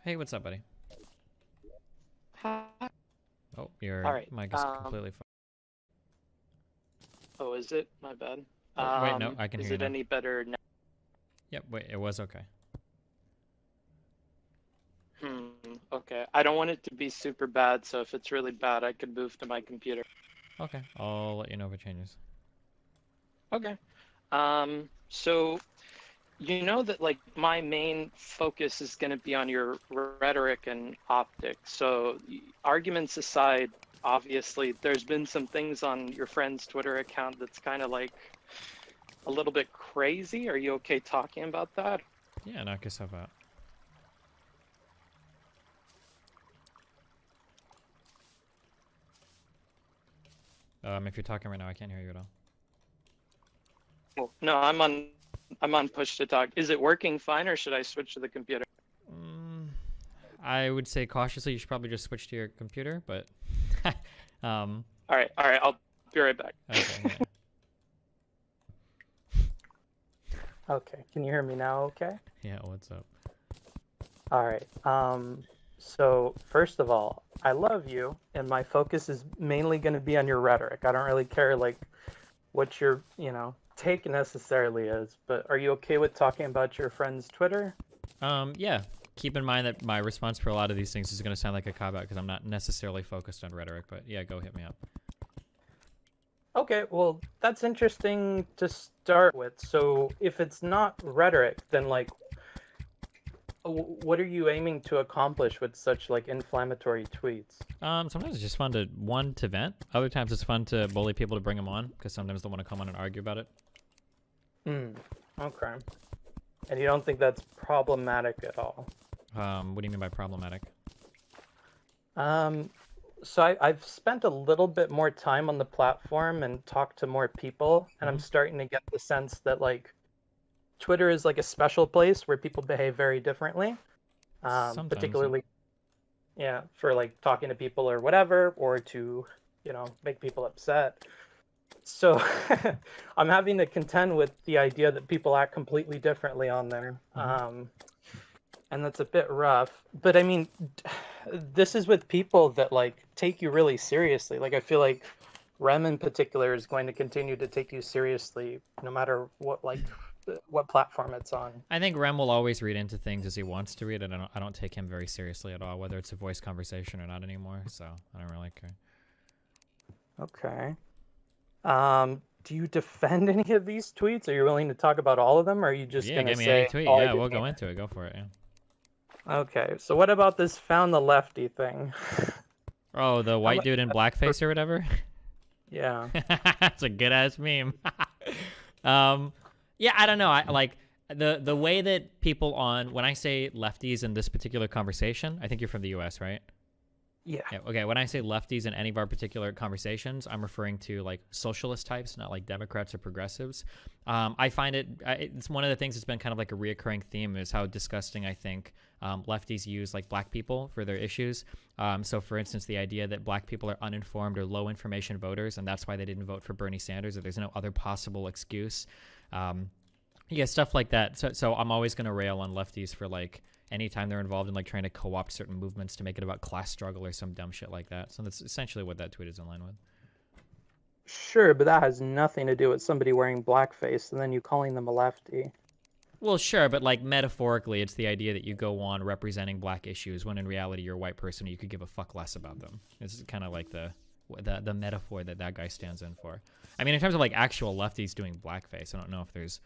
Hey, what's up, buddy? Hi. Oh, your All right. mic is completely fine. Oh, is it? My bad. Oh, wait, no, I can Is hear you it now. any better now? Yep, wait, it was okay. Okay. I don't want it to be super bad, so if it's really bad, I could move to my computer. Okay, I'll let you know if it changes. Okay. So you know that like my main focus is going to be on your rhetoric and optics. So arguments aside, obviously, there's been some things on your friend's Twitter account that's kind of like a little bit crazy. Are you okay talking about that? Yeah, knock yourself out. If you're talking right now, I can't hear you at all. Oh, no, I'm on push to talk. Is it working fine, or should I switch to the computer? I would say cautiously you should probably just switch to your computer, but All right, I'll be right back. Okay, yeah. Okay, can you hear me now okay? Yeah, what's up? All right. So first of all, I love you, and my focus is mainly going to be on your rhetoric. I don't really care like what your, take necessarily is, but are you okay with talking about your friend's Twitter? Yeah. Keep in mind that my response for a lot of these things is going to sound like a cop-out because I'm not necessarily focused on rhetoric, but yeah, go hit me up. Okay, well, that's interesting to start with. So if it's not rhetoric, then like, what are you aiming to accomplish with such like inflammatory tweets? Sometimes it's just fun to vent. Other times it's fun to bully people to bring them on because sometimes they want to come on and argue about it. Okay. And you don't think that's problematic at all? What do you mean by problematic? So I've spent a little bit more time on the platform and talked to more people, and I'm starting to get the sense that like Twitter is like a special place where people behave very differently. Particularly, yeah, for like talking to people or whatever, or to, make people upset. So I'm having to contend with the idea that people act completely differently on there. And that's a bit rough. But I mean, this is with people that like take you really seriously. Like I feel like Rem in particular is going to continue to take you seriously no matter what platform it's on. I think Rem will always read into things as he wants to read, and I don't take him very seriously at all, whether it's a voice conversation or not anymore. So I don't really care. Okay. Do you defend any of these tweets? Are you willing to talk about all of them, or are you just yeah, gonna give me say any tweet. Yeah, we'll go into it. Go for it. Yeah. Okay, so what about this found the lefty thing? Oh, the white dude in blackface or whatever? Yeah. That's a good ass meme. Yeah, I don't know. I like the way that people when I say lefties in this particular conversation, I think you're from the US, right? Yeah. Okay, when I say lefties in any of our particular conversations, I'm referring to like socialist types, not like Democrats or progressives. I find it's one of the things that's been kind of like a reoccurring theme is how disgusting I think lefties use like black people for their issues. So for instance, the idea that black people are uninformed or low information voters, and that's why they didn't vote for Bernie Sanders, or there's no other possible excuse. Yeah, stuff like that. So I'm always going to rail on lefties for like anytime they're involved in like trying to co-opt certain movements to make it about class struggle or some dumb shit like that. So that's essentially what that tweet is in line with. Sure, but that has nothing to do with somebody wearing blackface and then you calling them a lefty. Well, sure, but like metaphorically, it's the idea that you go on representing black issues when in reality you're a white person and you could give a fuck less about them. It's kind of like the metaphor that guy stands in for. I mean, in terms of like actual lefties doing blackface, I don't know if there's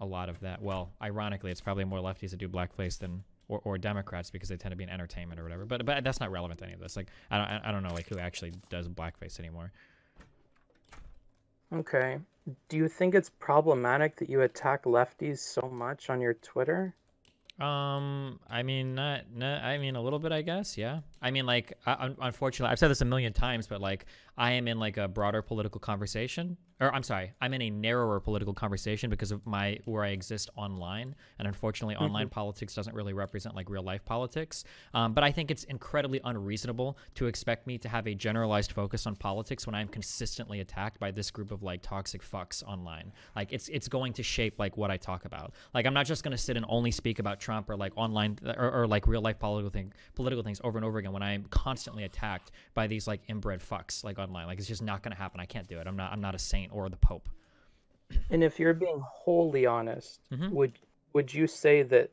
a lot of that. Well, ironically, it's probably more lefties that do blackface than or Democrats because they tend to be in entertainment or whatever. But that's not relevant to any of this. Like I don't know like who actually does blackface anymore. Okay. Do you think it's problematic that you attack lefties so much on your Twitter? I mean, not. I mean, a little bit, I guess. Yeah. I mean, like, unfortunately, I've said this a million times, but like, I am in like a broader political conversation, or I'm sorry, I'm in a narrower political conversation because of where I exist online, and unfortunately, online politics doesn't really represent like real life politics. But I think it's incredibly unreasonable to expect me to have a generalized focus on politics when I'm consistently attacked by this group of like toxic fucks online. Like, it's going to shape like what I talk about. Like, I'm not just going to sit and only speak about Trump or like online or like real life political things over and over again when I am constantly attacked by these like inbred fucks like online. Like, it's just not going to happen. I can't do it. I'm not a saint or the Pope. And if you're being wholly honest, would you say that,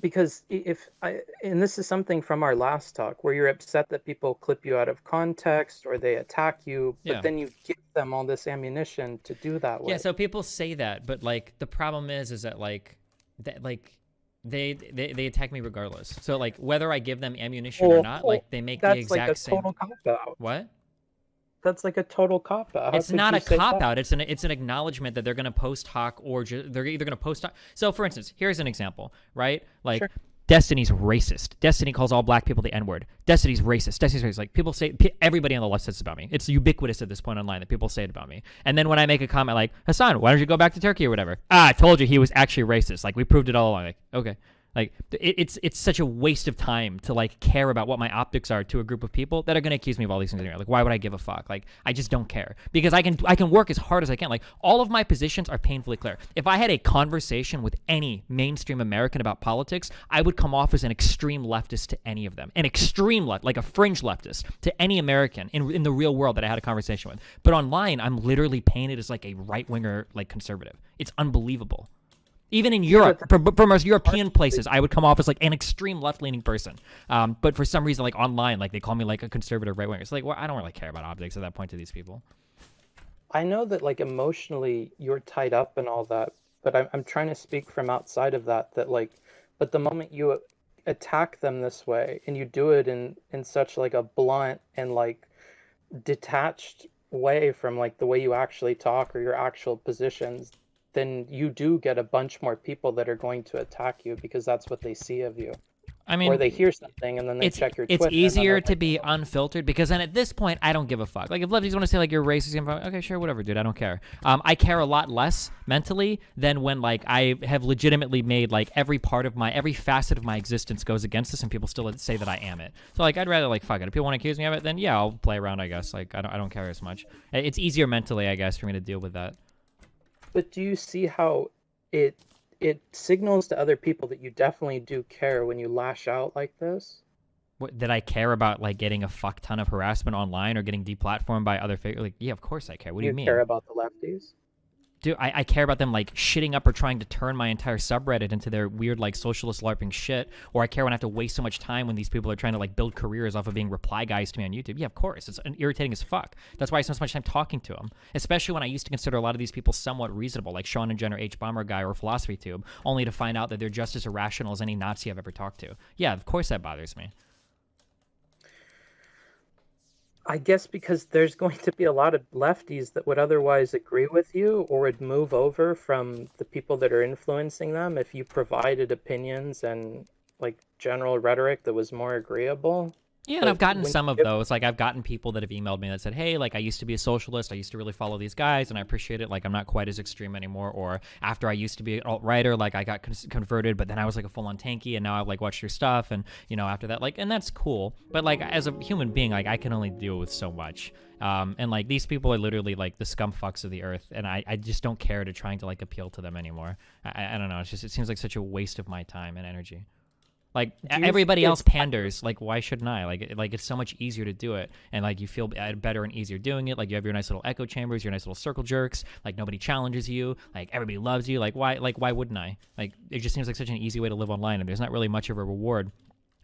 because and this is something from our last talk where you're upset that people clip you out of context or they attack you, but then you give them all this ammunition to do that with. Yeah, so people say that, but like the problem is that like they attack me regardless. So like whether I give them ammunition or not, like they make the exact same. That's like a total cop-out. What? That's like a total cop-out. It's not a cop-out. It's an acknowledgement that they're going to post hoc or they're either going to post hoc. So for instance, here's an example, right? Like, sure. Destiny's racist. Destiny calls all black people the N-word. Destiny's racist. Destiny's racist. Like, people say, everybody on the left says about me. It's ubiquitous at this point online that people say it about me. And then when I make a comment like, Hasan, why don't you go back to Turkey or whatever? I told you he was actually racist. Like, we proved it all along. Like, okay. Like, it's such a waste of time to like care about what my optics are to a group of people that are going to accuse me of all these things. Like, why would I give a fuck? Like, I just don't care because I can work as hard as I can. Like, all of my positions are painfully clear. If I had a conversation with any mainstream American about politics, I would come off as an extreme leftist to any of them, an extreme left, like a fringe leftist to any American in the real world that I had a conversation with. But online, I'm literally painted as like a right winger, like conservative. It's unbelievable. Even in Europe, for most European places, I would come off as like an extreme left-leaning person. But for some reason, like online, like they call me like a conservative right-winger. It's like, well, I don't really care about optics at that point to these people. I know that like emotionally you're tied up and all that, but I'm trying to speak from outside of that like, but the moment you attack them this way and you do it in such like a blunt and like detached way from like the way you actually talk or your actual positions, then you do get a bunch more people that are going to attack you because that's what they see of you. I mean, or they hear something and then they check your Twitter. It's easier to be unfiltered because then at this point, I don't give a fuck. Like, if lefties want to say like you're racist, okay, sure, whatever, dude, I don't care. I care a lot less mentally than when like I have legitimately made like every facet of my existence goes against this and people still say that I am it. So like, I'd rather like fuck it. If people want to accuse me of it, then yeah, I'll play around, I guess. Like, I don't care as much. It's easier mentally, I guess, for me to deal with that. But do you see how it signals to other people that you definitely do care when you lash out like this? What, that I care about like getting a fuck ton of harassment online or getting deplatformed by other figures? Like, yeah, of course I care. What do you mean? You care about the lefties? Dude, I care about them like shitting up or trying to turn my entire subreddit into their weird like socialist LARPing shit, or I care when I have to waste so much time when these people are trying to like build careers off of being reply guys to me on YouTube. Yeah, of course. It's irritating as fuck. That's why I spend so much time talking to them, especially when I used to consider a lot of these people somewhat reasonable, like Sean and Jenner H. Bomber guy or Philosophy Tube, only to find out that they're just as irrational as any Nazi I've ever talked to. Yeah, of course that bothers me. I guess because there's going to be a lot of lefties that would otherwise agree with you or would move over from the people that are influencing them if you provided opinions and like general rhetoric that was more agreeable. Yeah, and I've gotten some of those. Like, I've gotten people that have emailed me that said, hey, like, I used to be a socialist. I used to really follow these guys, and I appreciate it. Like, I'm not quite as extreme anymore. Or after I used to be an alt-righter, like, I got converted, but then I was, like, a full-on tanky, and now I've, like, watched your stuff. And, you know, after that, like, and that's cool. But, like, as a human being, like, I can only deal with so much. And, like, these people are literally, like, the scum fucks of the earth, and I just don't care to trying to, like, appeal to them anymore. I don't know. It's just, it seems like such a waste of my time and energy. Like, everybody else panders. Like, why shouldn't I? Like it's so much easier to do it. And, like, you feel better and easier doing it. Like, you have your nice little echo chambers, your nice little circle jerks. Like, nobody challenges you. Like, everybody loves you. Like, why wouldn't I? Like, it just seems like such an easy way to live online. And there's not really much of a reward,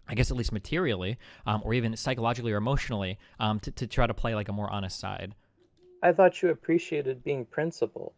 I guess, at least materially, or even psychologically or emotionally, to try to play, like, a more honest side. I thought you appreciated being principled.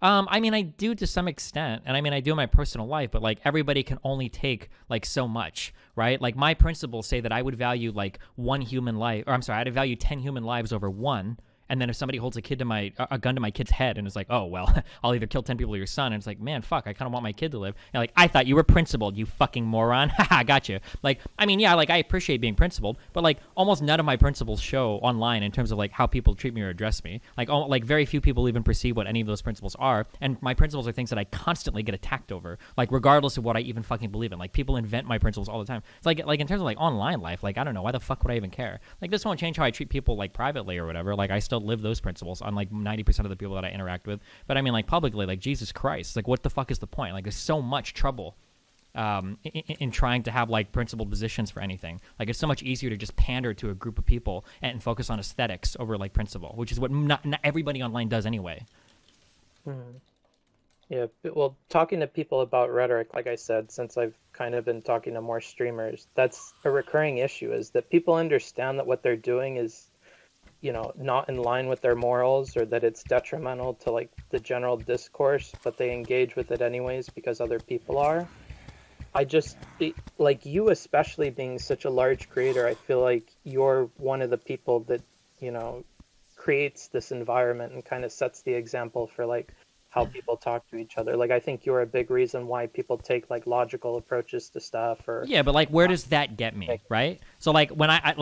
I mean, I do to some extent, and I mean, I do in my personal life, but, like, everybody can only take, like, so much, right? Like, my principles say that I would value, like, one human life, or I'm sorry, I'd value 10 human lives over one, And then if somebody holds a gun to my kid's head and is like, oh, well, I'll either kill 10 people or your son. And it's like, man, fuck, I kind of want my kid to live. And like, I thought you were principled, you fucking moron. Haha, got you. Like, I mean, yeah, like I appreciate being principled, but like almost none of my principles show online in terms of like how people treat me or address me. Like very few people even perceive what any of those principles are. And my principles are things that I constantly get attacked over, like regardless of what I even fucking believe in. Like people invent my principles all the time. It's like in terms of like online life, like I don't know, why the fuck would I even care? Like this won't change how I treat people like privately or whatever. Like I still live those principles on like 90% of the people that I interact with. But I mean like publicly, like Jesus Christ, like what the fuck is the point? Like there's so much trouble in trying to have like principled positions for anything. Like it's so much easier to just pander to a group of people and focus on aesthetics over like principle, which is what not everybody online does anyway. Yeah, well, talking to people about rhetoric, like I said, since I've kind of been talking to more streamers, that's a recurring issue, is that people understand that what they're doing is, you know, not in line with their morals, or that it's detrimental to like the general discourse, but they engage with it anyways because other people are. Like you, especially being such a large creator, I feel like you're one of the people that, you know, creates this environment and kind of sets the example for like how people talk to each other. Like I think you're a big reason why people take like logical approaches to stuff. Or yeah, but like where does that get me, right? So like when I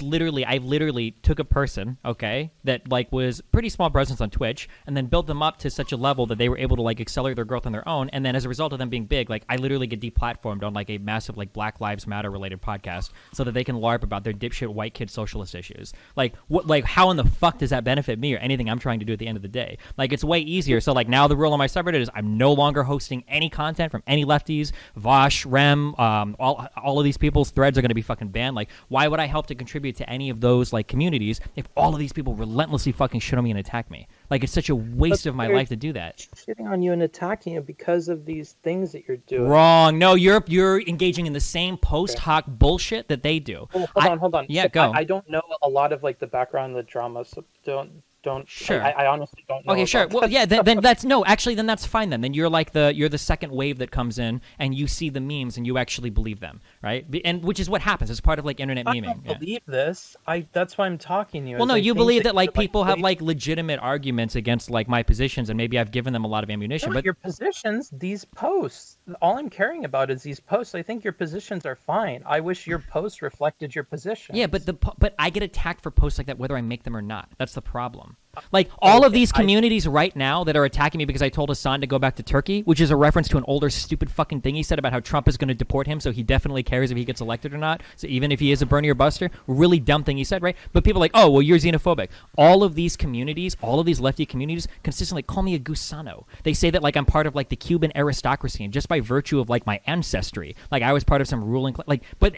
literally took a person, okay, that like was pretty small presence on Twitch, and then built them up to such a level that they were able to like accelerate their growth on their own, and then as a result of them being big, like I literally get deplatformed on like a massive like Black Lives Matter related podcast so that they can LARP about their dipshit white kid socialist issues. Like what, like how in the fuck does that benefit me or anything I'm trying to do at the end of the day? Like it's way easier. So like now the rule on my subreddit is I'm no longer hosting any content from any lefties. Vosh, Rem, all of these people's threads are going to be fucking banned. Like, why would I help to contribute to any of those like communities if all of these people relentlessly fucking shit on me and attack me? Like, it's such a waste of my life to do that. Shitting on you and attacking you because of these things that you're doing. Wrong. No, you're engaging in the same post hoc bullshit that they do. Oh, hold on. Yeah, go. I don't know a lot of like the background of the drama, so don't. Sure. I honestly don't know. Okay, sure. Well, yeah. Then that's no. Actually, then that's fine. Then you're like you're the second wave that comes in, and you see the memes, and you actually believe them, right? And which is what happens. It's part of like internet memeing. I don't believe this. That's why I'm talking to you. Well, no, you believe that like people have like legitimate arguments against like my positions, and maybe I've given them a lot of ammunition. But your positions, these posts, all I'm caring about is these posts. I think your positions are fine. I wish your posts reflected your position. Yeah, but I get attacked for posts like that whether I make them or not. That's the problem. Like, all of these communities right now that are attacking me because I told Hasan to go back to Turkey, which is a reference to an older stupid fucking thing he said about how Trump is going to deport him, so he definitely cares if he gets elected or not. So even if he is a Bernie or Buster, really dumb thing he said, right? But people are like, oh, well, you're xenophobic. All of these communities, all of these lefty communities consistently call me a gusano. They say that, like, I'm part of, like, the Cuban aristocracy, and just by virtue of, like, my ancestry. Like, I was part of some ruling,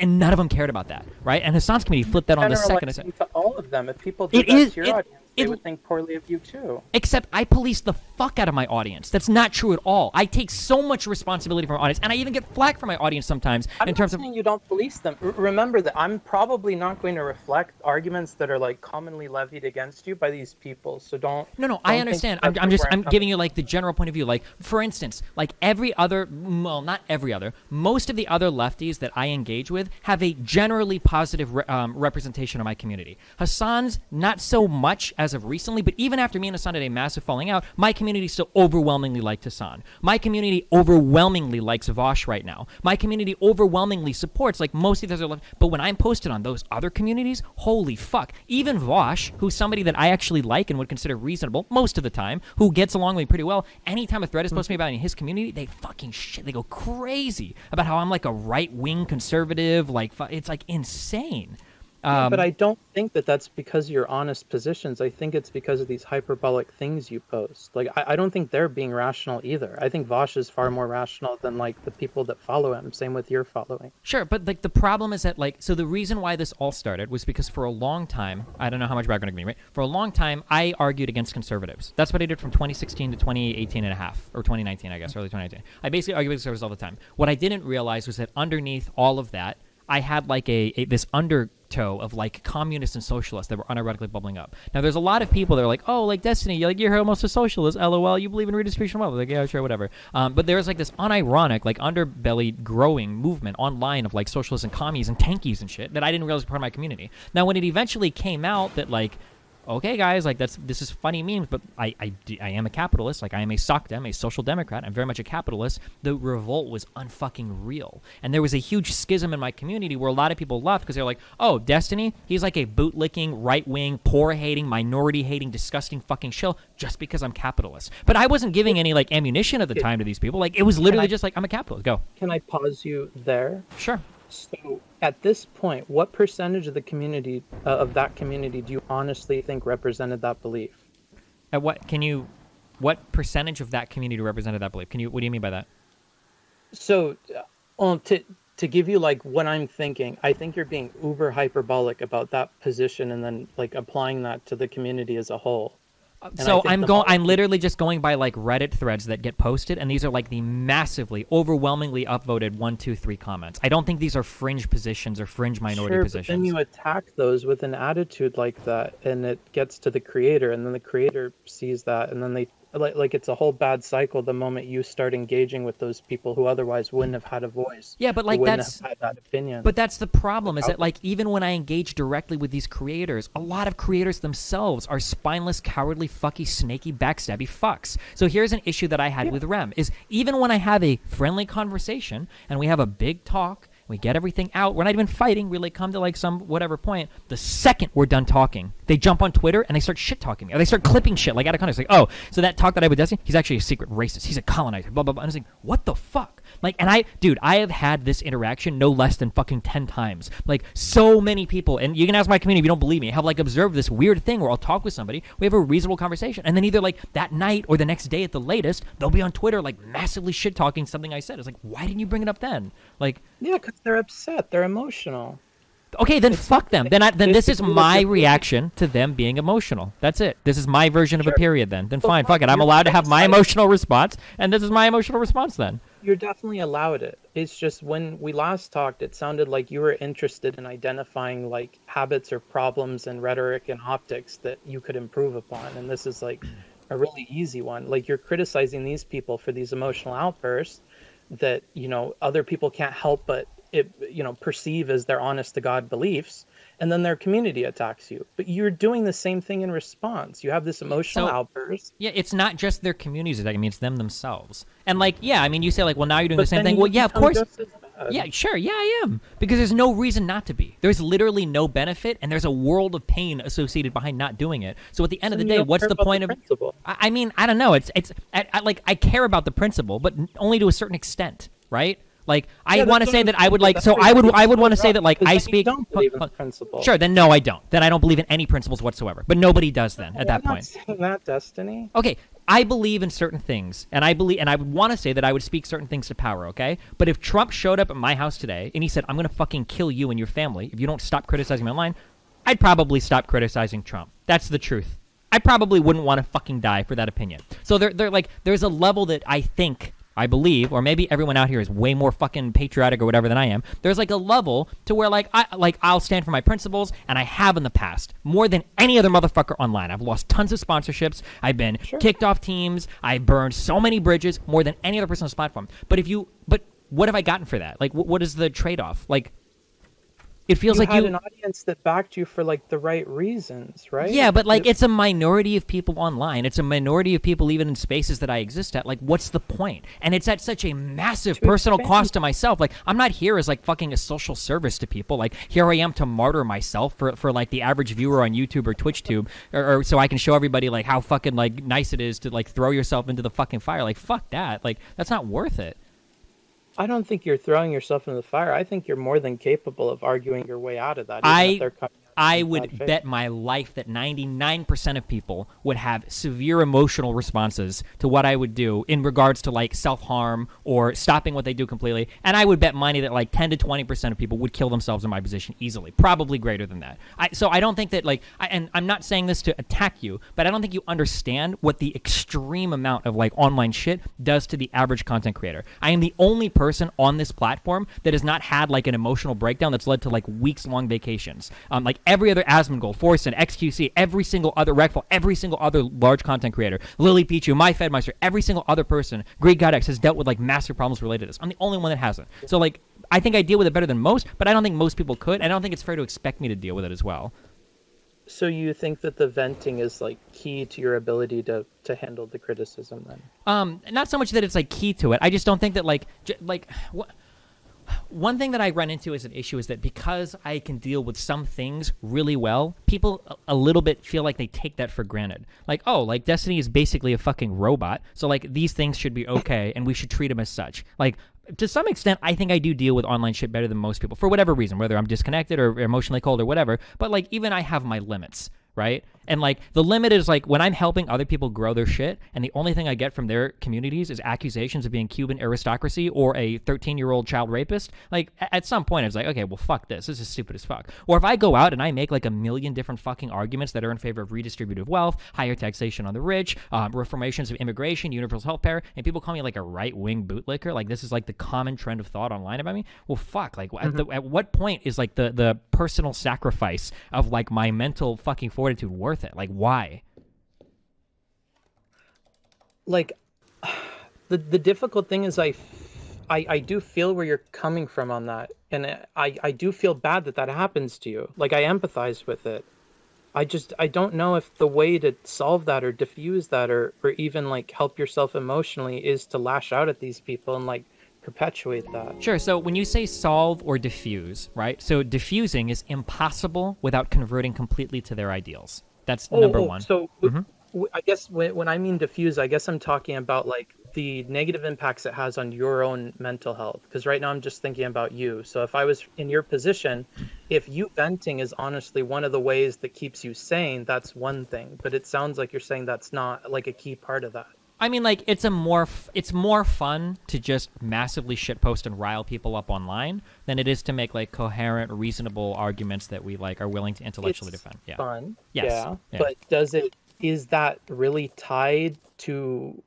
and none of them cared about that, right? And Hasan's community flipped that on the second. To all of them. If people did that to your audience, they would think poorly of you too. Except I police the fuck out of my audience. That's not true at all. I take so much responsibility for my audience, and I even get flack from my audience sometimes. I'm not saying you don't police them. Remember that I'm probably not going to reflect arguments that are like commonly levied against you by these people. So don't. No, I understand. I'm giving you like the general point of view. Like, for instance, like not every other, most of the other lefties that I engage with have a generally positive representation of my community. Hasan's not so much as of recently, but even after me and Hasan had a massive falling out, my community still overwhelmingly liked Hasan. My community overwhelmingly likes Vosh right now. My community overwhelmingly supports like most of these other but when I'm posted on those other communities, holy fuck. Even Vosh, who's somebody that I actually like and would consider reasonable most of the time, who gets along with me pretty well, anytime a thread is posted to me about in his community, they fucking shit. They go crazy about how I'm like a right-wing conservative. Like, it's like insane. But I don't think that that's because of your honest positions. I think it's because of these hyperbolic things you post. Like, I don't think they're being rational either. I think Vosh is far more rational than, like, the people that follow him. Same with your following. Sure, but, like, the problem is that, like, so the reason why this all started was because for a long time, I don't know how much background I'm going to give me, right? For a long time, I argued against conservatives. That's what I did from 2016 to 2018 and a half, or 2019, I guess, early 2019. I basically argued with conservatives all the time. What I didn't realize was that underneath all of that, I had like this undertow of like communists and socialists that were unironically bubbling up. Now there's a lot of people that are like, oh, like Destiny, you're almost a socialist, LOL, you believe in redistribution of wealth. Like, yeah, sure, whatever. But there's like this unironic, like underbelly growing movement online of like socialists and commies and tankies and shit that I didn't realize was part of my community. Now when it eventually came out that like okay, guys, like this is funny memes, but I am a capitalist. Like I am a SOCDEM, a social democrat. I'm very much a capitalist. The revolt was unfucking real. And there was a huge schism in my community where a lot of people left because they're like, oh, Destiny, he's like a bootlicking, right-wing, poor-hating, minority-hating, disgusting fucking shill just because I'm capitalist. But I wasn't giving any like ammunition at the time to these people. Like it was literally just like, I'm a capitalist. Go. Can I pause you there? Sure. So at this point, what percentage of the community, of that community, do you honestly think represented that belief? What percentage of that community represented that belief? What do you mean by that? So, to give you like what I'm thinking, I think you're being uber hyperbolic about that position and then like applying that to the community as a whole. So I'm literally just going by like Reddit threads that get posted, and these are like the massively, overwhelmingly upvoted 1, 2, 3 comments. I don't think these are fringe positions or fringe minority positions. But then you attack those with an attitude like that, and it gets to the creator, and then the creator sees that, and then they like it's a whole bad cycle the moment you start engaging with those people who otherwise wouldn't have had a voice. Yeah, but like have had that opinion. But that's the problem, is that like even when I engage directly with these creators, a lot of creators themselves are spineless, cowardly, fucky, snaky, backstabby fucks. So here's an issue that I had with Rem, is even when I have a friendly conversation and we have a big talk, we get everything out, we're not even fighting, we like come to like some whatever point, the second we're done talking, they jump on Twitter and they start shit talking me, or they start clipping shit like out of context, like, oh, so that talk that I had with Destiny, he's actually a secret racist, he's a colonizer, blah blah blah. And I was like, what the fuck? Like, and I have had this interaction no less than fucking 10 times. Like, so many people, and you can ask my community if you don't believe me, have like observed this weird thing where I'll talk with somebody, we have a reasonable conversation, and then either like that night or the next day at the latest, they'll be on Twitter like massively shit talking something I said. It's like, why didn't you bring it up then? Like, yeah, because they're upset, they're emotional. Okay, then fuck them. Then this is my reaction to them being emotional. That's it. This is my version of a period then. Then fine, fuck it. I'm allowed to have my emotional response, and this is my emotional response then. You're definitely allowed it. It's just when we last talked, it sounded like you were interested in identifying like habits or problems in rhetoric and optics that you could improve upon. And this is like a really easy one. Like you're criticizing these people for these emotional outbursts that, you know, other people can't help but perceive as their honest to God beliefs, and then their community attacks you. But you're doing the same thing in response. You have this emotional outburst. Yeah, it's not just their communities attacking me, it's them themselves. And like, yeah, I mean, you say like, well, now you're doing the same thing. Well, yeah, of course. Yeah, sure, yeah, I am. Because there's no reason not to be. There's literally no benefit, and there's a world of pain associated behind not doing it. So at the end of the day, what's the point of... I mean, I don't know. I care about the principle, but only to a certain extent, right? Like, I want to say that I would like, so I would want to say that like I speak. Don't believe in the principle. Sure, then no, I don't. Then I don't believe in any principles whatsoever. But nobody does then at that point. I'm not saying that, Destiny. Okay, I believe in certain things, and I would want to say that I would speak certain things to power, okay? But if Trump showed up at my house today and he said, I'm going to fucking kill you and your family if you don't stop criticizing me online, I'd probably stop criticizing Trump. That's the truth. I probably wouldn't want to fucking die for that opinion. So there's a level that I believe, or maybe everyone out here is way more fucking patriotic or whatever than I am. There's like a level to where I'll stand for my principles, and I have in the past more than any other motherfucker online. I've lost tons of sponsorships. I've been kicked off teams. I burned so many bridges more than any other person on this platform. But what have I gotten for that? Like, what is the trade-off? Like, it feels like you had an audience that backed you for like the right reasons, right? Yeah, but like it's a minority of people online. It's a minority of people even in spaces that I exist at. Like, what's the point? And it's at such a massive personal cost to myself. Like, I'm not here as like fucking a social service to people. Like, here I am to martyr myself for like the average viewer on YouTube or TwitchTube, or so I can show everybody like how fucking like nice it is to like throw yourself into the fucking fire. Like, fuck that. Like, that's not worth it. I don't think you're throwing yourself into the fire. I think you're more than capable of arguing your way out of that. I would bet my life that 99% of people would have severe emotional responses to what I would do in regards to like self-harm or stopping what they do completely. And I would bet money that like 10 to 20% of people would kill themselves in my position easily, probably greater than that. So I don't think that like, and I'm not saying this to attack you, but I don't think you understand what the extreme amount of like online shit does to the average content creator. I am the only person on this platform that has not had like an emotional breakdown that's led to like weeks-long vacations. Like every other Asmongold, Forsen, XQC, every single other Recfall, every single other large content creator, Lily Pichu, My Fedmeister, every single other person, Greek Godex has dealt with like massive problems related to this. I'm the only one that hasn't. So like, I think I deal with it better than most, but I don't think most people could. I don't think it's fair to expect me to deal with it as well. So you think that the venting is like key to your ability to handle the criticism then? Not so much that it's like key to it. I just don't think that one thing that I run into as an issue is that because I can deal with some things really well, people a little bit feel like they take that for granted. Like, oh, like Destiny is basically a fucking robot, so like these things should be okay and we should treat him as such. Like, to some extent, I think I do deal with online shit better than most people for whatever reason, whether I'm disconnected or emotionally cold or whatever. But like, even I have my limits, right? And like, the limit is like when I'm helping other people grow their shit, and the only thing I get from their communities is accusations of being Cuban aristocracy or a 13-year-old child rapist. Like, at some point, I was like, okay, well, fuck this. This is stupid as fuck. Or if I go out and I make like a million different fucking arguments that are in favor of redistributive wealth, higher taxation on the rich, reformations of immigration, universal health care, and people call me like a right-wing bootlicker, like this is like the common trend of thought online about me. Well, fuck. Like, at what point is like the personal sacrifice of like my mental fucking fortitude worth it? Like, why? Like, the difficult thing is I do feel where you're coming from on that, and I do feel bad that that happens to you. Like, I empathize with it. I don't know if the way to solve that or diffuse that or even like help yourself emotionally is to lash out at these people and like perpetuate that. Sure. So when you say solve or diffuse, right? So diffusing is impossible without converting completely to their ideals. That's number one. So I guess when I mean diffuse, I guess I'm talking about like the negative impacts it has on your own mental health. Because right now I'm just thinking about you. So if I was in your position, if you venting is honestly one of the ways that keeps you sane, that's one thing. But it sounds like you're saying that's not like a key part of that. I mean, like, it's more fun to just massively shitpost and rile people up online than it is to make like coherent, reasonable arguments that we like are willing to intellectually defend. Yeah. Fun. Yes. Yeah. But is that really tied to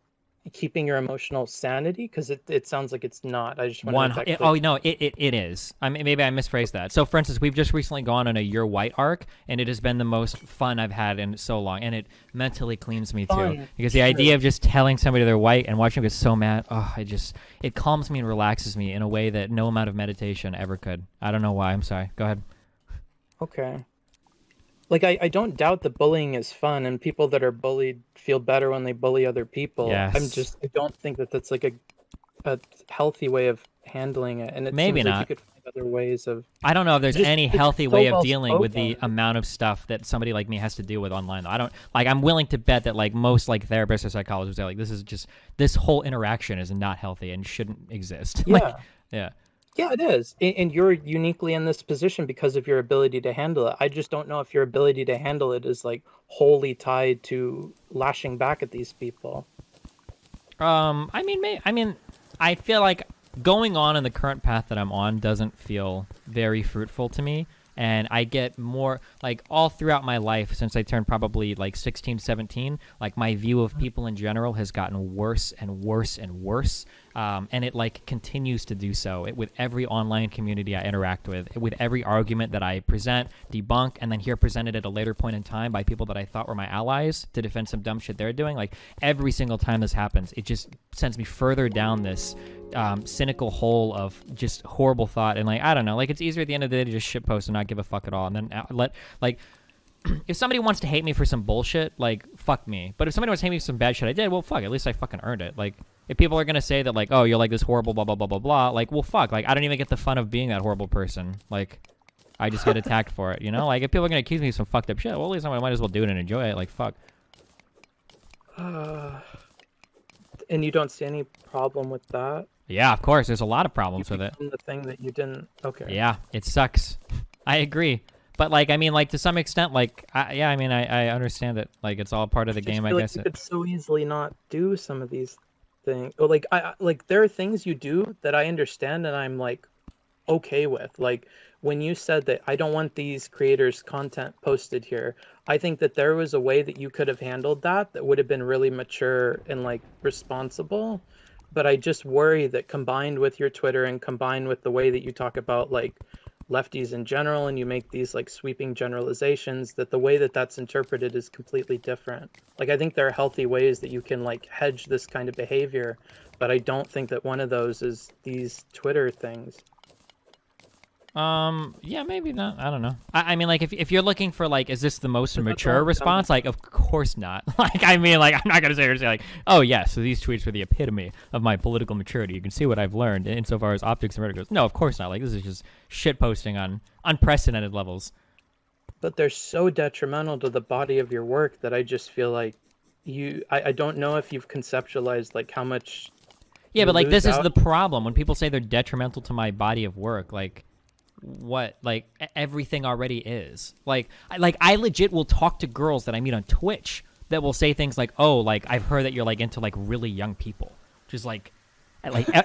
keeping your emotional sanity? Because it sounds like it's not. I just want to oh no, it is. I mean, maybe I misphrased that. So for instance, we've just recently gone on a You're White arc, and it has been the most fun I've had in so long, and it mentally cleans me too. Because the idea of just telling somebody they're white and watching them get so mad, it calms me and relaxes me in a way that no amount of meditation ever could. I don't know why. I'm sorry. Go ahead. Okay. Like, I don't doubt that bullying is fun, and people that are bullied feel better when they bully other people. Yes. I don't think that that's like a healthy way of handling it. And it maybe seems not. Like you could find other ways of. I don't know if there's any healthy way of dealing with the spoken. amount of stuff that somebody like me has to deal with online. Though. I don't like. I'm willing to bet that like most like therapists or psychologists are like, this whole interaction is not healthy and shouldn't exist. Yeah. Like, yeah. Yeah, it is. And you're uniquely in this position because of your ability to handle it. I just don't know if your ability to handle it is like wholly tied to lashing back at these people. I mean, I feel like going on in the current path that I'm on doesn't feel very fruitful to me. And I get more, like, all throughout my life, since I turned probably, like, 16, 17, like, my view of people in general has gotten worse and worse and worse. And it, like, continues to do so with every online community I interact with every argument that I present, debunk, and then hear presented at a later point in time by people that I thought were my allies to defend some dumb shit they're doing. Like, every single time this happens, it just sends me further down this cynical hole of just horrible thought. And, like, I don't know, like, it's easier at the end of the day to just shitpost and not give a fuck at all. And then if somebody wants to hate me for some bullshit, like, fuck me. But if somebody wants to hate me for some bad shit I did, well, fuck, at least I fucking earned it. Like, if people are going to say that, like, oh, you're like this horrible blah, blah, blah, blah, blah, like, well, fuck, like, I don't even get the fun of being that horrible person. Like, I just get attacked for it, you know? Like, if people are going to accuse me of some fucked up shit, well, at least I might as well do it and enjoy it. Like, fuck. And you don't see any problem with that? Yeah, of course. There's a lot of problems with it. The thing that you didn't... Okay. Yeah, it sucks. I agree. But, like, I mean, like, to some extent, like, I understand that, like, it's all part of the game, I guess. You could so easily not do some of these things. Or, like, there are things you do that I understand and I'm, like, okay with. Like, when you said that I don't want these creators' content posted here, I think that there was a way that you could have handled that would have been really mature and, like, responsible. But I just worry that combined with your Twitter and combined with the way that you talk about, like, lefties in general, and you make these like sweeping generalizations, that the way that that's interpreted is completely different. Like, I think there are healthy ways that you can like hedge this kind of behavior, but I don't think that one of those is these Twitter things. Yeah, maybe not. I don't know. I mean, like, if you're looking for, like, is this the most mature response? Like, of course not. Like, I mean, like, I'm not going to say, like, oh, yeah, so these tweets were the epitome of my political maturity. You can see what I've learned insofar as optics and rhetoric goes. No, of course not. Like, this is just shit posting on unprecedented levels. But they're so detrimental to the body of your work that I just feel like I don't know if you've conceptualized, like, how much... Yeah, but, like, this is the problem. When people say they're detrimental to my body of work, like... what, like, everything already is. Like I legit will talk to girls that I meet on Twitch that will say things like, oh, like, I've heard that you're, like, into, like, really young people, which is like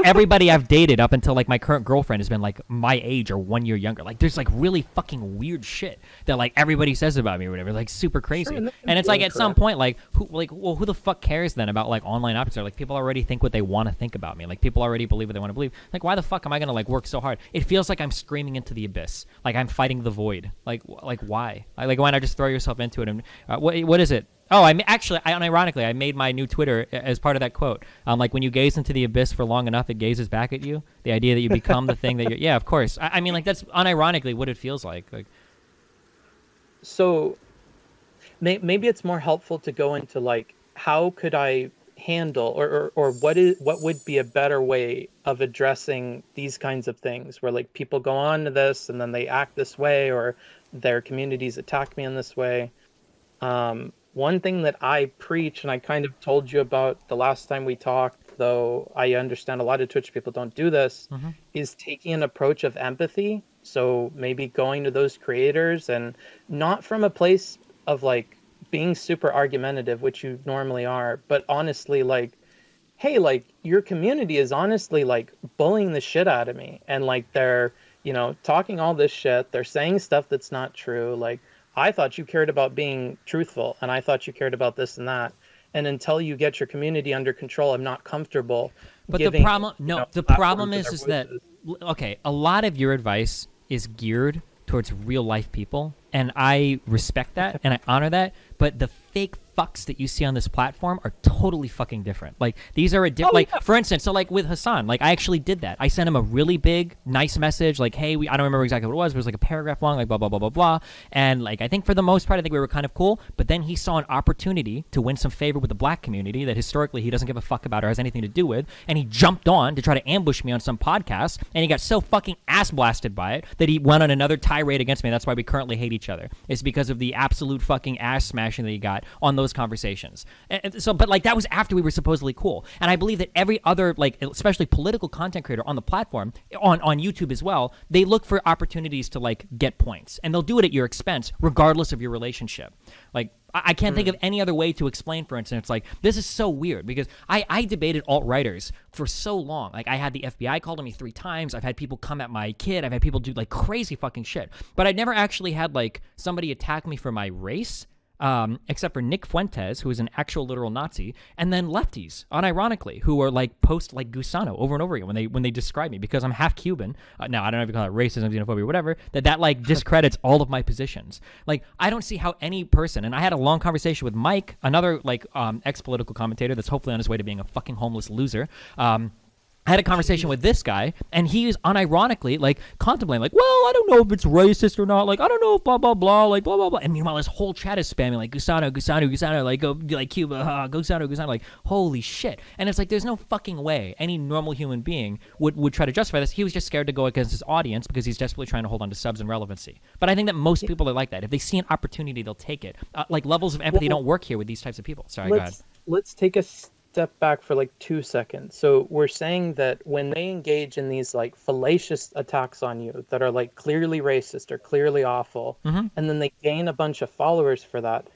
everybody I've dated up until, like, my current girlfriend has been, like, my age or 1 year younger. Like, there's, like, really fucking weird shit that, like, everybody says about me or whatever, like, super crazy. Sure, and it's like, at some point, like, who the fuck cares then about, like, online optics? Or, like, people already think what they want to think about me. Like, people already believe what they want to believe. Like, why the fuck am I gonna, like, work so hard? It feels like I'm screaming into the abyss, like I'm fighting the void. Like why? Like, why not just throw yourself into it? And what is it? Oh, unironically, I made my new Twitter as part of that quote. Like, when you gaze into the abyss for long enough, it gazes back at you. The idea that you become the thing that you're... Yeah, of course. I mean, like, that's unironically what it feels like. So, maybe it's more helpful to go into, like, how could I handle, or what would be a better way of addressing these kinds of things, where, like, people go on to this and then they act this way, or their communities attack me in this way. One thing that I preach, and I kind of told you about the last time we talked, though I understand a lot of Twitch people don't do this, is taking an approach of empathy. So maybe going to those creators, and not from a place of, like, being super argumentative, which you normally are, but honestly, like, hey, like, your community is honestly, like, bullying the shit out of me. And, like, they're, you know, talking all this shit. They're saying stuff that's not true. Like, I thought you cared about being truthful, and I thought you cared about this and that. And until you get your community under control, I'm not comfortable. But the problem is that, okay, a lot of your advice is geared towards real life people, and I respect that and I honor that. But the fake fucks that you see on this platform are totally fucking different. Like, these are for instance, so, like, with Hasan, like, I actually did that. I sent him a really big, nice message, like, hey, I don't remember exactly what it was, but it was like a paragraph long, like, blah, blah, blah, blah, blah. And, like, I think for the most part, I think we were kind of cool. But then he saw an opportunity to win some favor with the black community that historically he doesn't give a fuck about or has anything to do with. And he jumped on to try to ambush me on some podcast. And he got so fucking ass blasted by it that he went on another tirade against me. That's why we currently hate each other. It's because of the absolute fucking ass smashing that he got on those conversations. And so, but, like, that was after we were supposedly cool. And I believe that every other, like, especially political content creator on the platform, on YouTube as well, they look for opportunities to, like, get points. And they'll do it at your expense, regardless of your relationship. Like, I can't think of any other way to explain, for instance, like, this is so weird because I debated alt-writers for so long. Like, I had the FBI called on me 3 times. I've had people come at my kid. I've had people do, like, crazy fucking shit. But I never actually had, like, somebody attack me for my race. Except for Nick Fuentes, who is an actual literal Nazi, and then lefties, unironically, who are, like, post, like, Gusano over and over again when they describe me because I'm half Cuban. Now, I don't know if you call it racism, xenophobia, or whatever, that like discredits all of my positions. Like, I don't see how any person, and I had a long conversation with Mike, another, like, ex-political commentator that's hopefully on his way to being a fucking homeless loser. I had a conversation with this guy, and he was unironically, like, contemplating, like, well, I don't know if it's racist or not. Like, I don't know if blah, blah, blah, like, blah, blah, blah. And meanwhile, his whole chat is spamming, like, Gusano, Gusano, Gusano, like, go, like, Cuba, Gusano, Gusano, like, holy shit. And it's like, there's no fucking way any normal human being would try to justify this. He was just scared to go against his audience because he's desperately trying to hold on to subs and relevancy. But I think that most people are like that. If they see an opportunity, they'll take it. Like, levels of empathy don't work here with these types of people. Sorry, go ahead. Let's take a step back for, like, 2 seconds. So we're saying that when they engage in these, like, fallacious attacks on you that are, like, clearly racist or clearly awful, and then they gain a bunch of followers for that,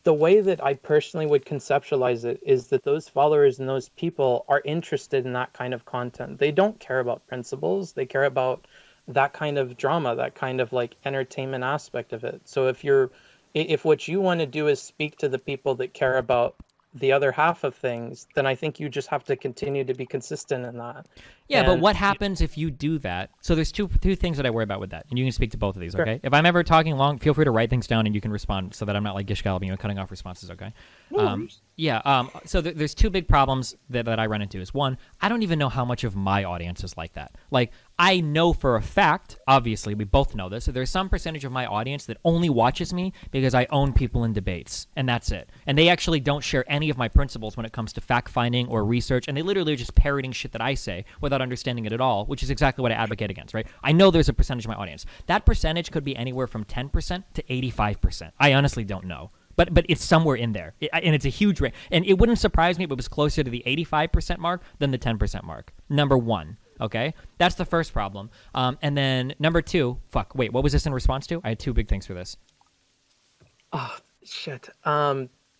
the way that I personally would conceptualize it is that those followers and those people are interested in that kind of content. They don't care about principles. They care about that kind of drama, that kind of, like, entertainment aspect of it. So if what you want to do is speak to the people that care about the other half of things, then I think you just have to continue to be consistent in that. Yeah, but what happens if you do that? So there's two things that I worry about with that, and you can speak to both of these, okay? Sure. If I'm ever talking long, feel free to write things down and you can respond so that I'm not, like, gish galloping, cutting off responses, okay? Yeah. So there's two big problems that I run into. Is one, I don't even know how much of my audience is like that. Like, I know for a fact, obviously, we both know this, that there's some percentage of my audience that only watches me because I own people in debates, and that's it. And they actually don't share any of my principles when it comes to fact-finding or research, and they literally are just parroting shit that I say without understanding it at all, which is exactly what I advocate against, right? I know there's a percentage of my audience. That percentage could be anywhere from 10% to 85%. I honestly don't know. But it's somewhere in there, and it's a huge range. And it wouldn't surprise me if it was closer to the 85% mark than the 10% mark. Number one, okay? That's the first problem. And then number two, wait, what was this in response to? I had two big things for this. Oh, shit.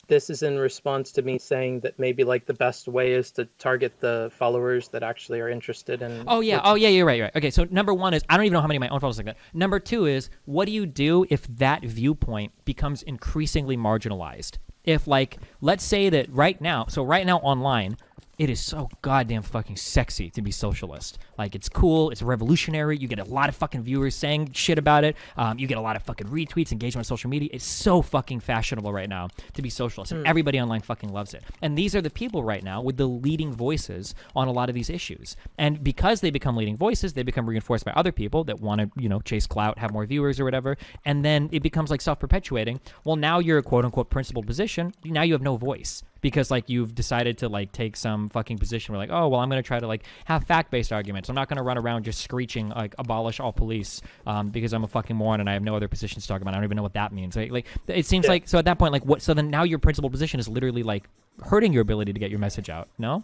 This is in response to me saying that maybe like the best way is to target the followers that actually are interested in. Oh yeah, you're right. Okay, so number one is I don't even know how many of my own followers like that. Number two is what do you do if that viewpoint becomes increasingly marginalized? If like let's say that right now online, it is so goddamn fucking sexy to be socialist. Like, it's cool, it's revolutionary, you get a lot of fucking viewers saying shit about it, you get a lot of fucking retweets, engagement on social media. It's so fucking fashionable right now to be socialist, and everybody online fucking loves it. And these are the people right now with the leading voices on a lot of these issues. And because they become leading voices, they become reinforced by other people that want to, you know, chase clout, have more viewers or whatever, and then it becomes like self-perpetuating. Well, now you're a quote-unquote principled position, now you have no voice. Because, like, you've decided to, like, take some fucking position where, like, oh, well, I'm going to try to, like, have fact-based arguments. I'm not going to run around just screeching, like, abolish all police because I'm a fucking moron and I have no other positions to talk about. I don't even know what that means. Like it seems like, so at that point, like, what? So then now your principal position is literally, like, hurting your ability to get your message out, no?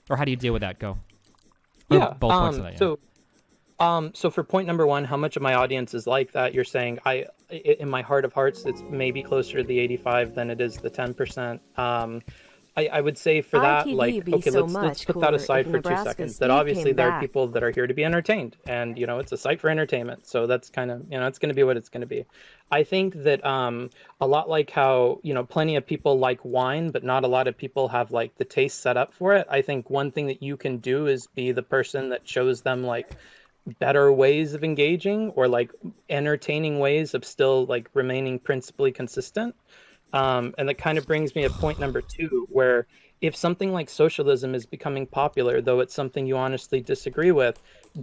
Or how do you deal with that? Go. Or yeah. Both points of that, yeah. So for point number one, how much of my audience is like that? You're saying in my heart of hearts, it's maybe closer to the 85 than it is the 10%. I would say for that, like, okay, let's put that aside for 2 seconds. That obviously there are people that are here to be entertained, and you know it's a site for entertainment. So that's kind of, you know, it's going to be what it's going to be. I think that a lot like how, you know, plenty of people like wine, but not a lot of people have like the taste set up for it. I think one thing that you can do is be the person that shows them like better ways of engaging or like entertaining ways of still like remaining principally consistent. And that kind of brings me to point number two, where if something like socialism is becoming popular, though it's something you honestly disagree with,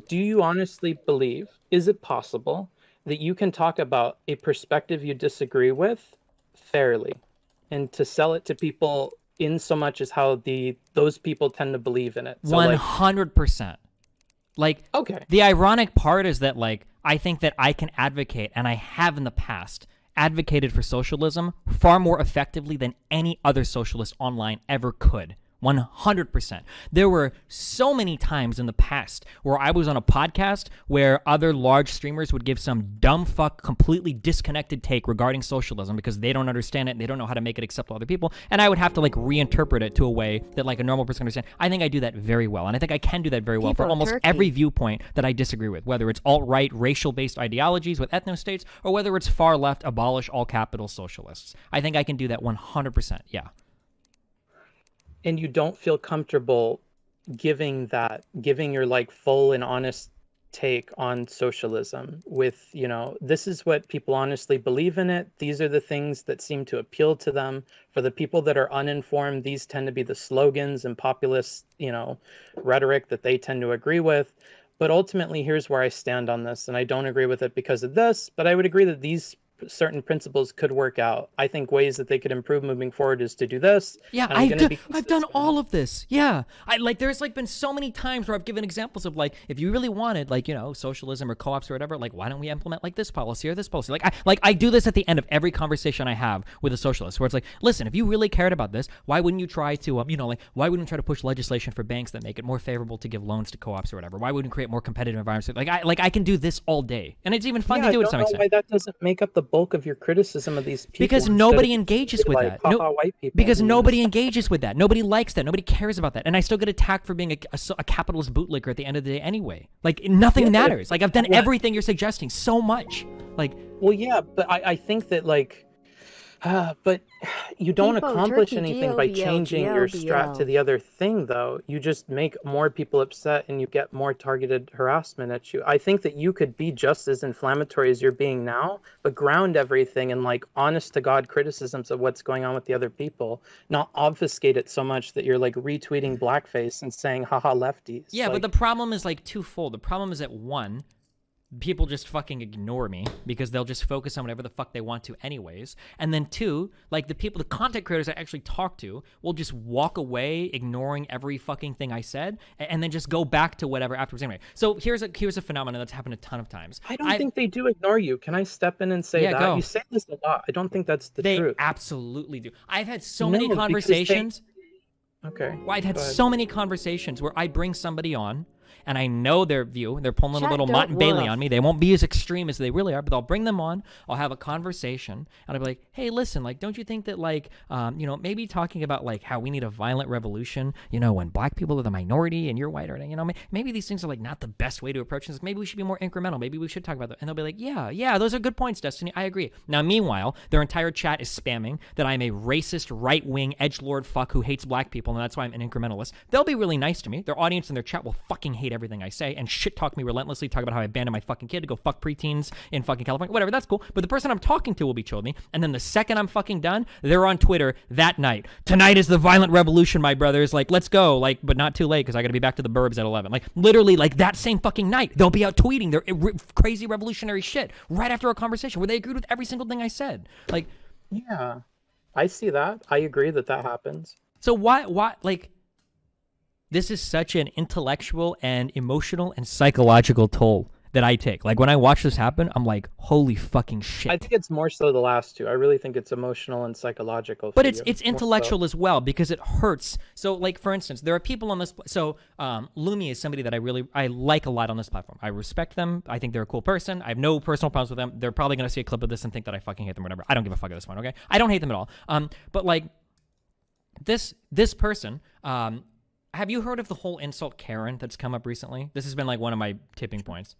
do you honestly believe, is it possible that you can talk about a perspective you disagree with fairly and to sell it to people in so much as how those people tend to believe in it? So 100%. Like, okay. The ironic part is that, like, I think that I can advocate, and I have in the past, advocated for socialism far more effectively than any other socialist online ever could. 100%. There were so many times in the past where I was on a podcast where other large streamers would give some dumb fuck, completely disconnected take regarding socialism because they don't understand it and they don't know how to make it acceptable to other people, and I would have to like reinterpret it to a way that like a normal person can understand. I think I do that very well, and I think I can do that very well for almost every viewpoint that I disagree with, whether it's alt-right, racial-based ideologies with ethno-states, or whether it's far-left, abolish all capital socialists. I think I can do that 100%, yeah. And you don't feel comfortable giving your like full and honest take on socialism with, you know, this is what people honestly believe in it. These are the things that seem to appeal to them. For the people that are uninformed, these tend to be the slogans and populist, you know, rhetoric that they tend to agree with. But ultimately, here's where I stand on this, and I don't agree with it because of this, but I would agree that these certain principles could work out. I think ways that they could improve moving forward is to do this. Yeah, I've done all of this. Yeah, there's like been so many times where I've given examples of like, if you really wanted like, you know, socialism or co-ops or whatever, like why don't we implement like this policy or this policy? I do this at the end of every conversation I have with a socialist, where it's like, listen, if you really cared about this, why wouldn't you try to you know, like why wouldn't you try to push legislation for banks that make it more favorable to give loans to co-ops or whatever? Why wouldn't you create more competitive environments? I can do this all day, and it's even fun to do it to some extent. Why that doesn't make up the bulk of your criticism of these people, because nobody engages with that. White people. Because nobody engages with that. Nobody likes that. Nobody cares about that. And I still get attacked for being a capitalist bootlicker at the end of the day anyway. Like, nothing matters. Like, I've done everything you're suggesting so much. Like, well, yeah, but I think that, like, But you don't People, accomplish turkey, anything by GLBO, changing your strat to GLBO. the other thing, though. You just make more people upset and you get more targeted harassment at you. I think that you could be just as inflammatory as you're being now, but ground everything in like honest to God criticisms of what's going on with the other people, not obfuscate it so much that you're like retweeting blackface and saying, haha, lefties. Yeah, but the problem is like twofold. The problem is that one, people just fucking ignore me because they'll just focus on whatever the fuck they want to anyways. And then two, like the content creators I actually talk to will just walk away ignoring every fucking thing I said and then just go back to whatever afterwards anyway. So here's a phenomenon that's happened a ton of times. I don't think they do ignore you. Can I step in and say Yeah, that? go. You say this a lot. I don't think that's the They truth. absolutely do. I've had so No, many because conversations. Okay. I've had go ahead. so many conversations where I bring somebody on and I know their view. They're pulling a Chat, little don't Mott and Bailey woof. on me. They won't be as extreme as they really are, but I'll bring them on. I'll have a conversation, and I'll be like, "Hey, listen, like, don't you think that, like, maybe talking about like how we need a violent revolution, when black people are the minority and you're white, or maybe these things are like not the best way to approach this. Maybe we should be more incremental. Maybe we should talk about that." And they'll be like, "Yeah, those are good points, Destiny. I agree." Now, meanwhile, their entire chat is spamming that I'm a racist, right-wing edgelord fuck who hates black people, and that's why I'm an incrementalist. They'll be really nice to me. Their audience and their chat will fucking hate everything I say and shit talk me relentlessly, talk about how I abandoned my fucking kid to go fuck preteens in fucking California, whatever, that's cool. But the person I'm talking to will be chill with me, and then the second I'm fucking done, they're on Twitter that night. "Tonight is the violent revolution, my brothers. Like, let's go. Like, but not too late because I got to be back to the burbs at 11. Like, literally, like that same fucking night, they'll be out tweeting their crazy revolutionary shit right after a conversation where they agreed with every single thing I said. Like, Yeah, I see that. I agree that happens. so why, like, this is such an intellectual and emotional and psychological toll that I take. Like, when I watch this happen, I'm like, holy fucking shit. I think it's more so the last two. I really think it's emotional and psychological. But it's intellectual as well because it hurts. So, like, for instance, there are people on this. So, Lumi is somebody that I like a lot on this platform. I respect them. I think they're a cool person. I have no personal problems with them. They're probably going to see a clip of this and think that I fucking hate them or whatever. I don't give a fuck at this point, okay? I don't hate them at all. But, like, this person, have you heard of the whole insult Karen that's come up recently? This has been like one of my tipping points.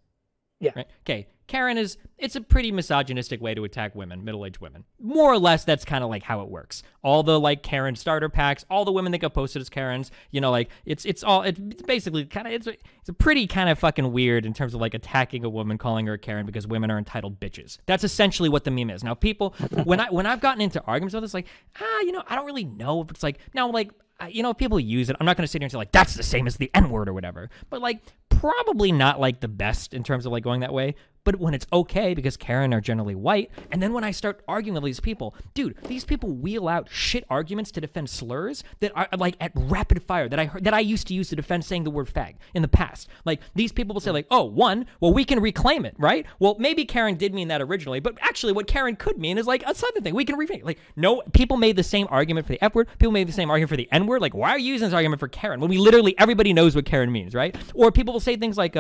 Yeah. Right? Okay. Karen it's a pretty misogynistic way to attack women, middle-aged women. More or less, that's kind of like how it works. All the like Karen starter packs, all the women that get posted as Karens, like it's basically kind of, it's a pretty kind of fucking weird in terms of like attacking a woman, calling her a Karen because women are entitled bitches. That's essentially what the meme is. Now, people, when I've gotten into arguments with this, like, I don't really know if it's like, now, like, people use it. I'm not going to sit here and say, like, that's the same as the N-word or whatever. But, like, probably not, like, the best in terms of, like, going that way. But when it's okay, because Karen are generally white, and then when I start arguing with these people, dude, these people wheel out shit arguments to defend slurs that are, like, at rapid fire that I used to use to defend saying the word fag in the past. Like, these people will say, like, oh, one, well, we can reclaim it, right? Well, maybe Karen did mean that originally, but actually what Karen could mean is, like, a second thing. We can reclaim it. Like, no, people made the same argument for the F word. People made the same argument for the N word. Like, why are you using this argument for Karen when we literally, everybody knows what Karen means, right? Or people will say things like,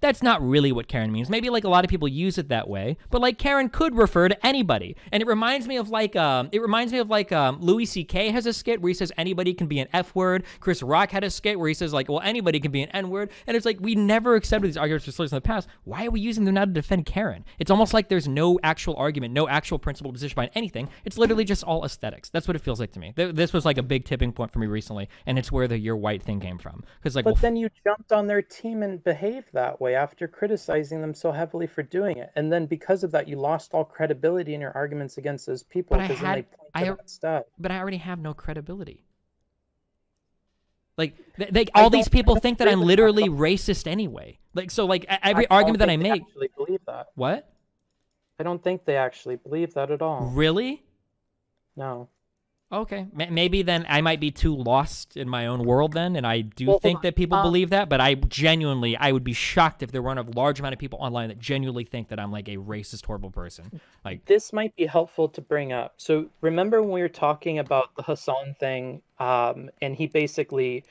that's not really what Karen means. Maybe, like, a lot of people use it that way, but, like, Karen could refer to anybody. And it reminds me of, Louis C.K. has a skit where he says anybody can be an F word. Chris Rock had a skit where he says, like, well, anybody can be an N word. And it's like, we never accepted these arguments for slurs in the past. Why are we using them now to defend Karen? It's almost like there's no actual argument, no actual principled position behind anything. It's literally just all aesthetics. That's what it feels like to me. This was, like, a big tipping point for me recently, and it's where the "you're white" thing came from. Because, like, but then you jumped on their team and behaved that way after criticizing them so heavily for doing it, and then because of that, you lost all credibility in your arguments against those people because then they point to that stuff. But I already have no credibility. Like, all these people think that I'm literally racist anyway. Like, so, like, every argument that I make. Actually believe that. What? I don't think they actually believe that at all. Really? No. Okay, maybe then I might be too lost in my own world then, and I do think that people believe that, but I would be shocked if there weren't a large amount of people online that genuinely think that I'm like a racist, horrible person. Like, this might be helpful to bring up. So remember when we were talking about the Hasan thing, and he basically,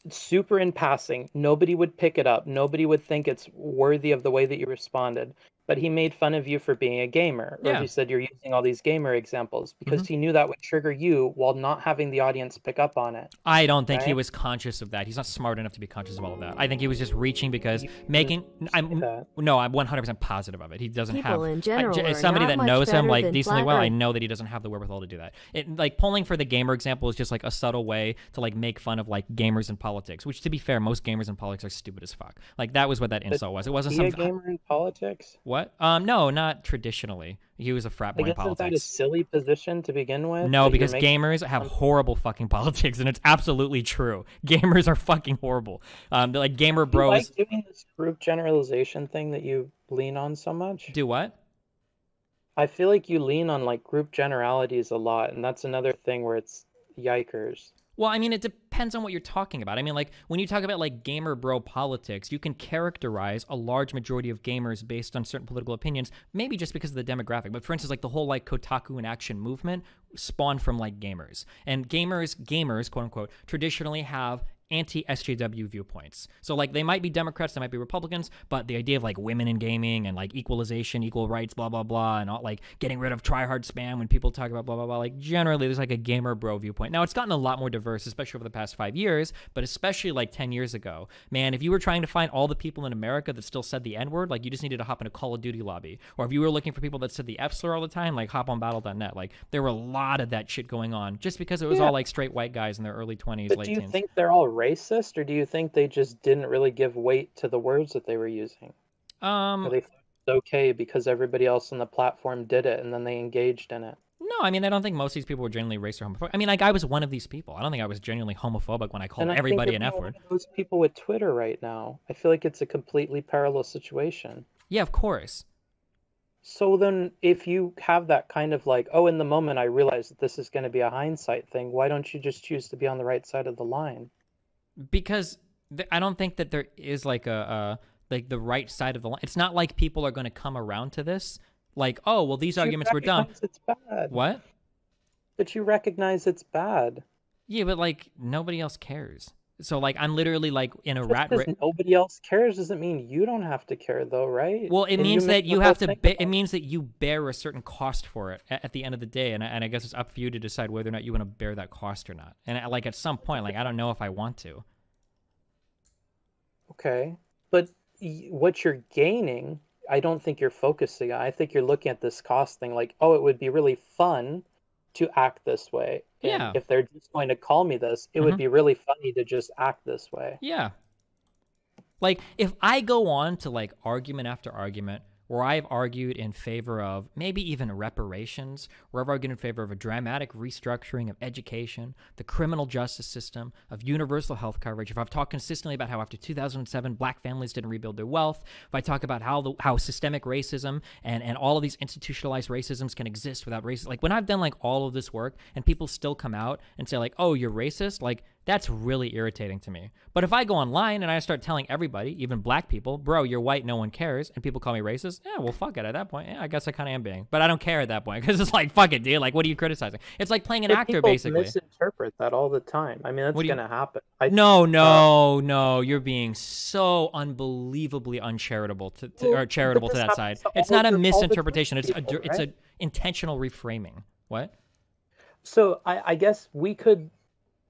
super in passing, nobody would pick it up, nobody would think it's worthy of the way that you responded. But he made fun of you for being a gamer, or Yeah. he said you're using all these gamer examples because Mhm. he knew that would trigger you while not having the audience pick up on it. I don't think he Right? was conscious of that. He's not smart enough to be conscious of all of that. I think he was just reaching because You making. say that. No, I'm 100% positive of it. He doesn't People have. in general As are somebody not that much knows him better like than decently flat well, I Earth. know that he doesn't have the wherewithal to do that. Like pulling for the gamer example is just like a subtle way to like make fun of like gamers in politics. Which, to be fair, most gamers in politics are stupid as fuck. Like that was what that insult was. It wasn't Be a some. gamer in politics? What? No, not traditionally. He was a frat boy Like, in isn't that a politics. silly position to begin with? No, that you're because making gamers have fun- horrible fucking politics, and it's absolutely true. Gamers are fucking horrible. They're like gamer You bros. like doing this group generalization thing that you lean on so much? Do what? I feel like you lean on like group generalities a lot, and that's another thing where it's yikers. Well, I mean, it depends on what you're talking about. I mean, like, when you talk about, like, gamer bro politics, you can characterize a large majority of gamers based on certain political opinions, maybe just because of the demographic. But for instance, like, the whole, like, Kotaku and Action movement spawned from, like, gamers. And gamers, quote unquote, traditionally have anti-SJW viewpoints. So like they might be Democrats, they might be Republicans, but the idea of like women in gaming and like equalization, equal rights, blah blah blah, and all like getting rid of try-hard spam when people talk about blah blah blah, like generally there's like a gamer bro viewpoint. Now it's gotten a lot more diverse, especially over the past 5 years, but especially like 10 years ago, man, if you were trying to find all the people in America that still said the N-word, like you just needed to hop in a Call of Duty lobby. Or if you were looking for people that said the F slur all the time, like hop on battle.net. Like there were a lot of that shit going on just because it was all like straight white guys in their early 20s, But late do you teens. think they're all racist, or do you think they just didn't really give weight to the words that they were using? Or they thought it was okay because everybody else on the platform did it and then they engaged in it? No, I mean, I don't think most of these people were genuinely racist or homophobic. I mean, like, I was one of these people. I don't think I was genuinely homophobic when I called And I everybody think an you're one F-word. of those people with Twitter right now. I feel like it's a completely parallel situation. Yeah, of course. So then, if you have that kind of like, oh, in the moment I realize that this is going to be a hindsight thing, why don't you just choose to be on the right side of the line? Because I don't think that there is like like the right side of the line. It's not like people are going to come around to this. Like, oh, well, these But you arguments were dumb. recognize it's bad. What? But you recognize it's bad. Yeah, but like nobody else cares. So like I'm literally like in a Just rat because race. nobody else cares doesn't mean you don't have to care, though, right? Well, it And means make that the you whole have to. thing It about- means that you bear a certain cost for it at the end of the day, and I guess it's up for you to decide whether or not you want to bear that cost or not. And like at some point, like I don't know if I want to. Okay, but what you're gaining, I don't think you're focusing on. I think you're looking at this cost thing like, oh, it would be really fun to act this way. And Yeah. if they're just going to call me this, it would be really funny to just act this way. Yeah. Like, if I go on to, like, argument after argument where I've argued in favor of maybe even reparations, where I've argued in favor of a dramatic restructuring of education, the criminal justice system, of universal health coverage, if I've talked consistently about how after 2007 black families didn't rebuild their wealth, if I talk about how systemic racism and all of these institutionalized racisms can exist without racism, like when I've done like all of this work and people still come out and say like, oh, you're racist, like that's really irritating to me. But if I go online and I start telling everybody, even black people, bro, you're white, no one cares, and people call me racist, yeah, well, fuck it. At that point, yeah, I guess I kind of am being. But I don't care at that point because it's like, fuck it, dude. Like, what are you criticizing? It's like playing an But actor, people basically. misinterpret that all the time. I mean, that's What do you- going to happen. No, you're being so unbelievably uncharitable or charitable but to this that side. happens to It's all not a the misinterpretation. It's people, it's right? a intentional reframing. What? So I guess we could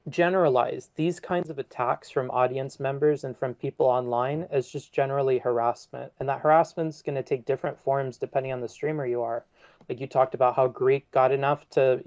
generalize these kinds of attacks from audience members and from people online as just generally harassment. And that harassment's going to take different forms depending on the streamer you are. Like you talked about how Greek got enough to,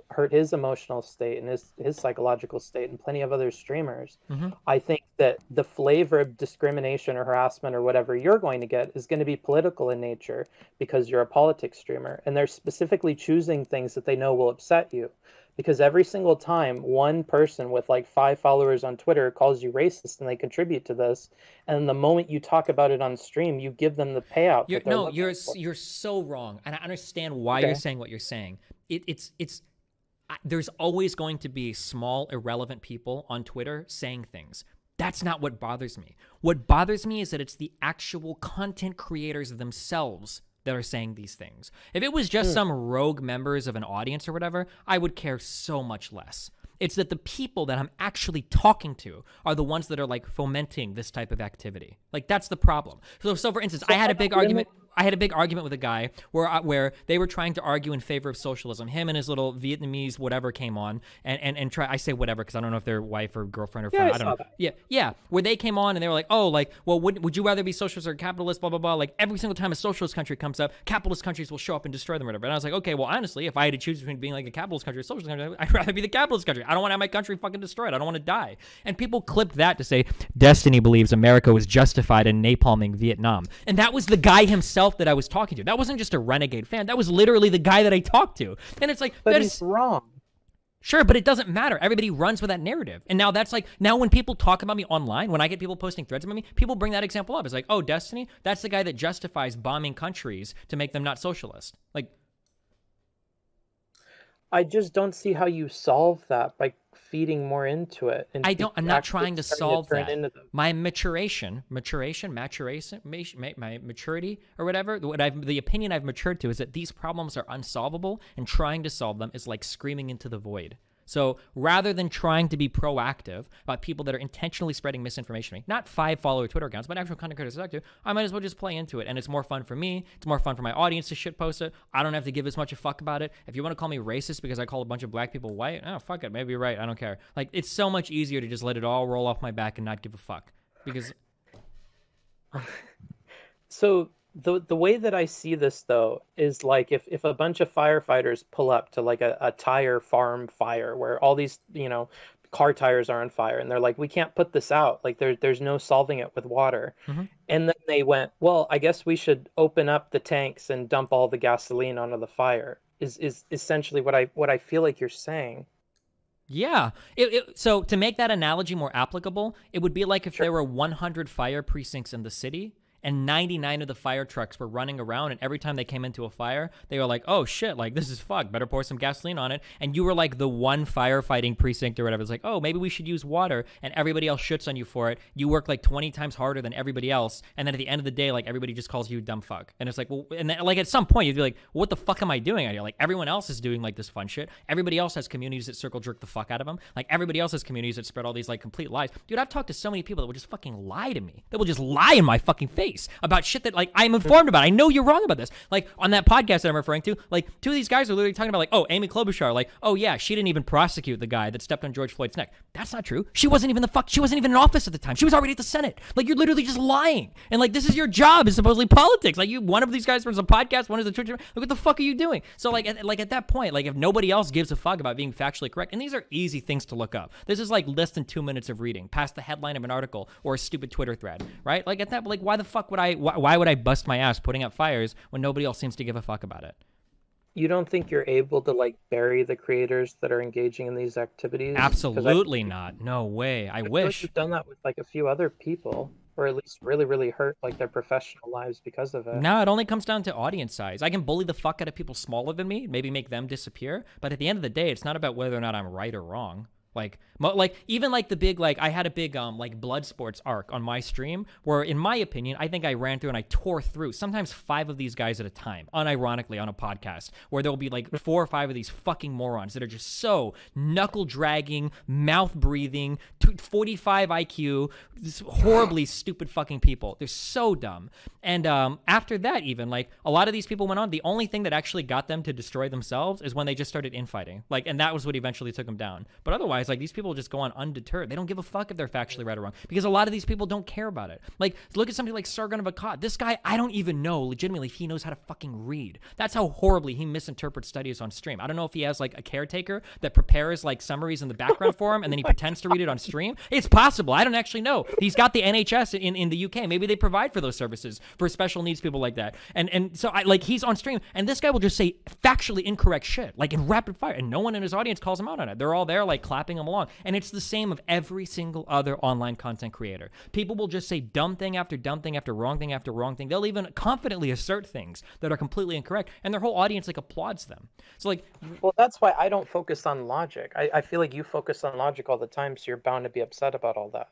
hurt his emotional state and his psychological state, and plenty of other streamers. Mhm. I think that the flavor of discrimination or harassment or whatever you're going to get is going to be political in nature because you're a politics streamer. And they're specifically choosing things that they know will upset you. Because every single time one person with like 5 followers on Twitter calls you racist and they contribute to this, and the moment you talk about it on stream, you give them the payout. that they're looking for. You're so wrong, and I understand why Okay. you're saying what you're saying. There's always going to be small, irrelevant people on Twitter saying things. That's not what bothers me. What bothers me is that it's the actual content creators themselves that are saying these things. If it was just some rogue members of an audience or whatever, I would care so much less. It's that the people that I'm actually talking to are the ones that are like fomenting this type of activity. Like that's the problem. So for instance, I had a big argument. I had a big argument with a guy where they were trying to argue in favor of socialism. Him and his little Vietnamese whatever came on and try. I say whatever because I don't know if their wife or girlfriend or friend. I don't know. That. Yeah. Where they came on and they were like, oh, like, well, would you rather be socialist or capitalist? Blah blah blah. Like every single time a socialist country comes up, capitalist countries will show up and destroy them or whatever. And I was like, okay, well, honestly, if I had to choose between being like a capitalist country or a socialist country, I'd rather be the capitalist country. I don't want to have my country fucking destroyed. I don't want to die. And people clipped that to say Destiny believes America was justified in napalming Vietnam. And that was the guy himself that I was talking to. That wasn't just a renegade fan. That was literally the guy that I talked to. And it's like, but he's wrong. Sure, but it doesn't matter. Everybody runs with that narrative. And now that's like, now when people talk about me online, when I get people posting threads about me, people bring that example up. It's like, oh, Destiny, that's the guy that justifies bombing countries to make them not socialist. Like, I just don't see how you solve that by feeding more into it. And I'm not trying to solve that. My my maturity or whatever, the opinion I've matured to is that these problems are unsolvable, and trying to solve them is like screaming into the void. So rather than trying to be proactive about people that are intentionally spreading misinformation to me, not 5 follower Twitter accounts, but actual content creators I talk to, I might as well just play into it. And it's more fun for me. It's more fun for my audience to shitpost it. I don't have to give as much a fuck about it. If you want to call me racist because I call a bunch of black people white, oh, fuck it. Maybe you're right. I don't care. Like, it's so much easier to just let it all roll off my back and not give a fuck. Because... So... The way that I see this, though, is like if a bunch of firefighters pull up to like a tire farm fire where all these, car tires are on fire, and they're like, we can't put this out. Like there's no solving it with water. Mm-hmm. And then they went, well, I guess we should open up the tanks and dump all the gasoline onto the fire is essentially what I feel like you're saying. Yeah. So to make that analogy more applicable, it would be like if there were 100 fire precincts in the city, and 99 of the fire trucks were running around, and every time they came into a fire, they were like, oh shit, like this is fucked, better pour some gasoline on it. And you were like the one firefighting precinct or whatever. It's like, oh, maybe we should use water, and everybody else shits on you for it. You work like 20 times harder than everybody else, and then at the end of the day, like everybody just calls you a dumb fuck. And it's like, well, and then, like at some point you'd be like, well, what the fuck am I doing out here? Like everyone else is doing like this fun shit. Everybody else has communities that circle jerk the fuck out of them. Like everybody else has communities that spread all these like complete lies. Dude, I've talked to so many people that will just fucking lie to me. They will just lie in my fucking face about shit that like I'm informed about. I know you're wrong about this. Like on that podcast that I'm referring to, like 2 of these guys are literally talking about like, oh, Amy Klobuchar, like, oh yeah, she didn't even prosecute the guy that stepped on George Floyd's neck. That's not true. She wasn't even in office at the time. She was already at the Senate. Like you're literally just lying. And like this is your job, is supposedly politics. Like one of these guys runs a podcast, one is a Twitter. Like what the fuck are you doing? So like at that point, like if nobody else gives a fuck about being factually correct, and these are easy things to look up. This is like less than 2 minutes of reading past the headline of an article or a stupid Twitter thread, right? Like at that, like why the fuck would why would I bust my ass putting out fires when nobody else seems to give a fuck about it? You don't think you're able to like bury the creators that are engaging in these activities? Absolutely not. No way. I wish. You've done that with like a few other people, or at least really, really hurt like their professional lives because of it. No, it only comes down to audience size. I can bully the fuck out of people smaller than me, maybe make them disappear. But at the end of the day, it's not about whether or not I'm right or wrong. Like even like the big, like I had a big like blood sports arc on my stream where in my opinion, I think I ran through and I tore through sometimes 5 of these guys at a time, unironically on a podcast where there'll be like 4 or 5 of these fucking morons that are just so knuckle dragging, mouth breathing, 45 IQ, this horribly stupid fucking people. They're so dumb. And after that, even like a lot of these people went on. The only thing that actually got them to destroy themselves is when they just started infighting. Like, and that was what eventually took them down. But otherwise, like these people just go on undeterred. They don't give a fuck if they're factually right or wrong because a lot of these people don't care about it. Like, look at somebody like Sargon of Akkad. This guy, I don't even know legitimately if he knows how to fucking read. That's how horribly he misinterprets studies on stream. I don't know if he has like a caretaker that prepares like summaries in the background for him and then he pretends to read it on stream. It's possible. I don't actually know. He's got the NHS in the UK. Maybe they provide for those services for special needs people like that. And so he's on stream and this guy will just say factually incorrect shit like in rapid fire and no one in his audience calls him out on it. They're all there like clapping him along. And it's the same of every single other online content creator. People will just say dumb thing after dumb thing after wrong thing after wrong thing. They'll even confidently assert things that are completely incorrect and their whole audience like applauds them. So like, well, that's why I don't focus on logic. I feel like you focus on logic all the time, so you're bound to be upset about all that.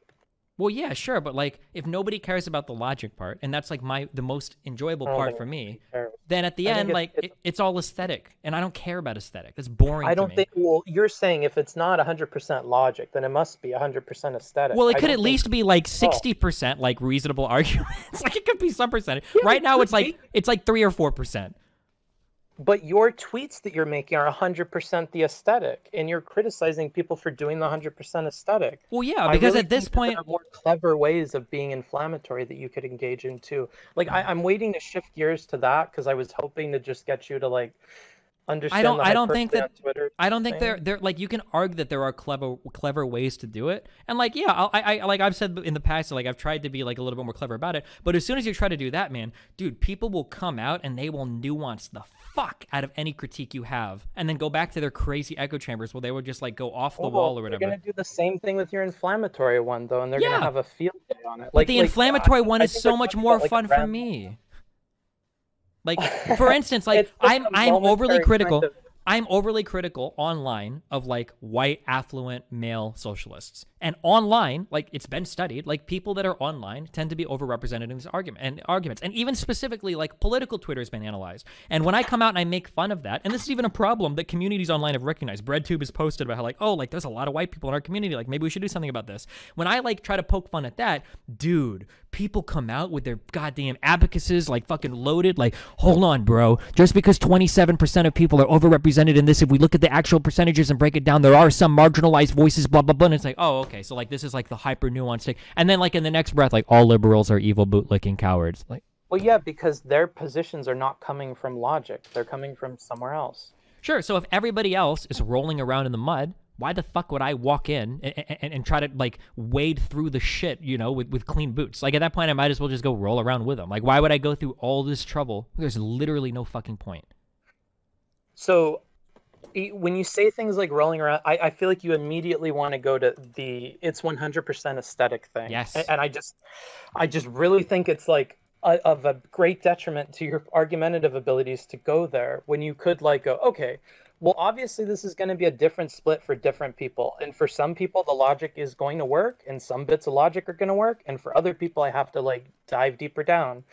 Well, yeah, sure, but like if nobody cares about the logic part, and that's like the most enjoyable part for me, then at the end, like it's all aesthetic, and I don't care about aesthetic. That's boring. I don't think. Well, you're saying if it's not 100% logic, then it must be 100% aesthetic. Well, it could at least be like 60% like reasonable arguments. Like it could be some percentage. Yeah, right now, it's like 3 or 4%. But your tweets that you're making are 100% the aesthetic, and you're criticizing people for doing the 100% aesthetic. Well, yeah, because at this point, there are more clever ways of being inflammatory that you could engage in too. Like I'm waiting to shift gears to that because I was hoping to just get you to like understand. I don't think they're like, you can argue that there are clever ways to do it, and like I like I've said in the past, like I've tried to be like a little bit more clever about it, but as soon as you try to do that, man, dude, people will come out and they will nuance the fuck out of any critique you have, and then go back to their crazy echo chambers where they would just like go off the wall or whatever. They're gonna do the same thing with your inflammatory one though, and they're gonna have a field day on it. But the inflammatory one is so much more fun for me. Like, for instance, like I'm overly critical. I'm overly critical online of like white affluent male socialists. And online, like it's been studied, like people that are online tend to be overrepresented in this arguments. And even specifically like political Twitter has been analyzed. And when I come out and I make fun of that, and this is even a problem that communities online have recognized. BreadTube has posted about how like, oh, like there's a lot of white people in our community. Like maybe we should do something about this. When I like try to poke fun at that, dude, people come out with their goddamn abacuses like fucking loaded. Like, hold on, bro. Just because 27% of people are overrepresented in this, if we look at the actual percentages and break it down, there are some marginalized voices, blah, blah, blah. And it's like, oh, okay. So like this is like the hyper nuanced thing. And then like in the next breath, like all liberals are evil bootlicking cowards. Like, well, yeah, because their positions are not coming from logic. They're coming from somewhere else. Sure. So if everybody else is rolling around in the mud, why the fuck would I walk in and try to like wade through the shit, you know, with clean boots? Like at that point, I might as well just go roll around with them. Like, why would I go through all this trouble? There's literally no fucking point. So when you say things like rolling around, I feel like you immediately want to go to the it's 100% aesthetic thing. Yes. And I just really think it's like of a great detriment to your argumentative abilities to go there when you could like go, okay, well, obviously this is going to be a different split for different people. And for some people, the logic is going to work and some bits of logic are going to work. And for other people, I have to like dive deeper down.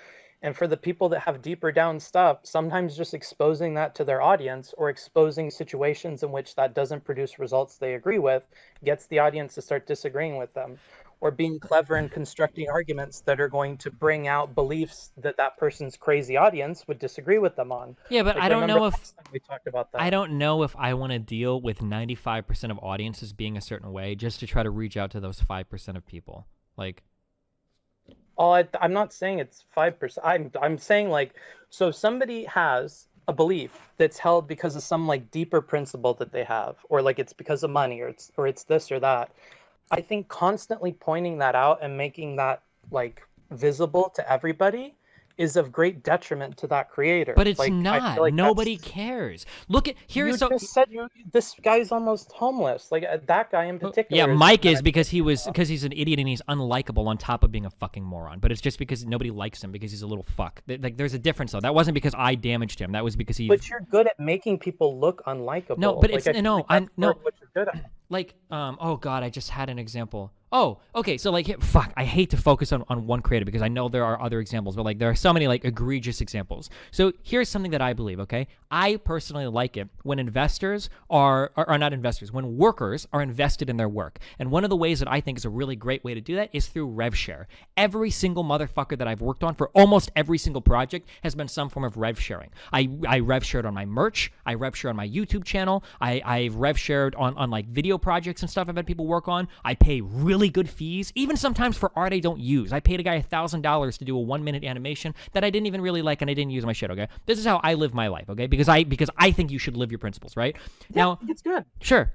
And for the people that have deeper down stuff, sometimes just exposing that to their audience or exposing situations in which that doesn't produce results they agree with gets the audience to start disagreeing with them, or being clever and constructing arguments that are going to bring out beliefs that that person's crazy audience would disagree with them on. Yeah, but like, I don't know if we talked about that. I don't know if I want to deal with 95% of audiences being a certain way just to try to reach out to those 5% of people. Like, I'm not saying it's 5%. I'm saying like, so somebody has a belief that's held because of some like deeper principle that they have, or like it's because of money, or it's this or that. I think constantly pointing that out and making that like visible to everybody is of great detriment to that creator. But it's like, not. Like nobody cares. Look at here. You so just said this guy's almost homeless. Like that guy in particular. Yeah, Mike is because he's an idiot and he's unlikable on top of being a fucking moron. But it's just because nobody likes him because he's a little fuck. Like there's a difference though. That wasn't because I damaged him. That was because he. But you're good at making people look unlikable. No, but it's like, I'm no. What you're good at. Like oh god, I just had an example. Oh, okay, so like fuck, I hate to focus on one creator because I know there are other examples, but like there are so many like egregious examples. So here's something that I believe, okay? I personally like it when investors are not investors, when workers are invested in their work. And one of the ways that I think is a really great way to do that is through rev share. Every single motherfucker that I've worked on for almost every single project has been some form of rev sharing. I rev shared on my merch, I rev shared on my YouTube channel, I've rev shared on like video projects and stuff I've had people work on. I pay really good fees, even sometimes for art I don't use. I paid a guy $1,000 to do a 1-minute animation that I didn't even really like and I didn't use my shit, okay? This is how I live my life, okay? Because I think you should live your principles, right? Yeah, now, it's good. Sure.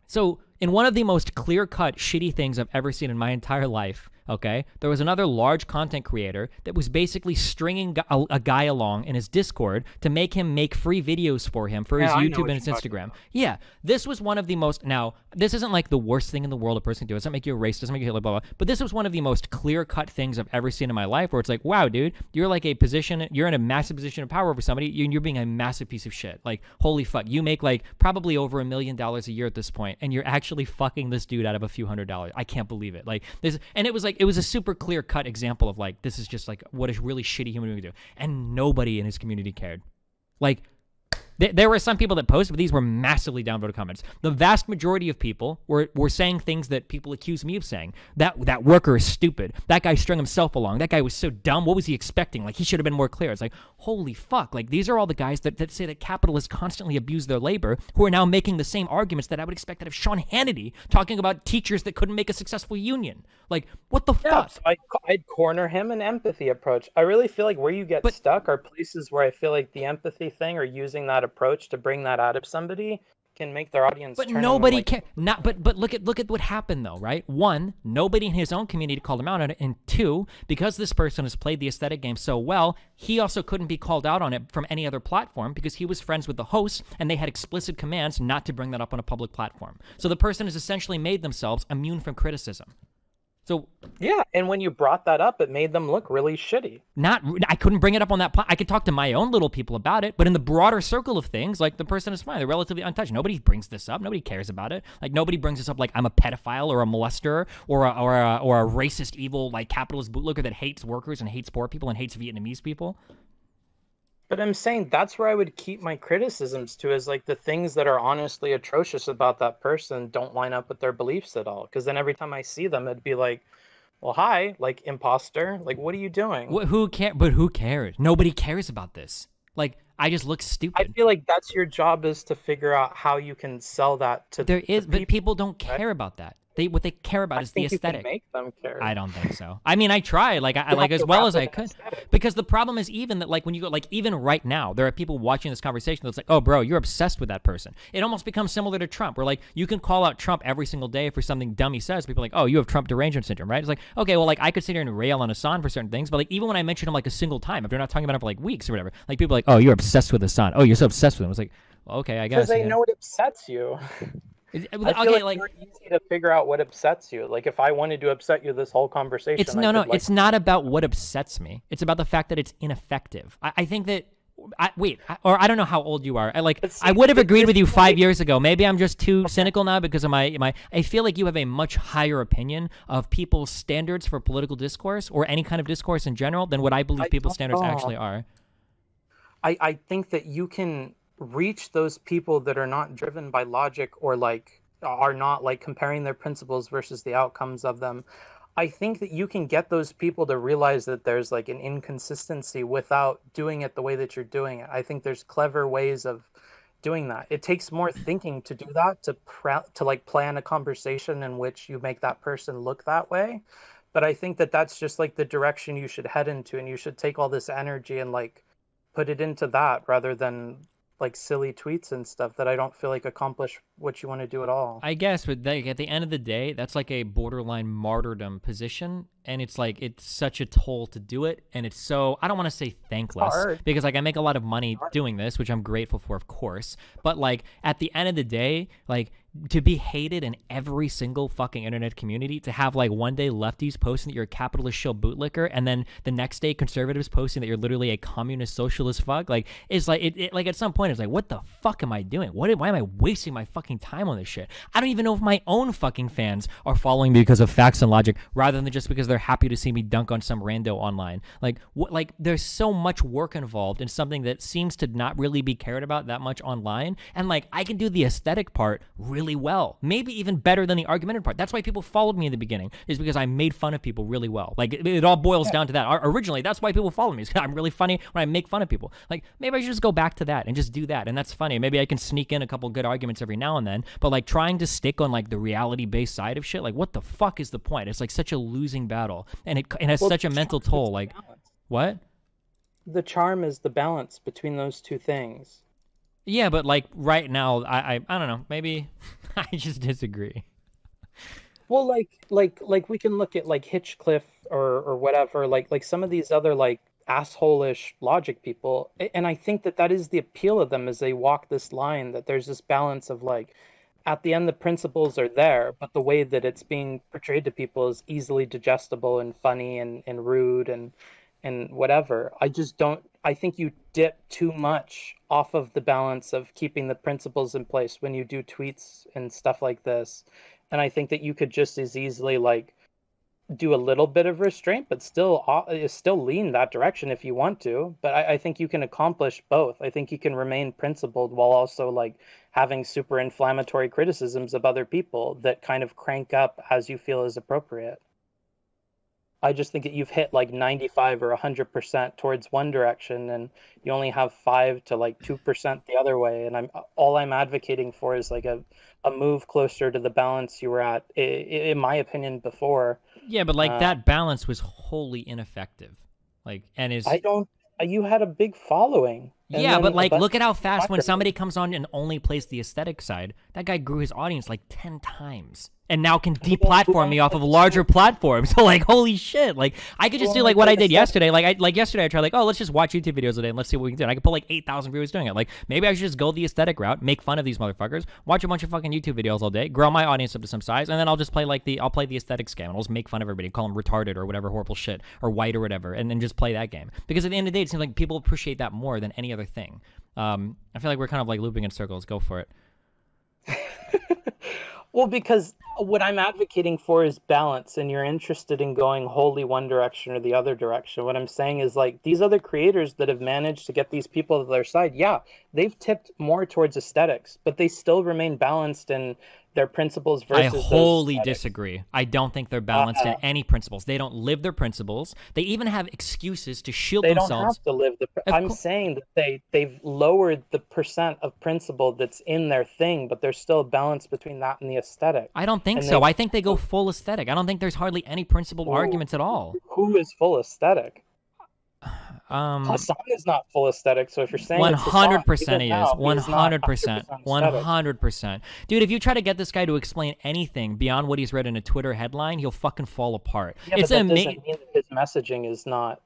So in one of the most clear-cut shitty things I've ever seen in my entire life, okay, there was another large content creator that was basically stringing a guy along in his Discord to make him make free videos for him for his YouTube and his Instagram. Yeah, this was one of the most, now, this isn't like the worst thing in the world a person can do. It doesn't make you a racist, doesn't make you Hitler, blah, blah, but this was one of the most clear-cut things I've ever seen in my life where it's like, wow, dude, you're like you're in a massive position of power over somebody, you're being a massive piece of shit. Like, holy fuck, you make like probably over $1 million a year at this point, and you're actually fucking this dude out of a few $100s. I can't believe it. Like this, and it was a super clear cut example of like, this is just like what a really shitty human being would do, and nobody in his community cared. Like, there were some people that posted, but these were massively downvoted comments. The vast majority of people were saying things that people accuse me of saying. That worker is stupid. That guy strung himself along. That guy was so dumb. What was he expecting? Like, he should have been more clear. It's like, holy fuck. Like, these are all the guys that say that capitalists constantly abuse their labor, who are now making the same arguments that I would expect out of Sean Hannity talking about teachers that couldn't make a successful union. Like, what the fuck? So I'd corner him an empathy approach. I really feel like where you get stuck are places where I feel like the empathy thing or using that approach to bring that out of somebody can make their audience. But nobody can not. But look at what happened though, right? One, nobody in his own community called him out on it, and two, because this person has played the aesthetic game so well, he also couldn't be called out on it from any other platform because he was friends with the host, and they had explicit commands not to bring that up on a public platform. So the person has essentially made themselves immune from criticism. So yeah, and when you brought that up, it made them look really shitty. I couldn't bring it up on that. I could talk to my own little people about it, but in the broader circle of things, like, the person is fine. They're relatively untouched. Nobody brings this up. Nobody cares about it. Like, nobody brings this up like I'm a pedophile or a molester or a racist, evil, like, capitalist bootlicker that hates workers and hates poor people and hates Vietnamese people. But I'm saying that's where I would keep my criticisms to, is like the things that are honestly atrocious about that person don't line up with their beliefs at all. Because then every time I see them, it'd be like, well, hi, like, imposter. Like, what are you doing? Who cares? But who cares? Nobody cares about this. Like, I just look stupid. I feel like that's your job, is to figure out how you can sell that to but people don't care about that. What they care about is the aesthetic. You can make them care. I don't think so. I mean, I try, like, I like as well as I could, because the problem is even that, like, when you go, like, even right now, there are people watching this conversation that's like, oh, bro, you're obsessed with that person. It almost becomes similar to Trump, where, like, you can call out Trump every single day for something dumb he says. People are like, oh, you have Trump derangement syndrome, right? It's like, okay, well, like, I could sit here and rail on Hasan for certain things, but, like, even when I mention him, like, a single time, if they're not talking about him for, like, weeks or whatever, like, people are like, oh, you're obsessed with Hasan. Oh, you're so obsessed with him. It's like, well, okay, I guess. Because they know it upsets you. I feel like it's easy to figure out what upsets you. Like, if I wanted to upset you this whole conversation, it's not about what upsets me. It's about the fact that it's ineffective. I think that, I don't know how old you are. I would have agreed with you 5 years ago. Maybe I'm just too cynical now because of my. I feel like you have a much higher opinion of people's standards for political discourse or any kind of discourse in general than what I believe people's standards actually are. I think that you can reach those people that are not driven by logic or like are not like comparing their principles versus the outcomes of them. I think that you can get those people to realize that there's like an inconsistency without doing it the way that you're doing it. I think there's clever ways of doing that. It takes more thinking to do that, to like plan a conversation in which you make that person look that way. But I think that that's just like the direction you should head into, and you should take all this energy and like put it into that rather than like silly tweets and stuff that I don't feel like accomplish what you want to do at all. I guess, but like, at the end of the day, that's like a borderline martyrdom position, and it's like, it's such a toll to do it, and it's so, I don't want to say thankless, because like I make a lot of money doing this, which I'm grateful for, of course, but like at the end of the day, like to be hated in every single fucking internet community, to have like one day lefties posting that you're a capitalist shill bootlicker, and then the next day conservatives posting that you're literally a communist socialist fuck, like it's like it like at some point it's like, what the fuck am I doing? Why am I wasting my fucking time on this shit? I don't even know if my own fucking fans are following me because of facts and logic rather than just because they're happy to see me dunk on some rando online. Like what? Like there's so much work involved in something that seems to not really be cared about that much online, and like I can do the aesthetic part really well, maybe even better than the argumentative part. That's why people followed me in the beginning, is because I made fun of people really well. Like it all boils down to that. Originally, that's why people follow me, is I'm really funny when I make fun of people. Like maybe I should just go back to that and just do that, and that's funny. Maybe I can sneak in a couple good arguments every now and then, but like trying to stick on like the reality-based side of shit, like what the fuck is the point? It's like such a losing battle, and it has such a mental toll. Like what? The charm is the balance between those two things. Yeah, but like right now, I don't know. Maybe I just disagree. Well, like we can look at like Hitchcliff or whatever, like some of these other like asshole-ish logic people, and I think that that is the appeal of them as they walk this line, that there's this balance of like, at the end the principles are there, but the way that it's being portrayed to people is easily digestible and funny and rude and whatever. I just don't. I think you dip too much off of the balance of keeping the principles in place when you do tweets and stuff like this. And I think that you could just as easily like do a little bit of restraint, but still lean that direction if you want to. But I think you can accomplish both. I think you can remain principled while also like having super inflammatory criticisms of other people that kind of crank up as you feel is appropriate. I just think that you've hit like 95 or 100% towards one direction, and you only have 5 to like 2% the other way. And I'm advocating for is like a move closer to the balance you were at, in my opinion, before. Yeah, but like that balance was wholly ineffective. Like, and is I don't. You had a big following. Yeah, but like, look at how fast when somebody comes on and only plays the aesthetic side, that guy grew his audience like 10 times. And now can deplatform me off of a larger platform. So like, holy shit! Like, I could just do like what I did yesterday. Like yesterday, I tried like, oh, let's just watch YouTube videos a day and let's see what we can do. And I could put like 8,000 viewers doing it. Like, maybe I should just go the aesthetic route, make fun of these motherfuckers, watch a bunch of fucking YouTube videos all day, grow my audience up to some size, and then I'll just play like I'll play the aesthetics game and I'll just make fun of everybody, call them retarded or whatever horrible shit or white or whatever, and then just play that game. Because at the end of the day, it seems like people appreciate that more than any other thing. I feel like we're kind of like looping in circles. Go for it. Well, because what I'm advocating for is balance, and you're interested in going wholly one direction or the other direction. What I'm saying is like these other creators that have managed to get these people to their side, yeah, they've tipped more towards aesthetics, but they still remain balanced in their principles versus I wholly disagree. I don't think they're balanced in any principles. They don't live their principles. They even have excuses to shield themselves. They don't have to live the. I'm saying that they've lowered the percent of principle that's in their thing, but there's still a balance between that and the aesthetic. I don't think so. I think they go full aesthetic. I don't think there's hardly any principled arguments at all. Who is full aesthetic? Hasan is not full aesthetic, so if you're saying 100% he is. 100%. 100%. Dude, if you try to get this guy to explain anything beyond what he's read in a Twitter headline, he'll fucking fall apart. Yeah, but that doesn't mean that his messaging is not...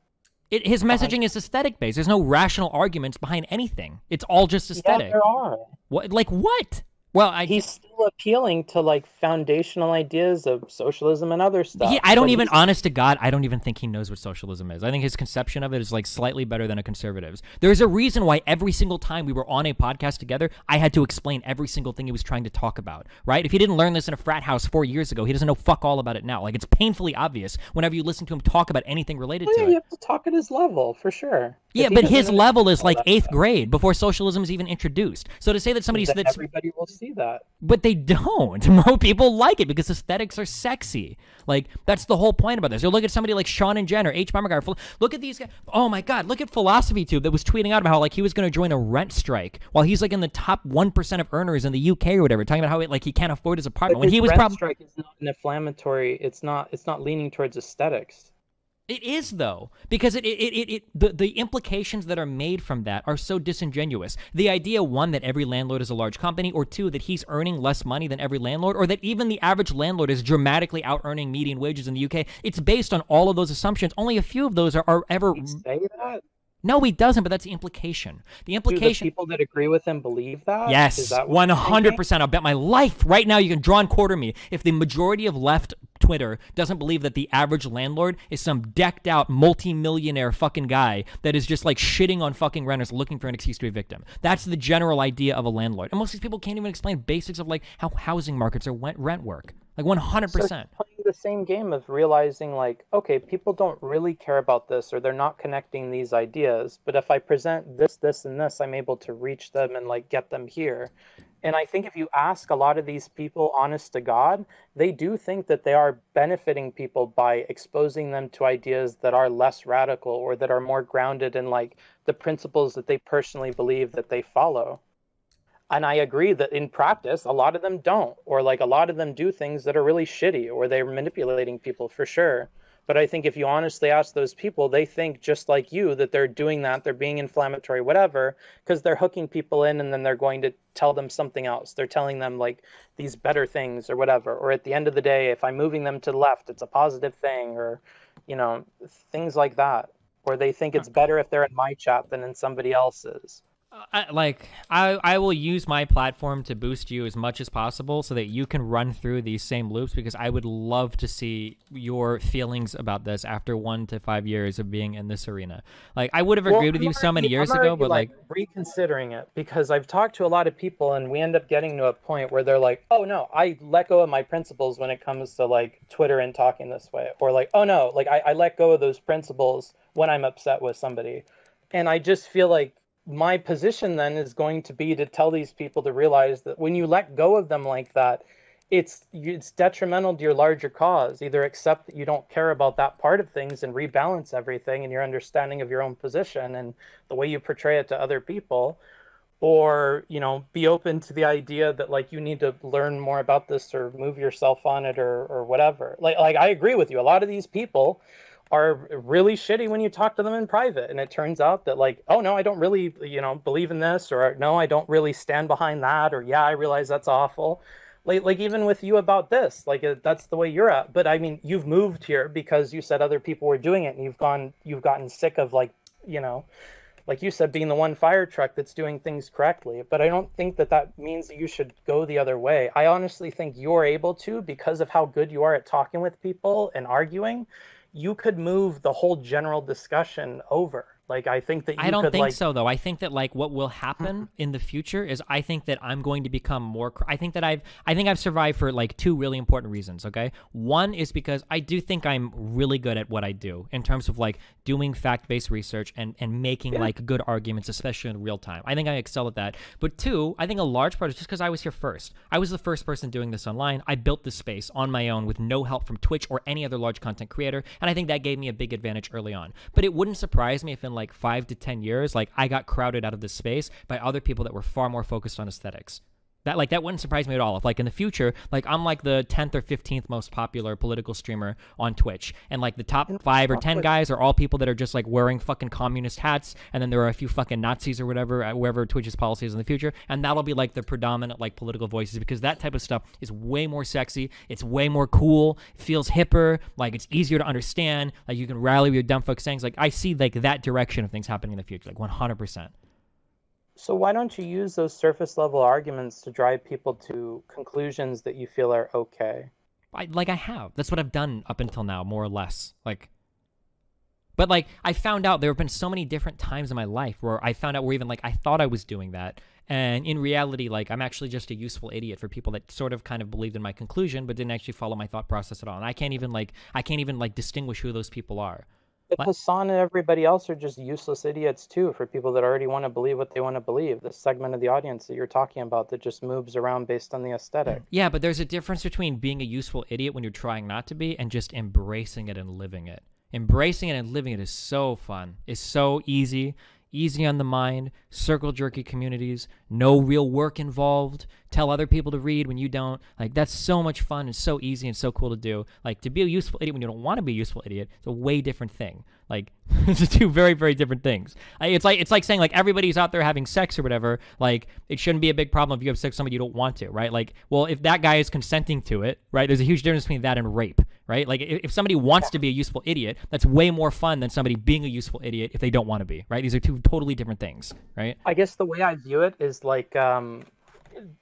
His messaging is aesthetic based. There's no rational arguments behind anything. It's all just aesthetic. Yeah, there are. What? Like what? Well, he's still appealing to like foundational ideas of socialism and other stuff. I don't even, honest to God, I don't even think he knows what socialism is. I think his conception of it is like slightly better than a conservative's. There's a reason why every single time we were on a podcast together, I had to explain every single thing he was trying to talk about, right? If he didn't learn this in a frat house 4 years ago, he doesn't know fuck all about it now. Like, it's painfully obvious whenever you listen to him talk about anything related to it. You have to talk at his level, for sure. Yeah, but his level is like 8th grade before socialism is even introduced. So to say that somebody's... Everybody will see that. But they don't. More people like it because aesthetics are sexy. Like, that's the whole point about this. You look at somebody like Sean and Jen or H. Bumgarner. Look at these guys. Oh my God. Look at Philosophy Tube that was tweeting out about how like he was going to join a rent strike while he's like in the top 1% of earners in the UK or whatever, talking about how like he can't afford his apartment. But when he was rent strike is not an inflammatory. It's not leaning towards aesthetics. It is, though, because the implications that are made from that are so disingenuous. The idea, one, that every landlord is a large company, or two, that he's earning less money than every landlord, or that even the average landlord is dramatically out-earning median wages in the UK. It's based on all of those assumptions. Only a few of those are ever... Did he say that? No, he doesn't, but that's the implication. The implication... Do the people that agree with him believe that? Yes, is that 100%. I'll bet my life right now you can draw and quarter me. If the majority of left Twitter doesn't believe that the average landlord is some decked out multi-millionaire fucking guy that is just like shitting on fucking renters looking for an excuse to be a victim. That's the general idea of a landlord. And most of these people can't even explain basics of like how housing markets or rent work. Like 100%. So playing the same game of realizing like, okay, people don't really care about this or they're not connecting these ideas. But if I present this, this, and this, I'm able to reach them and like get them here. And I think if you ask a lot of these people, honest to God, they do think that they are benefiting people by exposing them to ideas that are less radical or that are more grounded in like the principles that they personally believe that they follow. And I agree that in practice, a lot of them don't, or like a lot of them do things that are really shitty, or they're manipulating people for sure. But I think if you honestly ask those people, they think just like you that they're doing that, they're being inflammatory, whatever, because they're hooking people in and then they're going to tell them something else. They're telling them like these better things or whatever. Or at the end of the day, if I'm moving them to the left, it's a positive thing, or, you know, things like that. Or they think it's better if they're in my chat than in somebody else's. I will use my platform to boost you as much as possible so that you can run through these same loops, because I would love to see your feelings about this after 1 to 5 years of being in this arena. Like, I would have agreed with you so many years ago, but like reconsidering it, because I've talked to a lot of people and we end up getting to a point where they're like, oh no, I let go of my principles when it comes to like Twitter and talking this way, or like, oh no, like I let go of those principles when I'm upset with somebody. And I just feel like my position then is going to be to tell these people to realize that when you let go of them like that, it's detrimental to your larger cause. Either accept that you don't care about that part of things and rebalance everything and your understanding of your own position and the way you portray it to other people, or, you know, be open to the idea that like you need to learn more about this or move yourself on it or whatever. Like I agree with you. A lot of these people are really shitty when you talk to them in private, and it turns out that like, oh no, I don't really, you know, believe in this, or no, I don't really stand behind that, or yeah, I realize that's awful. Like even with you about this, like that's the way you're at. But I mean, you've moved here because you said other people were doing it, and you've gotten sick of like, you know, like you said, being the one fire truck that's doing things correctly. But I don't think that that means that you should go the other way. I honestly think you're able to, because of how good you are at talking with people and arguing. You could move the whole general discussion over. Like, I think that you I don't could, think like... so, though. I think that like what will happen in the future is I think that I'm going to become more. I think I've survived for like 2 really important reasons. Okay, one is because I do think I'm really good at what I do in terms of like doing fact-based research and making like good arguments, especially in real time. I think I excel at that. But 2, I think a large part is just because I was here first. I was the first person doing this online. I built this space on my own with no help from Twitch or any other large content creator, and I think that gave me a big advantage early on. But it wouldn't surprise me if in like 5 to 10 years, like I got crowded out of this space by other people that were far more focused on aesthetics. That wouldn't surprise me at all. If like in the future, like I'm like the 10th or 15th most popular political streamer on Twitch, and like the top 5 or 10 guys are all people that are just like wearing fucking communist hats, and then there are a few fucking Nazis or whatever, wherever Twitch's policy is in the future, and that'll be like the predominant like political voices, because that type of stuff is way more sexy, it's way more cool, feels hipper, like it's easier to understand, like you can rally with your dumb fuck sayings. Like I see like that direction of things happening in the future, like 100%. So why don't you use those surface level arguments to drive people to conclusions that you feel are okay? I have. That's what I've done up until now, more or less. Like, but like I found out there have been so many different times in my life where I found out where even like I thought I was doing that, and in reality, like I'm actually just a useful idiot for people that sort of kind of believed in my conclusion but didn't actually follow my thought process at all. And I can't even distinguish who those people are. But Hasan and everybody else are just useless idiots too, for people that already want to believe what they want to believe. This segment of the audience that you're talking about that just moves around based on the aesthetic. Yeah, but there's a difference between being a useful idiot when you're trying not to be and just embracing it and living it. Embracing it and living it is so fun. It's so easy on the mind, circle jerky communities, no real work involved, tell other people to read when you don't. Like, that's so much fun and so easy and so cool to do. Like, to be a useful idiot when you don't want to be a useful idiot, it's a way different thing. Like, it's 2 very, very different things. It's like saying, like, everybody's out there having sex or whatever. Like, it shouldn't be a big problem if you have sex with somebody you don't want to, right? Like, well, if that guy is consenting to it, right, there's a huge difference between that and rape, right? Like, if somebody wants to be a useful idiot, that's way more fun than somebody being a useful idiot if they don't want to be, right? These are 2 totally different things, right? I guess the way I view it is like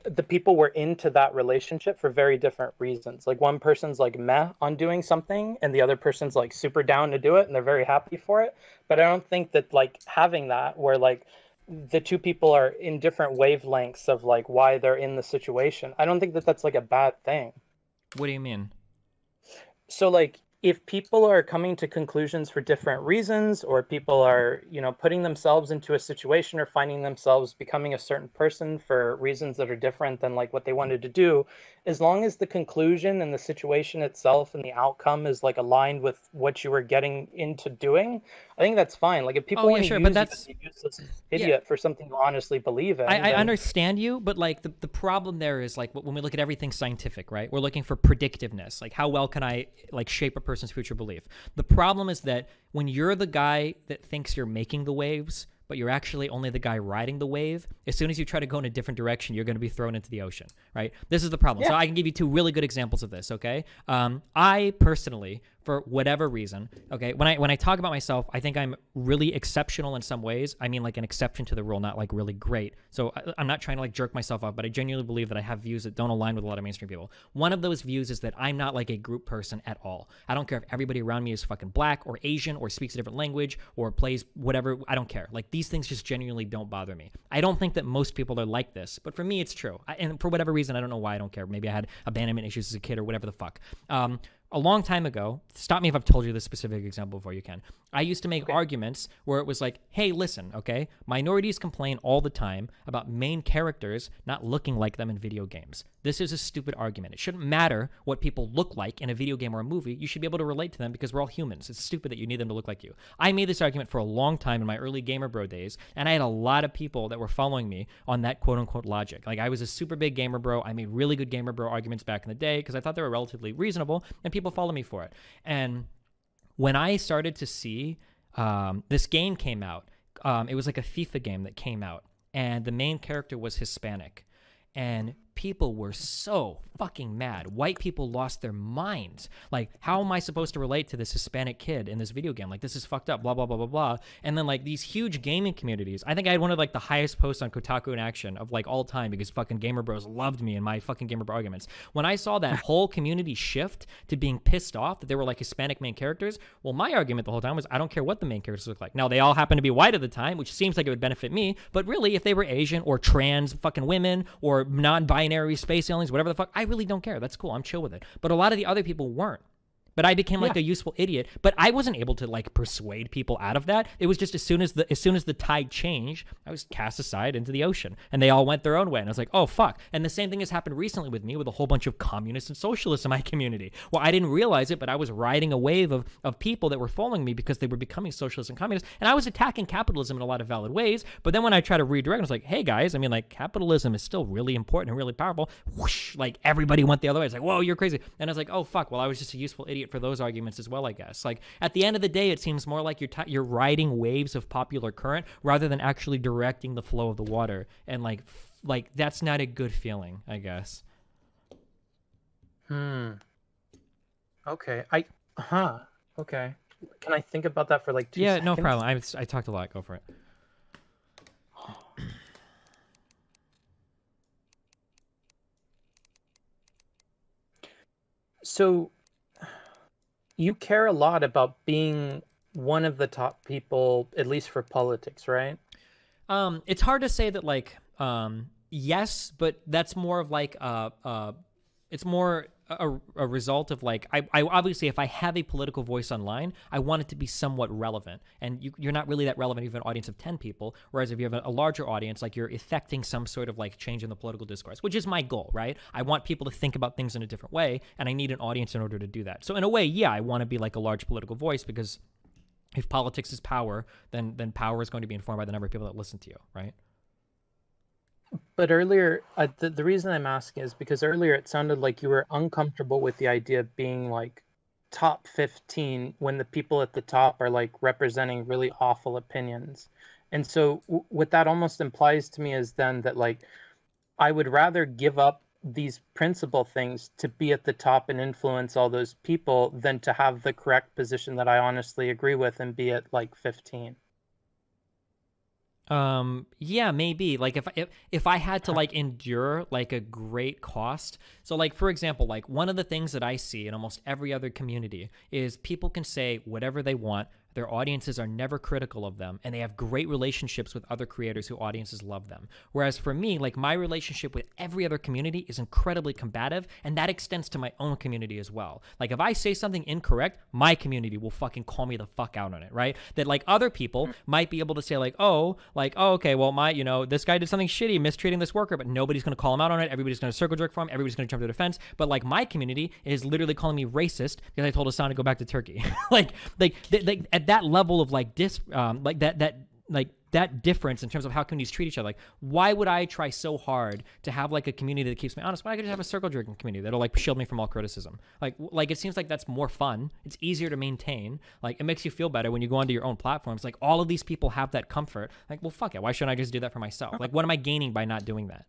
the people were into that relationship for very different reasons. Like one person's like meh on doing something and the other person's like super down to do it and they're very happy for it. But I don't think that like having that where like the 2 people are in different wavelengths of like why they're in the situation, I don't think that that's like a bad thing. What do you mean? So like if people are coming to conclusions for different reasons, or people are, you know, putting themselves into a situation or finding themselves becoming a certain person for reasons that are different than like what they wanted to do, as long as the conclusion and the situation itself and the outcome is like aligned with what you were getting into doing, I think that's fine. Like if people want to use that's a useless idiot for something you honestly believe in. I understand you, but like the problem there is like when we look at everything scientific, right? We're looking for predictiveness. Like how well can I like shape a person's future belief. The problem is that when you're the guy that thinks you're making the waves, but you're actually only the guy riding the wave, as soon as you try to go in a different direction, you're going to be thrown into the ocean, right? This is the problem. So I can give you two really good examples of this, okay? I personally, for whatever reason, okay, when I talk about myself, I think I'm really exceptional in some ways. I mean, like an exception to the rule, not like really great. So I'm not trying to like jerk myself up, but I genuinely believe that I have views that don't align with a lot of mainstream people. One of those views is that I'm not like a group person at all. I don't care if everybody around me is fucking black or Asian or speaks a different language or plays whatever. I don't care. Like these things just genuinely don't bother me. I don't think that most people are like this, but for me, it's true. And for whatever reason, I don't know why I don't care. Maybe I had abandonment issues as a kid or whatever the fuck. A long time ago, stop me if I've told you this specific example before you can. I used to make arguments where it was like, hey, listen, okay, minorities complain all the time about main characters not looking like them in video games. This is a stupid argument. It shouldn't matter what people look like in a video game or a movie. You should be able to relate to them because we're all humans. It's stupid that you need them to look like you. I made this argument for a long time in my early gamer bro days, and I had a lot of people that were following me on that quote-unquote logic. Like, I was a super big gamer bro. I made really good gamer bro arguments back in the day because I thought they were relatively reasonable, and people follow me for it. And when I started to see this game came out, it was like a FIFA game that came out, and the main character was Hispanic. And people were so fucking mad. White people lost their minds. Like, how am I supposed to relate to this Hispanic kid in this video game? Like, this is fucked up, blah, blah, blah, blah, blah. And then, like, these huge gaming communities. I think I had one of, like, the highest posts on Kotaku in Action of, like, all time because fucking Gamer Bros loved me and my fucking Gamer Bro arguments. When I saw that whole community shift to being pissed off that there were, like, Hispanic main characters, well, my argument the whole time was I don't care what the main characters look like. Now, they all happen to be white at the time, which seems like it would benefit me, but really, if they were Asian or trans fucking women or non-binary space aliens, whatever the fuck, I really don't care. That's cool. I'm chill with it. But a lot of the other people weren't. But I became like a useful idiot. But I wasn't able to like persuade people out of that. It was just as soon as the tide changed, I was cast aside into the ocean, and they all went their own way. And I was like, oh fuck. And the same thing has happened recently with me with a whole bunch of communists and socialists in my community. Well, I didn't realize it, but I was riding a wave of people that were following me because they were becoming socialists and communists, and I was attacking capitalism in a lot of valid ways. But then when I try to redirect, I was like, hey guys, I mean, like, capitalism is still really important and really powerful. Whoosh, like everybody went the other way. It's like, whoa, you're crazy. And I was like, oh fuck. Well, I was just a useful idiot for those arguments as well, I guess. Like, at the end of the day, it seems more like you're riding waves of popular current rather than actually directing the flow of the water. And like that's not a good feeling, I guess. Okay. Okay. Can I think about that for like 2 seconds? Yeah, no problem. I talked a lot. Go for it. So you care a lot about being one of the top people, at least for politics, right? It's hard to say that, like, yes, but that's more of like it's more a result of like I obviously, if I have a political voice online, I want it to be somewhat relevant, and you're not really that relevant if you have an audience of 10 people, whereas if you have a larger audience, like, you're effecting some sort of like change in the political discourse, which is my goal, right? I want people to think about things in a different way, and I need an audience in order to do that. So in a way, yeah, I want to be like a large political voice, because if politics is power, then power is going to be informed by the number of people that listen to you, right? But earlier, the reason I'm asking is because earlier it sounded like you were uncomfortable with the idea of being like top 15 when the people at the top are like representing really awful opinions. And so what that almost implies to me is then that like I would rather give up these principal things to be at the top and influence all those people than to have the correct position that I honestly agree with and be at like 15. Yeah, maybe. Like, if I had to like endure like a great cost. So like, for example, like one of the things that I see in almost every other community is people can say whatever they want. Their audiences are never critical of them, and they have great relationships with other creators who audiences love them. Whereas for me, like, my relationship with every other community is incredibly combative, and that extends to my own community as well. Like, if I say something incorrect, my community will fucking call me the fuck out on it, right? That like other people might be able to say like, oh, okay, well, this guy did something shitty, mistreating this worker, but nobody's going to call him out on it. Everybody's going to circle jerk for him. Everybody's going to jump to defense. But like, my community is literally calling me racist because I told Hasan to go back to Turkey. like at that level of like that difference in terms of how communities treat each other. Like, why would I try so hard to have like a community that keeps me honest when I could just have a circle jerking community that'll like shield me from all criticism? Like it seems like that's more fun. It's easier to maintain. Like, it makes you feel better when you go onto your own platforms. Like, all of these people have that comfort. Like, well, fuck it. Why shouldn't I just do that for myself? Like, what am I gaining by not doing that?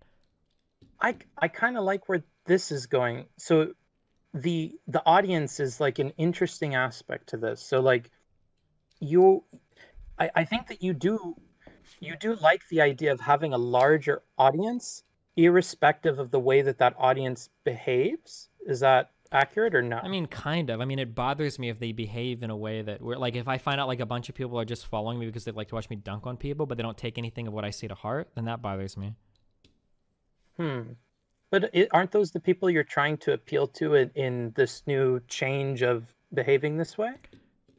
I kind of like where this is going. So the audience is like an interesting aspect to this. So like I think that you do like the idea of having a larger audience, irrespective of the way that that audience behaves. Is that accurate or no? I mean, kind of. I mean, it bothers me if they behave in a way that like, if I find out like a bunch of people are just following me because they like to watch me dunk on people, but they don't take anything of what I say to heart, then that bothers me. But aren't those the people you're trying to appeal to in this new change of behaving this way?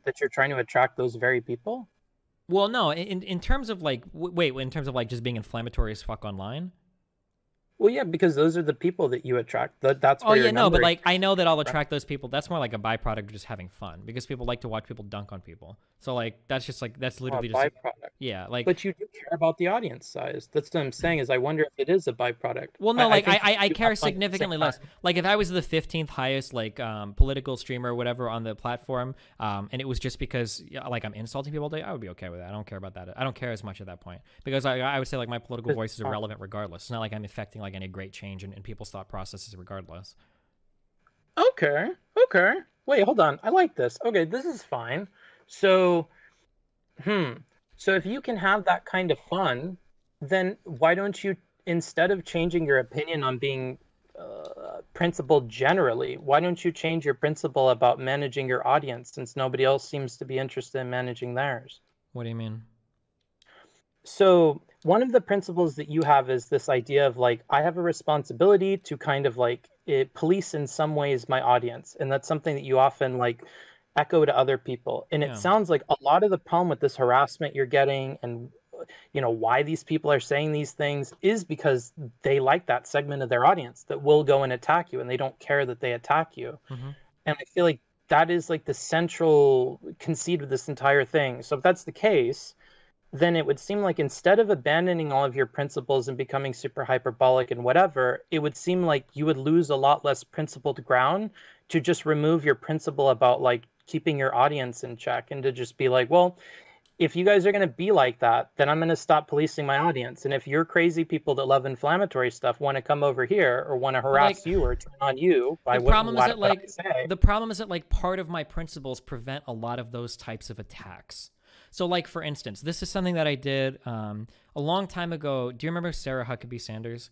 That you're trying to attract those very people? Well, no, in terms of like, wait, in terms of like just being inflammatory as fuck online? Well, yeah, because those are the people that you attract. That's where oh yeah, no, but like I know that I'll attract those people. That's more like a byproduct of just having fun, because people like to watch people dunk on people. So like that's just like that's literally just byproduct. Yeah, like. But you do care about the audience size. That's what I'm saying. Is I wonder if it is a byproduct. Well, no, I care significantly less. Like if I was the 15th highest like political streamer or whatever on the platform, and it was just because like I'm insulting people all day, I would be okay with that. I don't care about that. I don't care as much at that point, because I would say like my political voice is irrelevant regardless. It's not like I'm affecting like any great change in people's thought processes regardless. Okay. Wait, hold on. I like this. Okay, this is fine. So, so if you can have that kind of fun, then why don't you, instead of changing your opinion on being principled generally, why don't you change your principle about managing your audience, since nobody else seems to be interested in managing theirs? What do you mean? So one of the principles that you have is this idea of like, I have a responsibility to kind of like police in some ways my audience. And that's something that you often like echo to other people. And it sounds like a lot of the problem with this harassment you're getting, and you know why these people are saying these things, is because they like that segment of their audience that will go and attack you, and they don't care that they attack you. And I feel like that is like the central conceit of this entire thing. So if that's the case, then it would seem like instead of abandoning all of your principles and becoming super hyperbolic and whatever, it would seem like you would lose a lot less principled ground to just remove your principle about like keeping your audience in check, and to just be like, well, if you guys are going to be like that, then I'm going to stop policing my audience. And if you're crazy people that love inflammatory stuff want to come over here or want to harass you or turn on you, the problem is that like part of my principles prevent a lot of those types of attacks. So like, for instance, this is something that I did a long time ago. Do you remember Sarah Huckabee Sanders?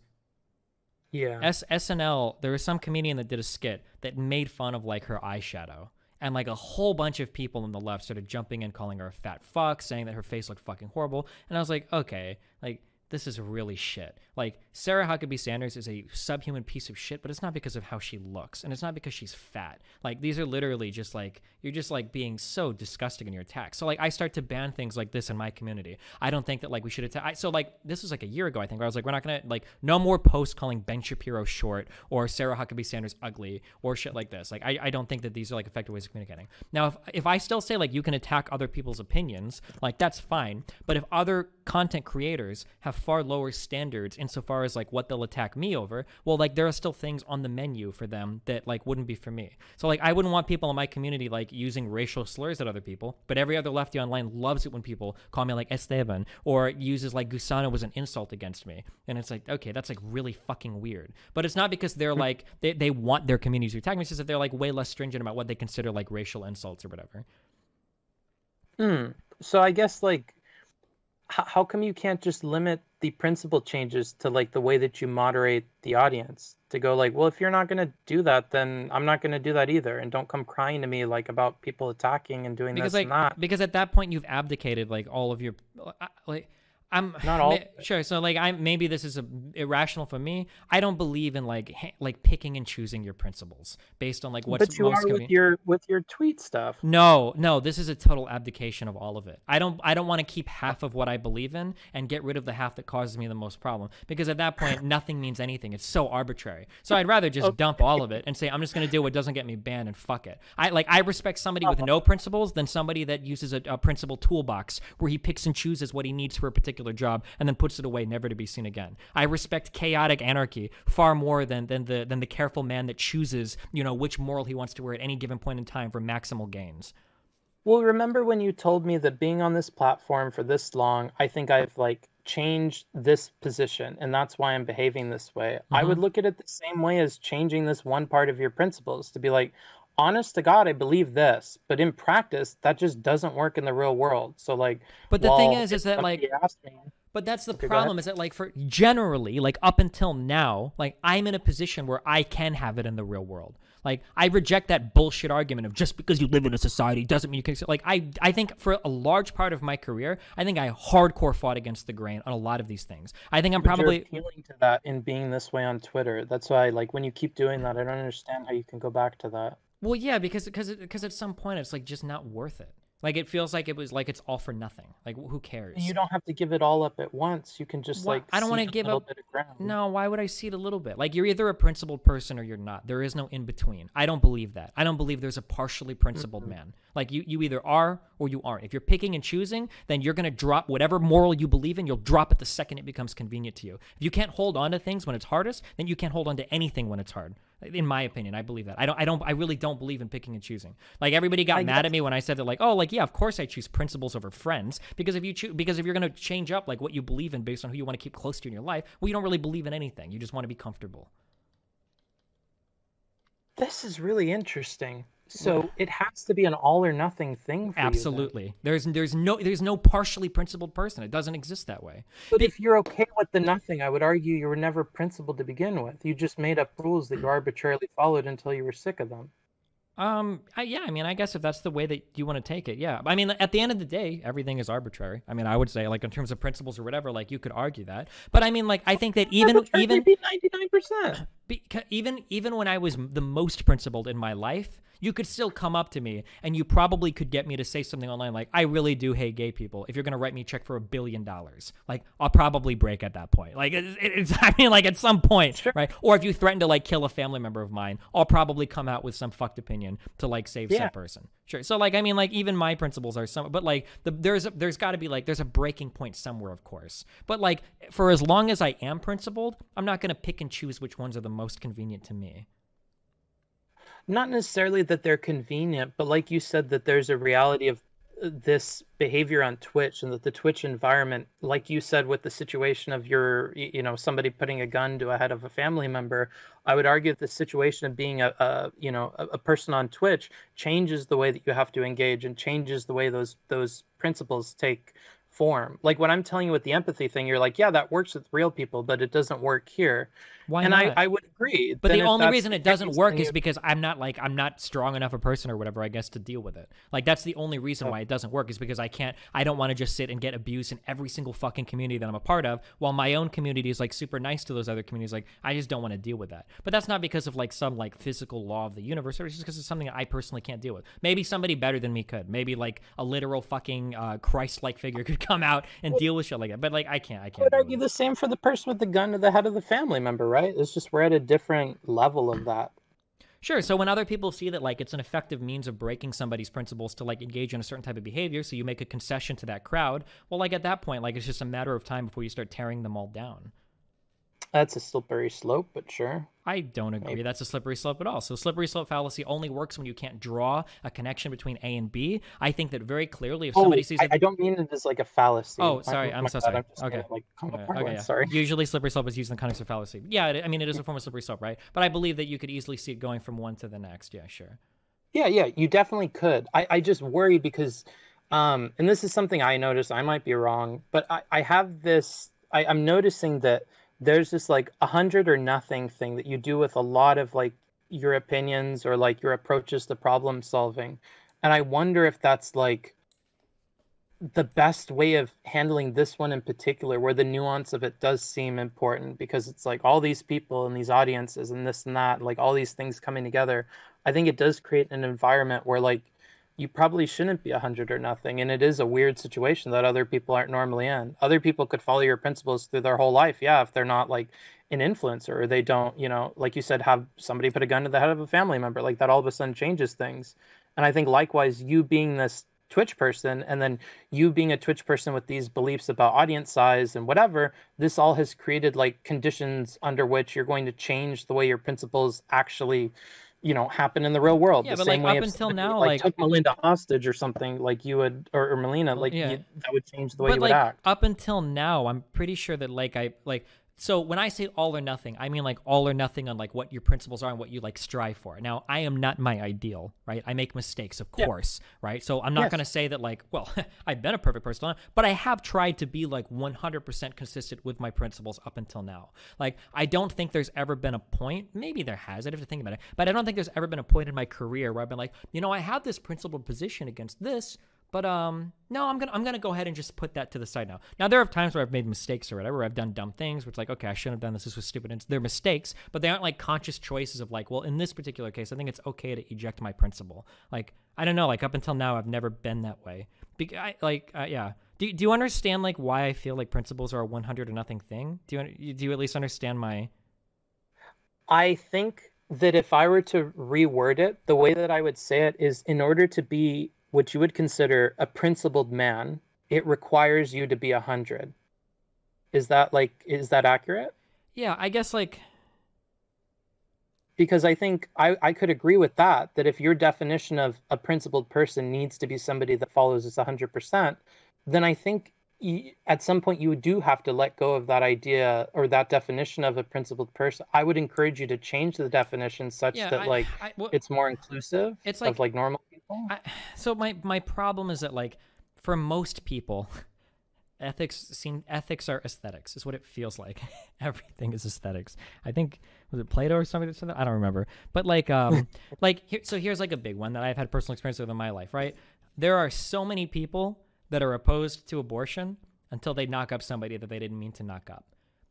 Yeah. SNL, there was some comedian that did a skit that made fun of like her eyeshadow. And like a whole bunch of people on the left started jumping in, calling her a fat fuck, saying that her face looked fucking horrible. And I was like, okay, like this is really shit. Like Sarah Huckabee Sanders is a subhuman piece of shit, but it's not because of how she looks, and it's not because she's fat. Like these are literally just like, you're just like being so disgusting in your attacks. So like I start to ban things like this in my community. I don't think that like we should attack. So like this was like a year ago, I think, where I was like, we're not gonna like, no more posts calling Ben Shapiro short or Sarah Huckabee Sanders ugly or shit like this. Like I don't think that these are like effective ways of communicating. Now if I still say like you can attack other people's opinions, like that's fine. But if other content creators have far lower standards insofar as like what they'll attack me over, well, like there are still things on the menu for them that like wouldn't be for me. So like I wouldn't want people in my community like using racial slurs at other people, but every other lefty online loves it when people call me like Esteban or uses like Gusano was an insult against me. And it's like, okay, that's like really fucking weird. But it's not because they're like they want their communities to attack me. It's just that they're like way less stringent about what they consider like racial insults or whatever. So I guess like how come you can't just limit the principle changes to like the way that you moderate the audience, to go like, well, if you're not going to do that, then I'm not going to do that either, and don't come crying to me like about people attacking and doing this and that. Because at that point you've abdicated like all of your like Not all. Sure. So like maybe this is irrational for me. I don't believe in like picking and choosing your principles based on like what's But you most are with your tweet stuff. No, this is a total abdication of all of it. I don't want to keep half of what I believe in and get rid of the half that causes me the most problem, because at that point nothing means anything. It's so arbitrary. So I'd rather just dump all of it and say I'm just going to do what doesn't get me banned and fuck it. I respect somebody with no principles than somebody that uses a principle toolbox where he picks and chooses what he needs for a particular job and then puts it away, never to be seen again. I respect chaotic anarchy far more than the careful man that chooses, which moral he wants to wear at any given point in time for maximal gains. Well, remember when you told me that being on this platform for this long, I think I've like changed this position and that's why I'm behaving this way. I would look at it the same way as changing this one part of your principles to be like, honest to God, I believe this, but in practice, that just doesn't work in the real world. So like, but the thing is that like, but that's the problem is that like for generally, like up until now, like I'm in a position where I can have it in the real world. Like I reject that bullshit argument of just because you live in a society doesn't mean you can, like I think for a large part of my career, I think I hardcore fought against the grain on a lot of these things. I think I'm probably appealing to that in being this way on Twitter. That's why like when you keep doing that, I don't understand how you can go back to that. Well, yeah, because at some point it's like just not worth it. Like it feels like it was like it's all for nothing. Like who cares? You don't have to give it all up at once. You can just like I don't want to give up. No, why would I cede a little bit? Like you're either a principled person or you're not. There is no in between. I don't believe that. I don't believe there's a partially principled man. Like you either are or you aren't. If you're picking and choosing, then you're gonna drop whatever moral you believe in. You'll drop it the second it becomes convenient to you. If you can't hold on to things when it's hardest, then you can't hold on to anything when it's hard. In my opinion, I believe that. I really don't believe in picking and choosing. Like everybody got mad at me when I said that, like, oh, like, yeah, of course I choose principles over friends, because if you're going to change up like what you believe in based on who you want to keep close to in your life, well, you don't really believe in anything. You just want to be comfortable. This is really interesting. So it has to be an all or nothing thing for Absolutely. You, there's no partially principled person. It doesn't exist that way. But if you're okay with the nothing, I would argue you were never principled to begin with. You just made up rules that you arbitrarily followed until you were sick of them. Yeah, I mean, I guess if that's the way that you want to take it, yeah. I mean, at the end of the day, everything is arbitrary. I mean, I would say, like, in terms of principles or whatever, like, you could argue that. But I mean, like, I think that even be 99%. Even when I was the most principled in my life, you could still come up to me and you probably could get me to say something online like, I really do hate gay people. If you're going to write me a check for $1 billion, like, I'll probably break at that point. Like, I mean, like, at some point, sure. Right? Or if you threaten to, like, kill a family member of mine, I'll probably come out with some fucked opinion to, like, save that person. Sure. So, like, I mean, like, even my principles are some, but, like, there's got to be, like, there's a breaking point somewhere, of course. But, like, for as long as I am principled, I'm not going to pick and choose which ones are the most convenient to me. Not necessarily that they're convenient, but like you said, that there's a reality of this behavior on Twitch, and that the Twitch environment, like you said, with the situation of somebody putting a gun to a head of a family member, I would argue that the situation of being a person on Twitch changes the way that you have to engage and changes the way those principles take form. Like when I'm telling you with the empathy thing, you're like, yeah, that works with real people, but it doesn't work here. Why not? I would agree. But the only reason it doesn't work is because I'm not strong enough a person or whatever, I guess, to deal with it. Like that's the only reason why it doesn't work, is because I don't want to just sit and get abused in every single fucking community that I'm a part of, while my own community is like super nice to those other communities. Like I just don't want to deal with that. But that's not because of like some like physical law of the universe, or it's just because it's something that I personally can't deal with. Maybe somebody better than me could. Maybe like a literal fucking Christ-like figure could come out and deal with shit like that. But like I can't. I would argue the same for the person with the gun to the head of the family member, right? It's just we're at a different level of that. Sure. So when other people see that like it's an effective means of breaking somebody's principles to like engage in a certain type of behavior, so you make a concession to that crowd, well, like at that point, like it's just a matter of time before you start tearing them all down. That's a slippery slope, but sure. I don't agree. Maybe. That's a slippery slope at all. So slippery slope fallacy only works when you can't draw a connection between A and B. I think that very clearly if somebody sees... I don't mean it as like a fallacy. Oh, sorry. I'm so sorry. Okay. Okay, sorry. Usually slippery slope is used in the context of fallacy. Yeah, I mean, it is a form of slippery slope, right? But I believe that you could easily see it going from one to the next. Yeah, sure. Yeah, you definitely could. I just worry because, and this is something I noticed, I might be wrong, but I have this, I'm noticing that there's this like 100 or nothing thing that you do with a lot of like your opinions or like your approaches to problem solving. And I wonder if that's like the best way of handling this one in particular, where the nuance of it does seem important, because it's like all these people and these audiences and this and that, like all these things coming together. I think it does create an environment where like you probably shouldn't be 100 or nothing, and it is a weird situation that other people aren't normally in. Other people could follow your principles through their whole life, yeah, if they're not like an influencer, or they don't, you know, like you said, have somebody put a gun to the head of a family member, like that all of a sudden changes things. And I think likewise, you being this Twitch person, and then you being a Twitch person with these beliefs about audience size and whatever, this all has created like conditions under which you're going to change the way your principles actually, you know, happen in the real world. Yeah, The but same like way up if until somebody, now, like like took Melinda hostage or something, like you would, or Melina, like yeah, that would change the way but you would like act. up until now, I'm pretty sure that like I like. So when I say all or nothing, I mean like all or nothing on like what your principles are and what you like strive for. Now, I am not my ideal, right? I make mistakes, of course, right? So I'm not going to say that like, well, I've been a perfect person, but I have tried to be like 100% consistent with my principles up until now. Like, I don't think there's ever been a point, maybe there has, I'd have to think about it, but I don't think there's ever been a point in my career where I've been like, you know, I have this principled position against this, but no, I'm gonna go ahead and just put that to the side now. Now there are times where I've made mistakes or whatever, where I've done dumb things, where it's like, okay, I shouldn't have done this. This was stupid. And they're mistakes, but they aren't like conscious choices of like, well, in this particular case, I think it's okay to eject my principle. Like, I don't know, like up until now, I've never been that way. Yeah. Do you understand like why I feel like principles are a 100 or nothing thing? Do you at least understand my? I think that if I were to reword it, the way that I would say it is, in order to be what you would consider a principled man, it requires you to be 100. Is that accurate? Yeah, I guess like, because I think I could agree with that if your definition of a principled person needs to be somebody that follows this 100%, then I think at some point you do have to let go of that idea or that definition of a principled person. I would encourage you to change the definition such that it's more inclusive it's like, of like normal people. So my problem is that like for most people, ethics are aesthetics, is what it feels like. Everything is aesthetics. I think, was it Plato or somebody that said that? I don't remember. But like here's like a big one that I've had personal experience with in my life, right? There are so many people that are opposed to abortion until they knock up somebody that they didn't mean to knock up.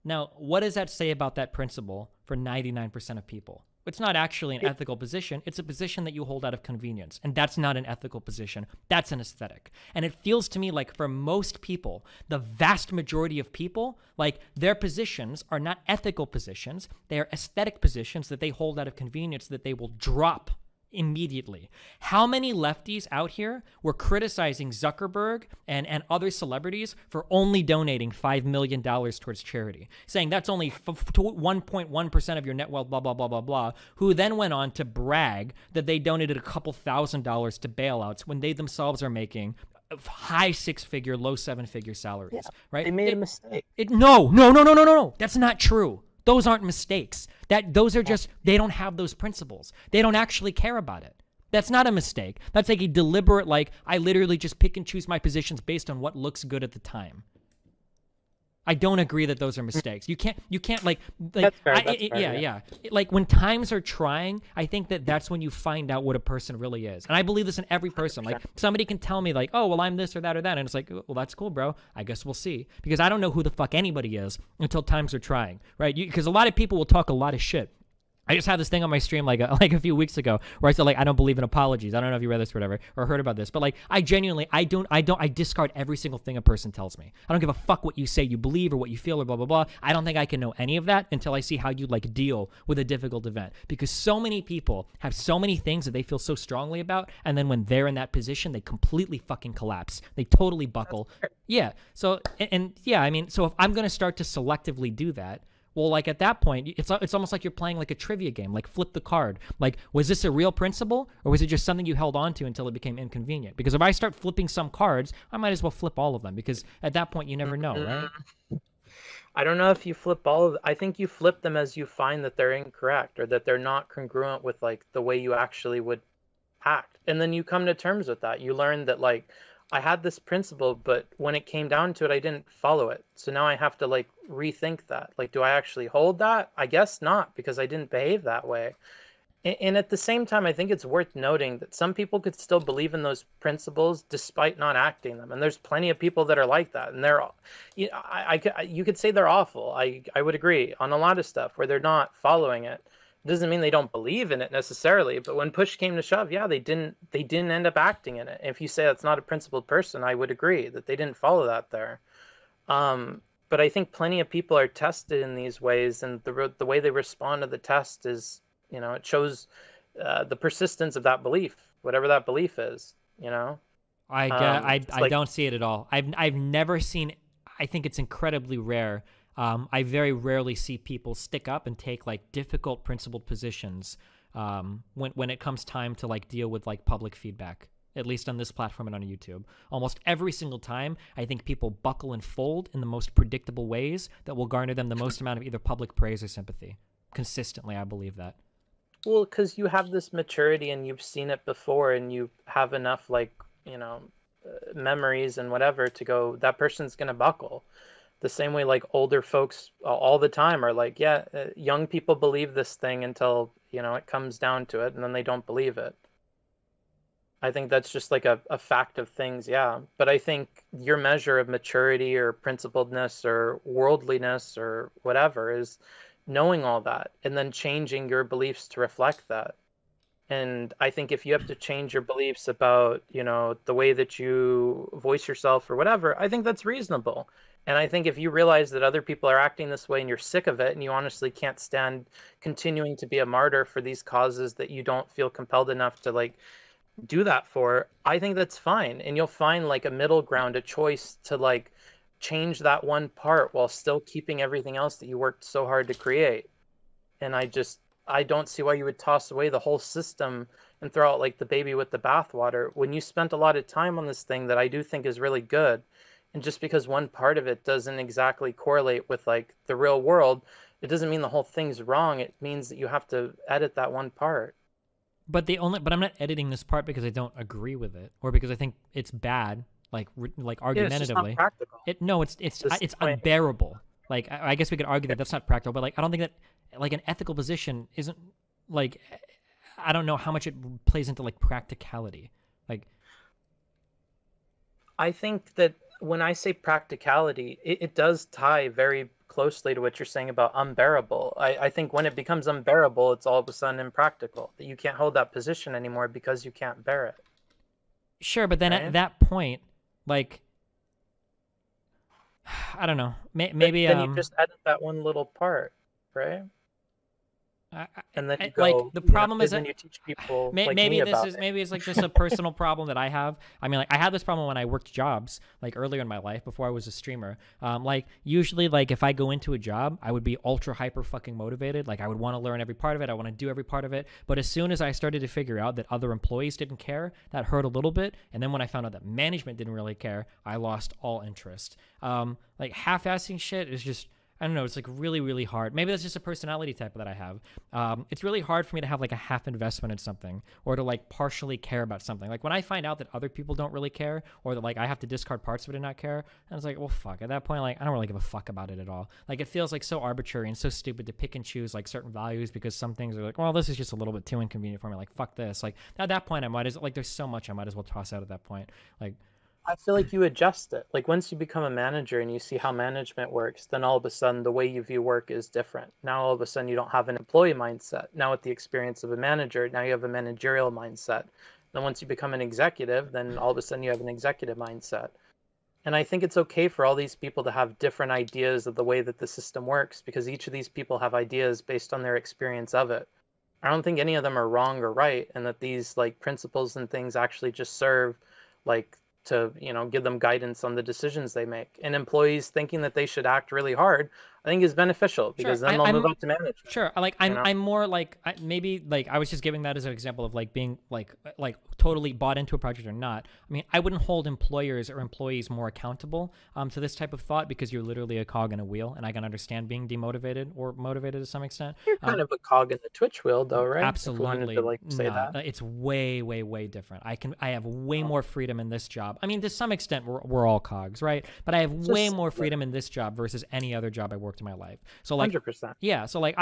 Now, what does that say about that principle for 99% of people? It's not actually an ethical position. It's a position that you hold out of convenience. And that's not an ethical position. That's an aesthetic. And it feels to me like for most people, the vast majority of people, like their positions are not ethical positions. They are aesthetic positions that they hold out of convenience that they will drop immediately. How many lefties out here were criticizing Zuckerberg and other celebrities for only donating $5 million towards charity, saying that's only 1.1% of your net wealth, blah, blah, blah, blah, blah, who then went on to brag that they donated a couple $1,000s to bailouts when they themselves are making high 6-figure, low 7-figure salaries, right? They made a mistake. No. That's not true. Those aren't mistakes. Those are just, they don't have those principles. They don't actually care about it. That's not a mistake. That's like a deliberate, like, I literally just pick and choose my positions based on what looks good at the time. I don't agree that those are mistakes. You can't like that's fair, yeah. Like when times are trying, I think that's when you find out what a person really is. And I believe this in every person. Like somebody can tell me like, oh, well, I'm this or that or that. And it's like, well, that's cool, bro. I guess we'll see. Because I don't know who the fuck anybody is until times are trying, right? Because a lot of people will talk a lot of shit. I just had this thing on my stream like a few weeks ago where I said like I don't believe in apologies. I don't know if you read this or whatever or heard about this, but like I genuinely I discard every single thing a person tells me. I don't give a fuck what you say you believe or what you feel or blah blah blah. I don't think I can know any of that until I see how you like deal with a difficult event, because so many people have so many things that they feel so strongly about, and then when they're in that position they completely fucking collapse. They totally buckle. Yeah. So and yeah, I mean, so if I'm going to start to selectively do that, well, like at that point, it's almost like you're playing like a trivia game, like flip the card. Like, was this a real principle or was it just something you held on to until it became inconvenient? Because if I start flipping some cards, I might as well flip all of them, because at that point you never know, right? I don't know if you flip all of them. I think you flip them as you find that they're incorrect or that they're not congruent with like the way you actually would act. And then you come to terms with that. You learn that like, I had this principle, but when it came down to it, I didn't follow it. So now I have to like rethink that. Like, do I actually hold that? I guess not, because I didn't behave that way. And at the same time, I think it's worth noting that some people could still believe in those principles despite not acting them. And there's plenty of people that are like that. And they're, you could say they're awful. I would agree on a lot of stuff where they're not following it. It doesn't mean they don't believe in it necessarily, but when push came to shove, yeah, they didn't end up acting in it. If you say that's not a principled person, I would agree that they didn't follow that there. But I think plenty of people are tested in these ways, and the way they respond to the test is, it shows the persistence of that belief, whatever that belief is. I Like, don't see it at all. I've never seen. I think it's incredibly rare. I very rarely see people stick up and take like difficult principled positions when it comes time to like deal with like public feedback. At least on this platform and on YouTube. Almost every single time, I think people buckle and fold in the most predictable ways that will garner them the most amount of either public praise or sympathy. Consistently, I believe that. well, because you have this maturity and you've seen it before, and you have enough memories and whatever to go, that person's gonna buckle. The same way like older folks all the time are like, yeah, young people believe this thing until it comes down to it, and then they don't believe it. I think that's just like a fact of things, yeah. But I think your measure of maturity or principledness or worldliness or whatever is knowing all that and then changing your beliefs to reflect that. And I think if you have to change your beliefs about, the way that you voice yourself or whatever, I think that's reasonable. And I think if you realize that other people are acting this way and you're sick of it and you honestly can't stand continuing to be a martyr for these causes that you don't feel compelled enough to like do that for, I think that's fine. And you'll find like a middle ground, a choice to like change that one part while still keeping everything else that you worked so hard to create. And I don't see why you would toss away the whole system and throw out like the baby with the bathwater when you spent a lot of time on this thing that I do think is really good. And just because one part of it doesn't exactly correlate with like the real world, it doesn't mean the whole thing's wrong. It means that you have to edit that one part. But I'm not editing this part because I don't agree with it or because I think it's bad, like argumentatively. It's just not practical. It's unbearable. Like I guess we could argue that that's not practical, but like I don't think that like an ethical position isn't like, I don't know how much it plays into like practicality. Like I think that when I say practicality, it does tie very closely to what you're saying about unbearable. I think when it becomes unbearable, it's all of a sudden impractical, that you can't hold that position anymore because you can't bear it. Sure, but then at that point, like, I don't know, maybe then you just edit that one little part, right? And then you go, like the problem is then that you teach people maybe it's like just a personal problem that I have. I mean, like I had this problem when I worked jobs like earlier in my life before I was a streamer. Like usually like if I go into a job, I would be ultra hyper fucking motivated. Like I would want to learn every part of it. I want to do every part of it. But as soon as I started to figure out that other employees didn't care, that hurt a little bit. And then when I found out that management didn't really care, I lost all interest. Like half-assing shit is just, I don't know, it's like really, really hard. Maybe that's just a personality type that I have. It's really hard for me to have like a half investment in something or to like partially care about something. Like when I find out that other people don't really care or that like I have to discard parts of it and not care, and it's like, well, fuck. At that point, like I don't really give a fuck about it at all. Like it feels like so arbitrary and so stupid to pick and choose like certain values because some things are like, well, this is just a little bit too inconvenient for me. Like fuck this. Like at that point, there's so much I might as well toss out at that point. Like I feel like you adjust it. Like once you become a manager and you see how management works, then all of a sudden the way you view work is different. Now all of a sudden you don't have an employee mindset. Now with the experience of a manager, now you have a managerial mindset. Then once you become an executive, then all of a sudden you have an executive mindset. And I think it's okay for all these people to have different ideas of the way that the system works because each of these people have ideas based on their experience of it. I don't think any of them are wrong or right, and that these like principles and things actually just serve like to give them guidance on the decisions they make. And employees thinking that they should act really hard, I think is beneficial because then they'll move up to management. Sure, like I'm more like maybe like I was just giving that as an example of like being like totally bought into a project or not. I mean, I wouldn't hold employers or employees more accountable to this type of thought because you're literally a cog in a wheel, and I can understand being demotivated or motivated to some extent. You're kind of a cog in the Twitch wheel, though, right? Absolutely. To, like, say that. It's way, way, way different. I have way more freedom in this job. I mean, to some extent, we're all cogs, right? But I have way more freedom in this job versus any other job I worked worked in my life. So like, 100%. yeah. So like,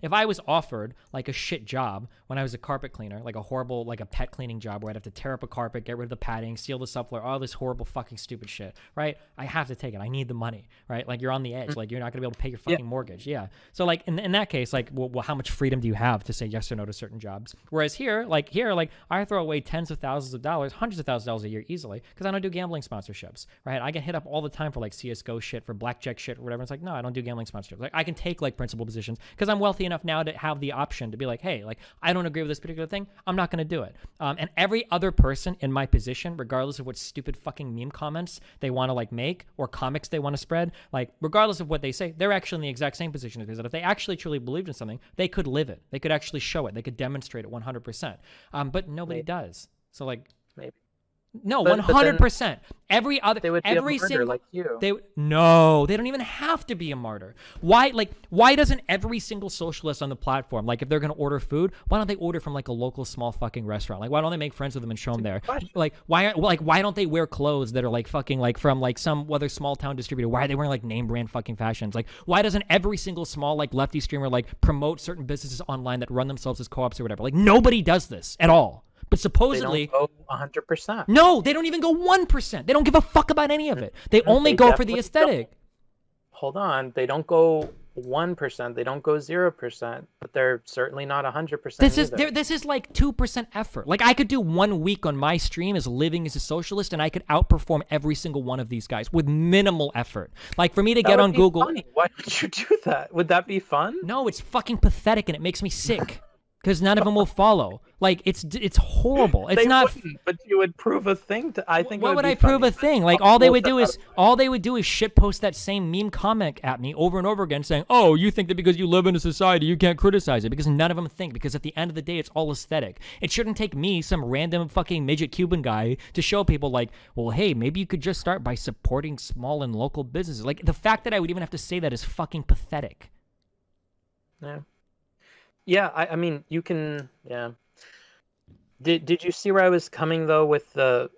if I was offered like a shit job when I was a carpet cleaner, like a horrible, like a pet cleaning job where I'd have to tear up a carpet, get rid of the padding, seal the subfloor, all this horrible fucking stupid shit, right? I have to take it. I need the money, right? Like you're on the edge. Like you're not going to be able to pay your fucking mortgage. Yeah. So like in that case, like, well, how much freedom do you have to say yes or no to certain jobs? Whereas here, I throw away tens of thousands of dollars, hundreds of thousands of dollars a year easily because I don't do gambling sponsorships, right? I get hit up all the time for like CSGO shit, for blackjack shit or whatever. It's like, no, I don't do gambling sponsorships. Like I can take like principal positions because I'm wealthy enough now to have the option to be like, hey, like I don't agree with this particular thing. I'm not going to do it. And every other person in my position, regardless of what stupid fucking meme comments they want to like make or comics they want to spread, like regardless of what they say, they're actually in the exact same position as me. That if they actually truly believed in something, they could live it. They could actually show it. They could demonstrate it 100%. But nobody does. So like, maybe. No, But 100%. Every other, They would be every a martyr single, like you. no, they don't even have to be a martyr. Why doesn't every single socialist on the platform, like if they're going to order food, why don't they order from like a local small fucking restaurant? Like why don't they make friends with them and show them there? Like why don't they wear clothes that are like fucking like from like some other small town distributor? Why are they wearing like name brand fucking fashions? Like why doesn't every single small like lefty streamer like promote certain businesses online that run themselves as co-ops or whatever? Like nobody does this at all. But supposedly, they don't go 100%. no, they don't even go 1%. They don't give a fuck about any of it. They only go for the aesthetic. Hold on, they don't go 1%. They don't go 0%. But they're certainly not 100%. This is like 2% effort. Like I could do 1 week on my stream as living as a socialist, and I could outperform every single one of these guys with minimal effort. Like for me to get on Google. Funny. Why would you do that? Would that be fun? No, it's fucking pathetic, and it makes me sick. Because none of them will follow. Like it's horrible. It's not. But you would prove a thing. I think. What would I prove a thing? Like all they would do is shit post that same meme comment at me over and over again, saying, "Oh, you think that because you live in a society you can't criticize it?" Because none of them think. Because at the end of the day, it's all aesthetic. It shouldn't take me, some random fucking midget Cuban guy, to show people like, well, hey, maybe you could just start by supporting small and local businesses. Like the fact that I would even have to say that is fucking pathetic. Yeah. Yeah, I mean, you can, yeah. Did you see where I was coming though with the,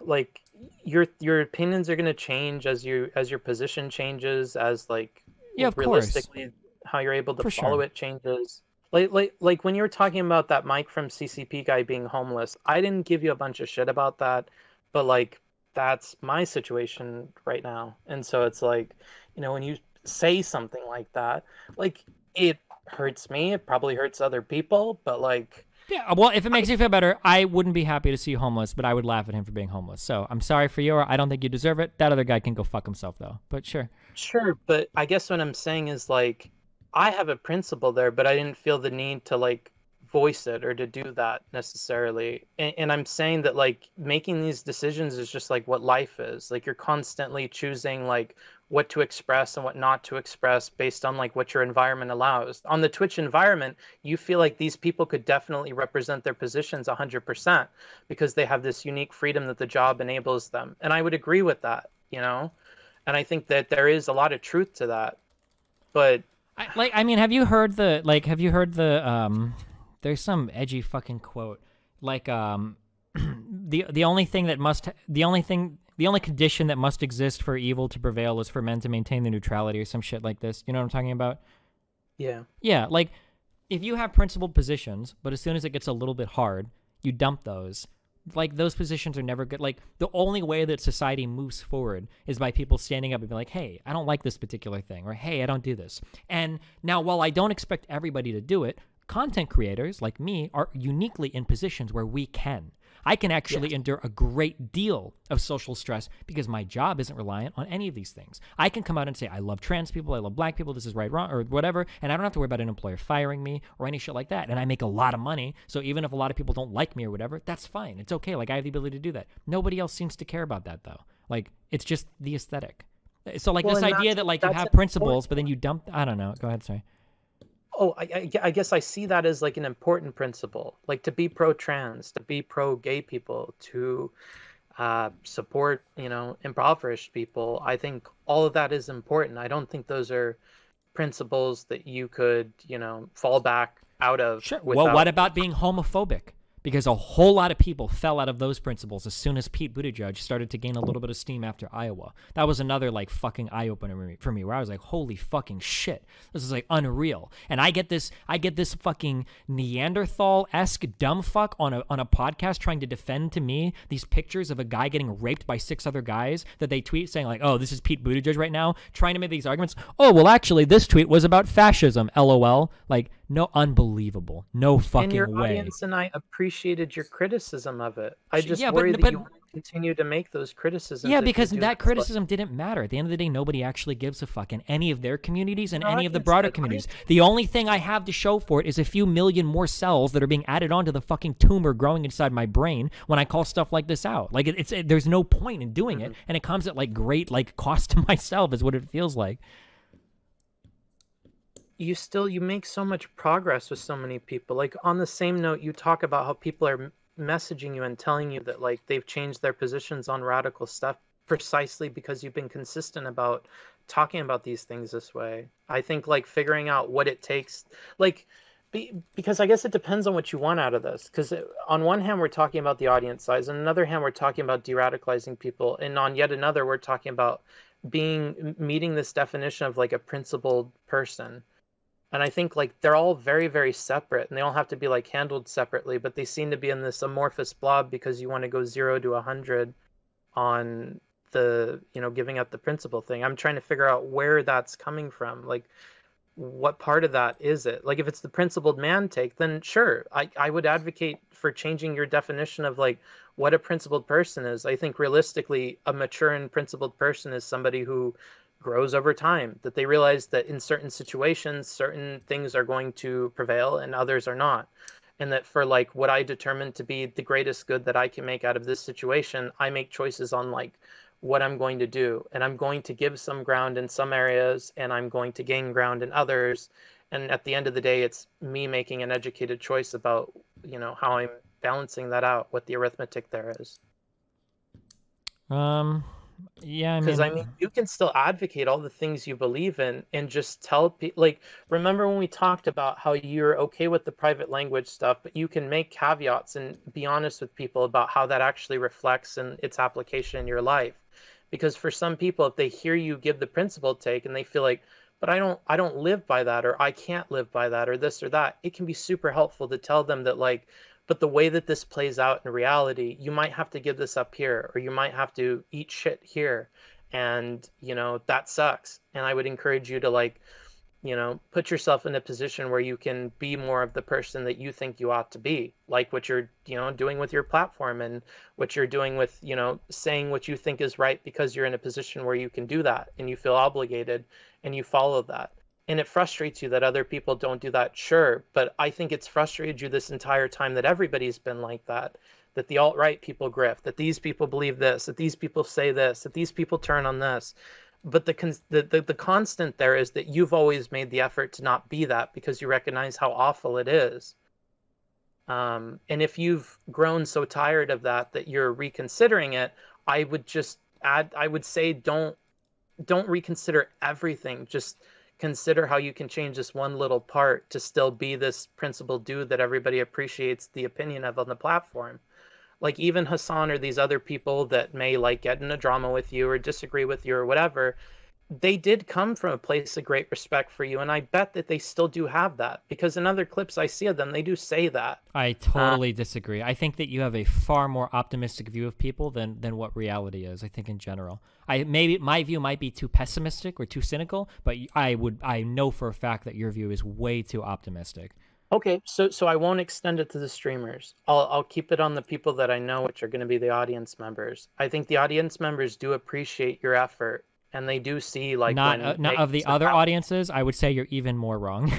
like, your opinions are going to change as your position changes, as like, yeah, of realistically, course. How you're able to For follow sure. it changes. Like when you were talking about that Mike from CCP guy being homeless, I didn't give you a bunch of shit about that, but like that's my situation right now, and so it's like, when you say something like that, like it hurts me. It probably hurts other people, but like, yeah. Well, if it makes you feel better, I wouldn't be happy to see you homeless, but I would laugh at him for being homeless. So I'm sorry for you. I don't think you deserve it. That other guy can go fuck himself though. But sure. Sure, but I guess what I'm saying is like, I have a principle there, but I didn't feel the need to like voice it or to do that necessarily. And I'm saying that like making these decisions is just like what life is. Like you're constantly choosing like what to express and what not to express based on like what your environment allows. On the Twitch environment, you feel like these people could definitely represent their positions 100% because they have this unique freedom that the job enables them. And I would agree with that, And I think that there is a lot of truth to that. But have you heard the there's some edgy fucking quote like the only condition that must exist for evil to prevail is for men to maintain their neutrality or some shit like this. You know what I'm talking about? Yeah. Yeah, like if you have principled positions, but as soon as it gets a little bit hard, you dump those. Like those positions are never good. Like the only way that society moves forward is by people standing up and being like, hey, I don't like this particular thing, or hey, I don't do this. And now while I don't expect everybody to do it, content creators like me are uniquely in positions where we can. I can actually endure a great deal of social stress because my job isn't reliant on any of these things. I can come out and say, I love trans people, I love black people, this is right, wrong, or whatever, and I don't have to worry about an employer firing me or any shit like that. And I make a lot of money, so even if a lot of people don't like me or whatever, that's fine. It's okay. Like, I have the ability to do that. Nobody else seems to care about that, though. Like, it's just the aesthetic. So, like, this idea that, like, you have principles, but then you dump... I don't know. Go ahead, sorry. Oh, I guess I see that as like an important principle, like to be pro-trans, to be pro-gay people, to support, impoverished people. I think all of that is important. I don't think those are principles that you could, fall back out of. Sure. Well, what about being homophobic? because a whole lot of people fell out of those principles as soon as Pete Buttigieg started to gain a little bit of steam after Iowa. That was another like fucking eye-opener for me, where I was like, holy fucking shit, this is like unreal. And I get this fucking Neanderthal-esque dumb fuck on a podcast trying to defend to me these pictures of a guy getting raped by 6 other guys that they tweet saying like, oh, this is Pete Buttigieg right now, trying to make these arguments. Oh, well, actually, this tweet was about fascism, LOL. Like, no, unbelievable. No fucking way. And your audience and I appreciated your criticism of it. I just Yeah, worry but that you won't continue to make those criticisms. Yeah, if you because do that this. criticism didn't matter. At the end of the day, nobody actually gives a fuck in any of their communities and No, any I of the can broader see that. communities. The only thing I have to show for it is a few million more cells that are being added onto the fucking tumor growing inside my brain when I call stuff like this out. Like, there's no point in doing it, and it comes at like great like cost to myself is what it feels like. You make so much progress with so many people. Like, on the same note, you talk about how people are messaging you and telling you that like they've changed their positions on radical stuff precisely because you've been consistent about talking about these things this way. I think like figuring out what it takes, like, because I guess it depends on what you want out of this. Because on one hand, we're talking about the audience size, and on another hand, we're talking about de-radicalizing people, and on yet another, we're talking about meeting this definition of like a principled person. And I think like they're all very, very separate, and they all have to be like handled separately, but they seem to be in this amorphous blob because you want to go 0 to 100 on the, giving up the principle thing. I'm trying to figure out where that's coming from. Like, what part of that is it? Like, if it's the principled man take, then sure, I would advocate for changing your definition of like what a principled person is. I think realistically, a mature and principled person is somebody who grows over time, that they realize that in certain situations, certain things are going to prevail and others are not. And that for like what I determine to be the greatest good that I can make out of this situation, I make choices on like what I'm going to do. And I'm going to give some ground in some areas, and I'm going to gain ground in others. And at the end of the day, it's me making an educated choice about, how I'm balancing that out, what the arithmetic there is. Yeah, because you can still advocate all the things you believe in and just tell people, like, remember when we talked about how you're okay with the private language stuff, but you can make caveats and be honest with people about how that actually reflects in its application in your life. Because for some people, if they hear you give the principled take and they feel like, but I don't live by that, or I can't live by that, or this or that, it can be super helpful to tell them that, like, but the way that this plays out in reality, you might have to give this up here, or you might have to eat shit here. And, that sucks. And I would encourage you to, like, put yourself in a position where you can be more of the person that you think you ought to be, like what you're, doing with your platform, and what you're doing with, saying what you think is right because you're in a position where you can do that and you feel obligated and you follow that. And it frustrates you that other people don't do that, sure. But I think it's frustrated you this entire time that everybody's been like that the alt-right people grift, that these people believe this, that these people say this, that these people turn on this. But the constant there is that you've always made the effort to not be that because you recognize how awful it is. And if you've grown so tired of that you're reconsidering it, I would say don't reconsider everything. Just consider how you can change this one little part to still be this principled dude that everybody appreciates the opinion of on the platform. Like, even Hasan or these other people that may like get in a drama with you or disagree with you or whatever, they did come from a place of great respect for you. And I bet that they still do have that, because in other clips I see of them, they do say that. I totally disagree. I think that you have a far more optimistic view of people than what reality is, I think, in general. Maybe my view might be too pessimistic or too cynical, but I know for a fact that your view is way too optimistic. Okay, so I won't extend it to the streamers. I'll keep it on the people that I know, which are going to be the audience members. I think the audience members do appreciate your effort, and they do see, like, not of the other audiences. I would say you're even more wrong.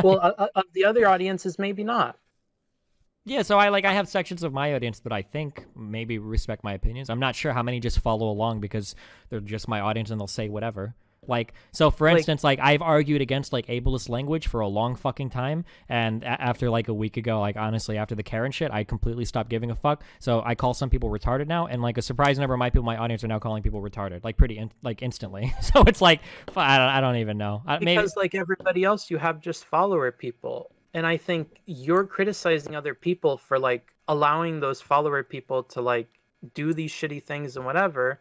Well, of the other audiences, maybe not. Yeah, so I have sections of my audience that I think maybe respect my opinions. I'm not sure how many just follow along because they're just my audience and they'll say whatever. Like, so for instance, like, I've argued against like ableist language for a long fucking time, and after like a week ago, like, honestly, after the Karen shit, I completely stopped giving a fuck. So I call some people retarded now, and like a surprising number of my people in my audience are now calling people retarded, like instantly. So it's like, I don't even know. Because like everybody else, you have just follower people. And I think you're criticizing other people for like allowing those follower people to like do these shitty things and whatever,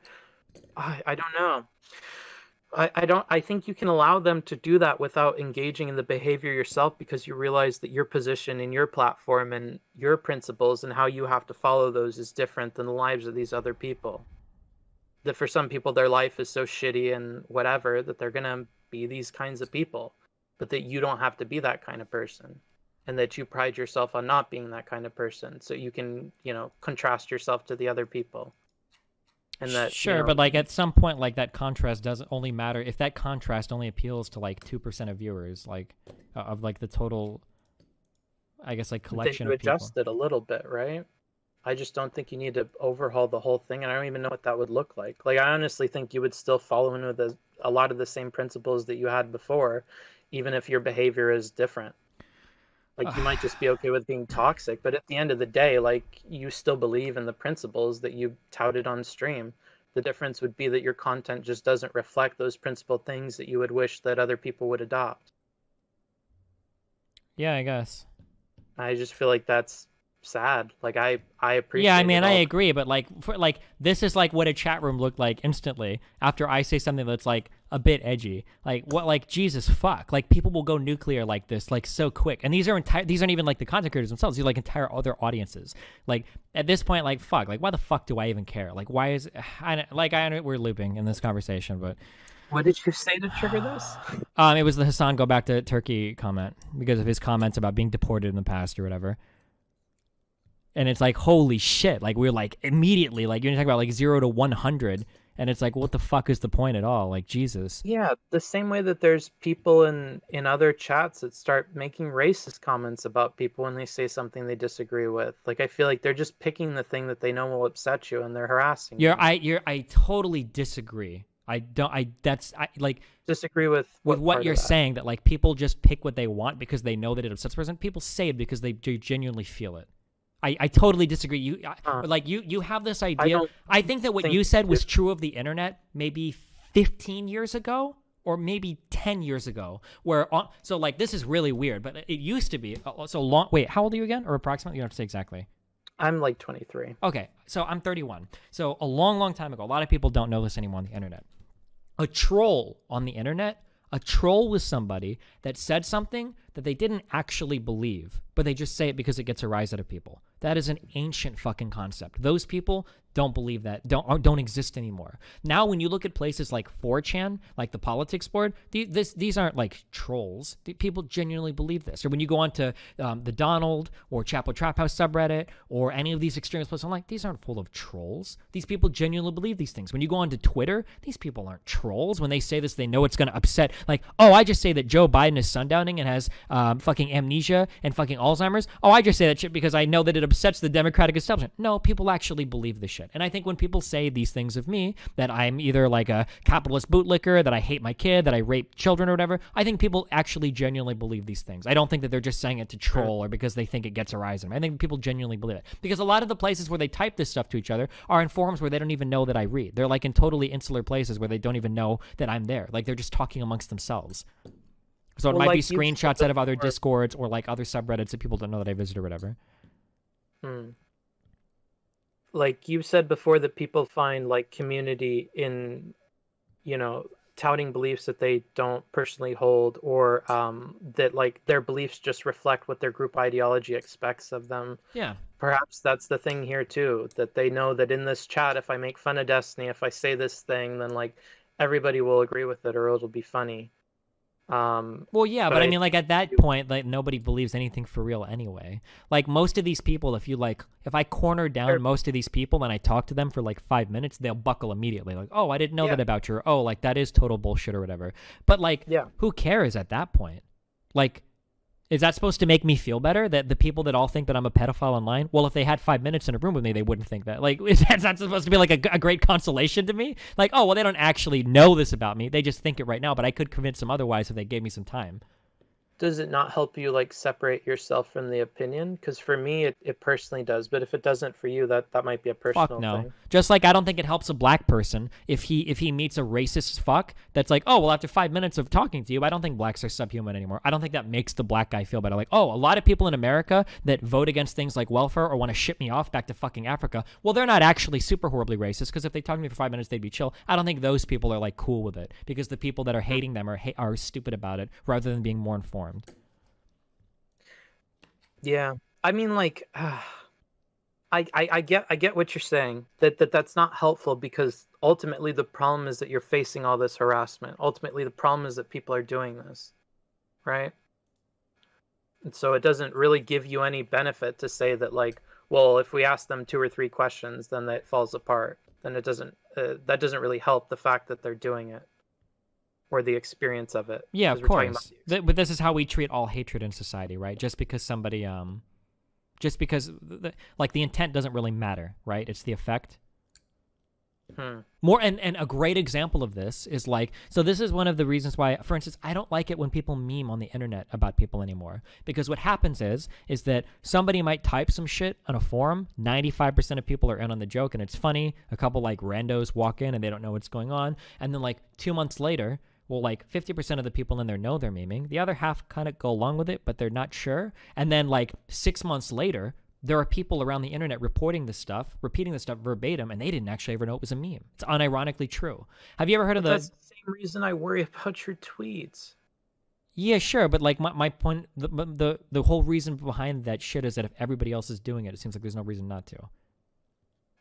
I don't know. I think you can allow them to do that without engaging in the behavior yourself, because you realize that your position in your platform and your principles and how you have to follow those is different than the lives of these other people. That for some people their life is so shitty and whatever that they're gonna be these kinds of people, but that you don't have to be that kind of person, and that you pride yourself on not being that kind of person, so you can, contrast yourself to the other people. And that, sure, but like at some point, like that contrast doesn't only matter if that contrast only appeals to like 2% of viewers, like of like the total, I guess, like collection you of people. adjust it a little bit, right? I just don't think you need to overhaul the whole thing, and I don't even know what that would look like. Like, I honestly think you would still follow in with a lot of the same principles that you had before, even if your behavior is different. Like, you might just be okay with being toxic, but at the end of the day, like, you still believe in the principles that you touted on stream. The difference would be that your content just doesn't reflect those principal things that you would wish that other people would adopt. Yeah, I guess. I just feel like that's sad. Like, I appreciate. Yeah, I mean, I agree, but like, this is like what a chat room looked like instantly after I say something that's like a bit edgy. Like, what? Like, Jesus fuck! Like, people will go nuclear like this, like so quick. And these aren't even like the content creators themselves. These are like entire other audiences. Like, at this point, like, fuck. Like, why the fuck do I even care? Like, why is I know we're looping in this conversation, but. What did you say to trigger this? It was the Hasan go back to Turkey comment because of his comments about being deported in the past or whatever. And it's like, holy shit. Like, we're like, immediately, like, you're talking about like 0 to 100. And it's like, what the fuck is the point at all? Like, Jesus. Yeah, the same way that there's people in other chats that start making racist comments about people when they say something they disagree with. Like, I feel like they're just picking the thing that they know will upset you and they're harassing you. I totally disagree. I disagree with what you're saying, that like people just pick what they want because they know that it upsets a person. People say it because they genuinely feel it. I totally disagree. You have this idea. I think that what you said was true of the internet maybe 15 years ago or maybe 10 years ago. So like, this is really weird, but it used to be so long. Wait, how old are you again, or approximately? You don't have to say exactly. I'm like 23. Okay, so I'm 31. So a long, long time ago, a lot of people don't know this anymore on the internet. A troll on the internet, a troll was somebody that said something that they didn't actually believe, but they just say it because it gets a rise out of people. That is an ancient fucking concept. Those people don't believe that, don't exist anymore. Now, when you look at places like 4chan, like the politics board, these aren't like trolls. People genuinely believe this. Or when you go on to the Donald or Chapo Trap House subreddit or any of these extremist places, I'm like, these aren't full of trolls. These people genuinely believe these things. When you go on to Twitter, these people aren't trolls. When they say this, they know it's going to upset. Like, oh, I just say that Joe Biden is sundowning and has fucking amnesia and fucking Alzheimer's. Oh, I just say that shit because I know that it upsets the Democratic establishment. No, people actually believe this shit. And I think when people say these things of me, that I'm either like a capitalist bootlicker, that I hate my kid, that I rape children or whatever, I think people actually genuinely believe these things. I don't think that they're just saying it to troll or because they think it gets a rise in them. I think people genuinely believe it. Because a lot of the places where they type this stuff to each other are in forums where they don't even know that I read. They're like in totally insular places where they don't even know that I'm there. Like, they're just talking amongst themselves. So it might be screenshots out of other Discords or like other subreddits that people don't know that I visit or whatever. Like you said before, that people find like community in, touting beliefs that they don't personally hold, or that like their beliefs just reflect what their group ideology expects of them. Yeah. Perhaps that's the thing here too, that they know that in this chat, if I make fun of Destiny, if I say this thing, then like everybody will agree with it or it'll be funny. Well, yeah, but I mean, like at that point, like nobody believes anything for real anyway. Like most of these people, if I corner down most of these people and I talk to them for like 5 minutes, they'll buckle immediately. Like, oh, I didn't know that about you. Or, oh, like that is total bullshit or whatever. But like, who cares at that point? Like, is that supposed to make me feel better that the people that all think that I'm a pedophile online? Well, if they had 5 minutes in a room with me, they wouldn't think that. Like, is that supposed to be like a great consolation to me? Like, oh, well, they don't actually know this about me. They just think it right now, but I could convince them otherwise if they gave me some time. Does it not help you like separate yourself from the opinion? Because for me, it personally does. But if it doesn't for you, that might be a Fuck personal no. thing. Just like I don't think it helps a black person if he meets a racist fuck that's like, oh, well, after 5 minutes of talking to you, I don't think blacks are subhuman anymore. I don't think that makes the black guy feel better. Like, oh, a lot of people in America that vote against things like welfare or want to ship me off back to fucking Africa, well, they're not actually super horribly racist, because if they talked to me for 5 minutes, they'd be chill. I don't think those people are like cool with it, because the people that are hating them are stupid about it rather than being more informed. Yeah, I mean, like, I get what you're saying. That's not helpful, because ultimately the problem is that you're facing all this harassment. Ultimately, the problem is that people are doing this, right? And so it doesn't really give you any benefit to say that, like, well, if we ask them 2 or 3 questions, then that falls apart. Then it doesn't. That doesn't really help the fact that they're doing it, or the experience of it. Yeah, 'Cause of we're talking course. about But this is how we treat all hatred in society, right? Just because somebody, just because, like, the intent doesn't really matter, right? It's the effect. More, and a great example of this is like, so this is one of the reasons why, for instance, I don't like it when people meme on the internet about people anymore, because what happens is that somebody might type some shit on a forum, 95% of people are in on the joke and it's funny, a couple like randos walk in and they don't know what's going on, and then like 2 months later, well, like 50% of the people in there know they're memeing, the other half kind of go along with it, but they're not sure, and then like 6 months later, there are people around the internet reporting this stuff, repeating this stuff verbatim, and they didn't actually ever know it was a meme. It's unironically true. Have you ever heard of That's the same reason I worry about your tweets. Yeah, sure, but like my point, the whole reason behind that shit is that if everybody else is doing it, it seems like there's no reason not to.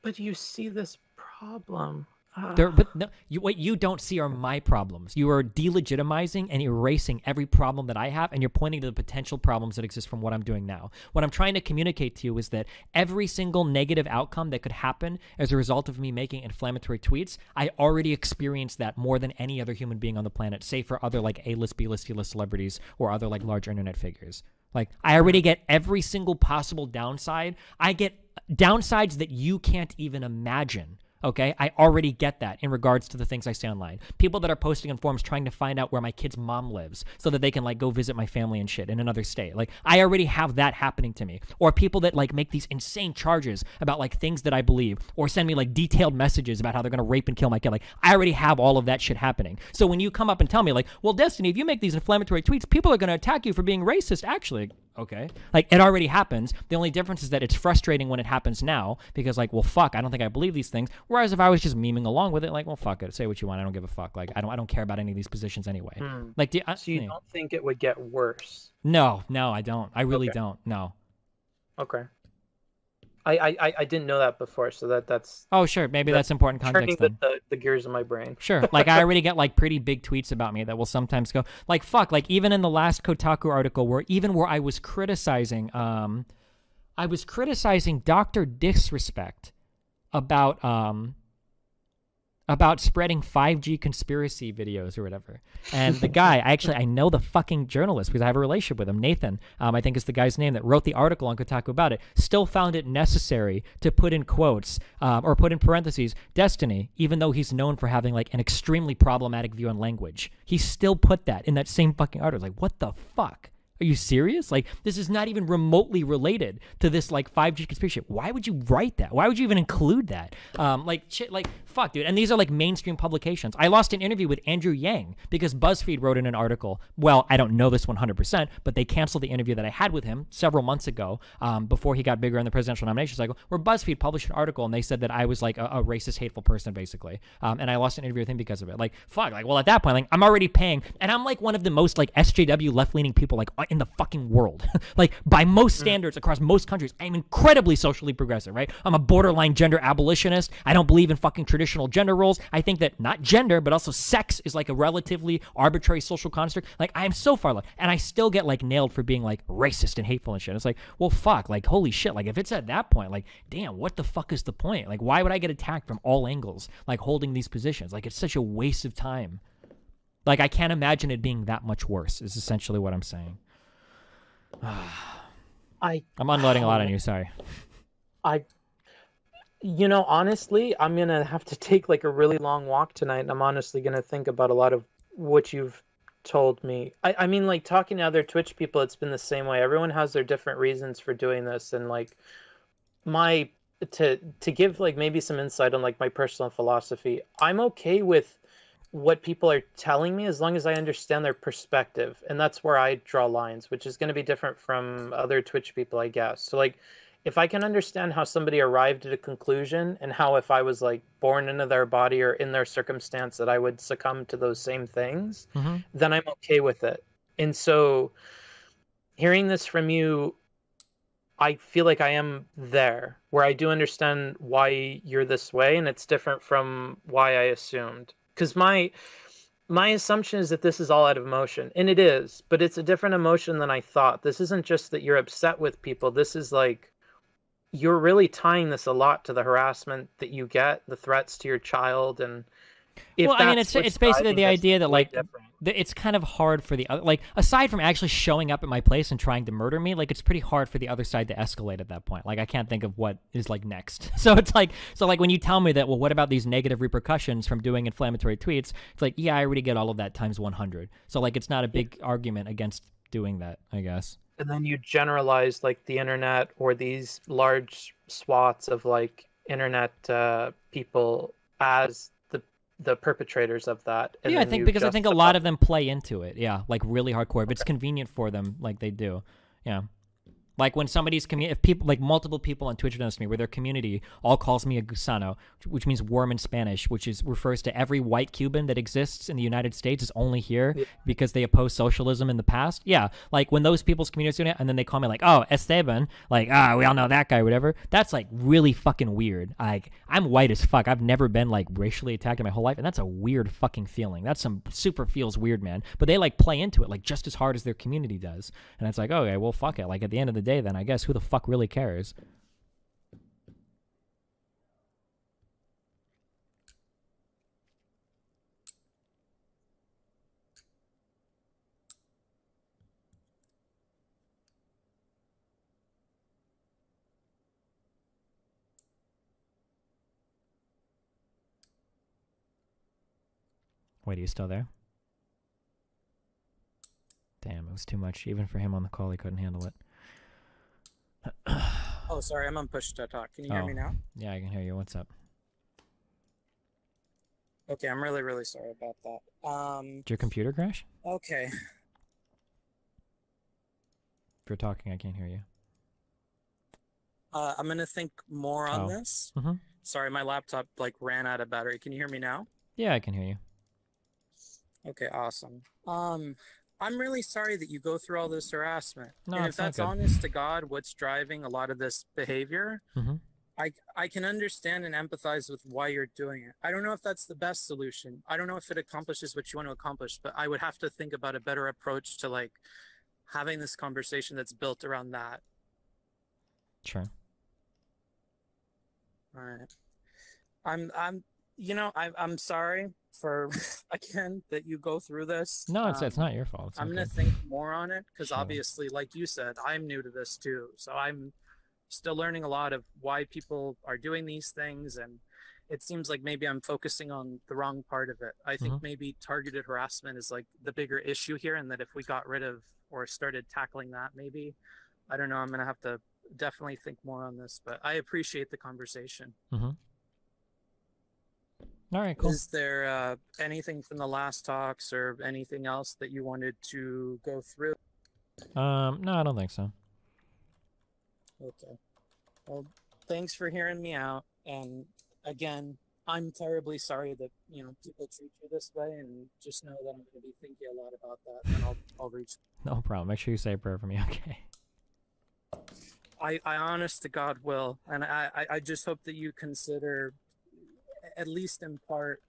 But you see this problem. But no, what you don't see are my problems. You are delegitimizing and erasing every problem that I have, and you're pointing to the potential problems that exist from what I'm doing now. What I'm trying to communicate to you is that every single negative outcome that could happen as a result of me making inflammatory tweets, I already experienced that more than any other human being on the planet, save for other like A-list, B-list, C-list celebrities or other like large internet figures. Like, I already get every single possible downside. I get downsides that you can't even imagine. Okay, I already get that in regards to the things I say online. People that are posting on forums trying to find out where my kid's mom lives so that they can like go visit my family and shit in another state. Like, I already have that happening to me. Or people that like make these insane charges about like things that I believe, or send me like detailed messages about how they're gonna rape and kill my kid. Like, I already have all of that shit happening. So when you come up and tell me like, well, Destiny, if you make these inflammatory tweets, people are gonna attack you for being racist. Actually, okay, like it already happens. The only difference is that it's frustrating when it happens now, because like, well, fuck, I don't think I believe these things. Whereas if I was just memeing along with it, like, well, fuck it, say what you want, I don't give a fuck. Like, I don't care about any of these positions anyway. Like, so you don't think it would get worse? No, I don't. I really don't. No. Okay. I didn't know that before, so that's. Oh, sure, maybe that's important context. Turning the gears in my brain. Sure, like I already get like pretty big tweets about me that will sometimes go like, fuck, like even in the last Kotaku article where I was criticizing Dr. Disrespect about spreading 5G conspiracy videos or whatever. And the guy, I know the fucking journalist because I have a relationship with him, Nathan, I think is the guy's name, that wrote the article on Kotaku about it, still found it necessary to put in quotes or put in parentheses, Destiny, even though he's known for having like an extremely problematic view on language. He still put that in that same fucking article. Like, what the fuck? Are you serious? Like, this is not even remotely related to this, like, 5G conspiracy. Why would you write that? Why would you even include that? Like, shit, like, fuck, dude. And these are, like, mainstream publications. I lost an interview with Andrew Yang because BuzzFeed wrote in an article. Well, I don't know this 100%, but they canceled the interview that I had with him several months ago before he got bigger in the presidential nomination cycle, where BuzzFeed published an article, and they said that I was, like, a racist, hateful person, basically. And I lost an interview with him because of it. Like, fuck. Like, well, at that point, like, I'm already paying. And I'm, like, one of the most, like, SJW left-leaning people, like, in the fucking world. Like, by most standards across most countries, I'm incredibly socially progressive, right? I'm a borderline gender abolitionist. I don't believe in fucking traditional gender roles. I think that not gender, but also sex is like a relatively arbitrary social construct. Like, I am so far left, and I still get like nailed for being like racist and hateful and shit. It's like, well, fuck, like, holy shit. Like, if it's at that point, like, damn, what the fuck is the point? Like, why would I get attacked from all angles, like holding these positions? Like, it's such a waste of time. Like, I can't imagine it being that much worse, is essentially what I'm saying. I'm unloading a lot on you, sorry. Honestly, I'm gonna have to take like a really long walk tonight, and I'm honestly gonna think about a lot of what you've told me. I mean, like, talking to other Twitch people, it's been the same way. Everyone has their different reasons for doing this, and like my to give like maybe some insight on like my personal philosophy, I'm okay with what people are telling me as long as I understand their perspective, and that's where I draw lines, which is going to be different from other Twitch people, I guess. So like, if I can understand how somebody arrived at a conclusion, and how if I was like born into their body or in their circumstance that I would succumb to those same things, then I'm okay with it. And so hearing this from you, I feel like I am there, where I do understand why you're this way, and it's different from why I assumed. Because my assumption is that this is all out of emotion, and it is, but it's a different emotion than I thought. This isn't just that you're upset with people. This is like you're really tying this a lot to the harassment that you get, the threats to your child, and if well, I mean, that's it's basically the idea that like different. it's kind of hard for the other, like aside from actually showing up at my place and trying to murder me, like it's pretty hard for the other side to escalate at that point. Like I can't think of what is like next. So it's like when you tell me that, well, what about these negative repercussions from doing inflammatory tweets? It's like, yeah, I already get all of that times 100. So like it's not a big argument against doing that, I guess. And then you generalize like the internet or these large swaths of like internet people as the perpetrators of that. And yeah, I think because I think a lot of them play into it. Yeah, like really hardcore. If it's convenient for them, like they do. Yeah. Like when somebody's if people, like multiple people on Twitch notice me, where their community all calls me a gusano, which means worm in Spanish, which refers to every white Cuban that exists in the United States is only here because they oppose socialism in the past. Yeah, like when those people's communities doing it, and then they call me like, oh, Esteban, like, we all know that guy, whatever. That's like really fucking weird. Like I'm white as fuck. I've never been like racially attacked in my whole life, and that's a weird fucking feeling. That's some super feels weird, man. But they like play into it like just as hard as their community does, and it's like, okay, well, fuck it. Like at the end of the day, then I guess who the fuck really cares? Wait, are you still there? Damn, it was too much. Even for him on the call, he couldn't handle it. Oh, sorry, I'm on push to talk. Can you hear me now? Yeah, I can hear you. What's up? Okay, I'm really, really sorry about that. Did your computer crash? Okay. If you're talking, I can't hear you. I'm gonna think more on this. Mm-hmm. Sorry, my laptop like ran out of battery. Can you hear me now? Yeah, I can hear you. Okay, awesome. I'm really sorry that you go through all this harassment. No, and if it's not that's good. honest to God, what's driving a lot of this behavior, Mm-hmm. I can understand and empathize with why you're doing it. I don't know if that's the best solution. I don't know if it accomplishes what you want to accomplish, but I would have to think about a better approach to like having this conversation that's built around that. Sure. All right. I'm sorry for again that you go through this. No, it's not your fault. I'm gonna think more on it because obviously, like you said, I'm new to this too. So I'm still learning a lot of why people are doing these things, and it seems like maybe I'm focusing on the wrong part of it. I think maybe targeted harassment is like the bigger issue here, and that if we got rid of or started tackling that, maybe, I don't know, I'm gonna have to definitely think more on this, but I appreciate the conversation. Mm-hmm. All right, cool. Is there anything from the last talks or anything else that you wanted to go through? No, I don't think so. Okay. Well, thanks for hearing me out. And again, I'm terribly sorry that, people treat you this way, and just know that I'm going to be thinking a lot about that, and I'll reach. No problem. Make sure you say a prayer for me, okay? I honest to God will. And I just hope that you consider, at least in part,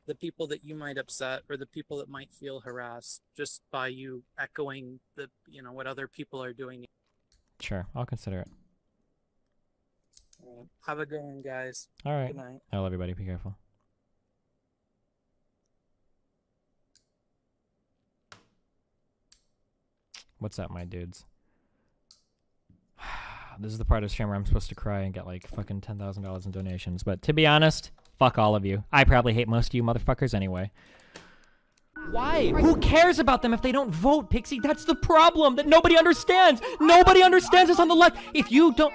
the people that you might upset or the people that might feel harassed just by you echoing the, what other people are doing. Sure, I'll consider it. Have a good one, guys. All right. Good night. I love everybody. Be careful. What's up, my dudes? This is the part of the stream where I'm supposed to cry and get like fucking $10,000 in donations. But to be honest, fuck all of you. I probably hate most of you motherfuckers anyway. Why? Who cares about them if they don't vote, Pixie? That's the problem that nobody understands. Nobody understands this on the left. If you don't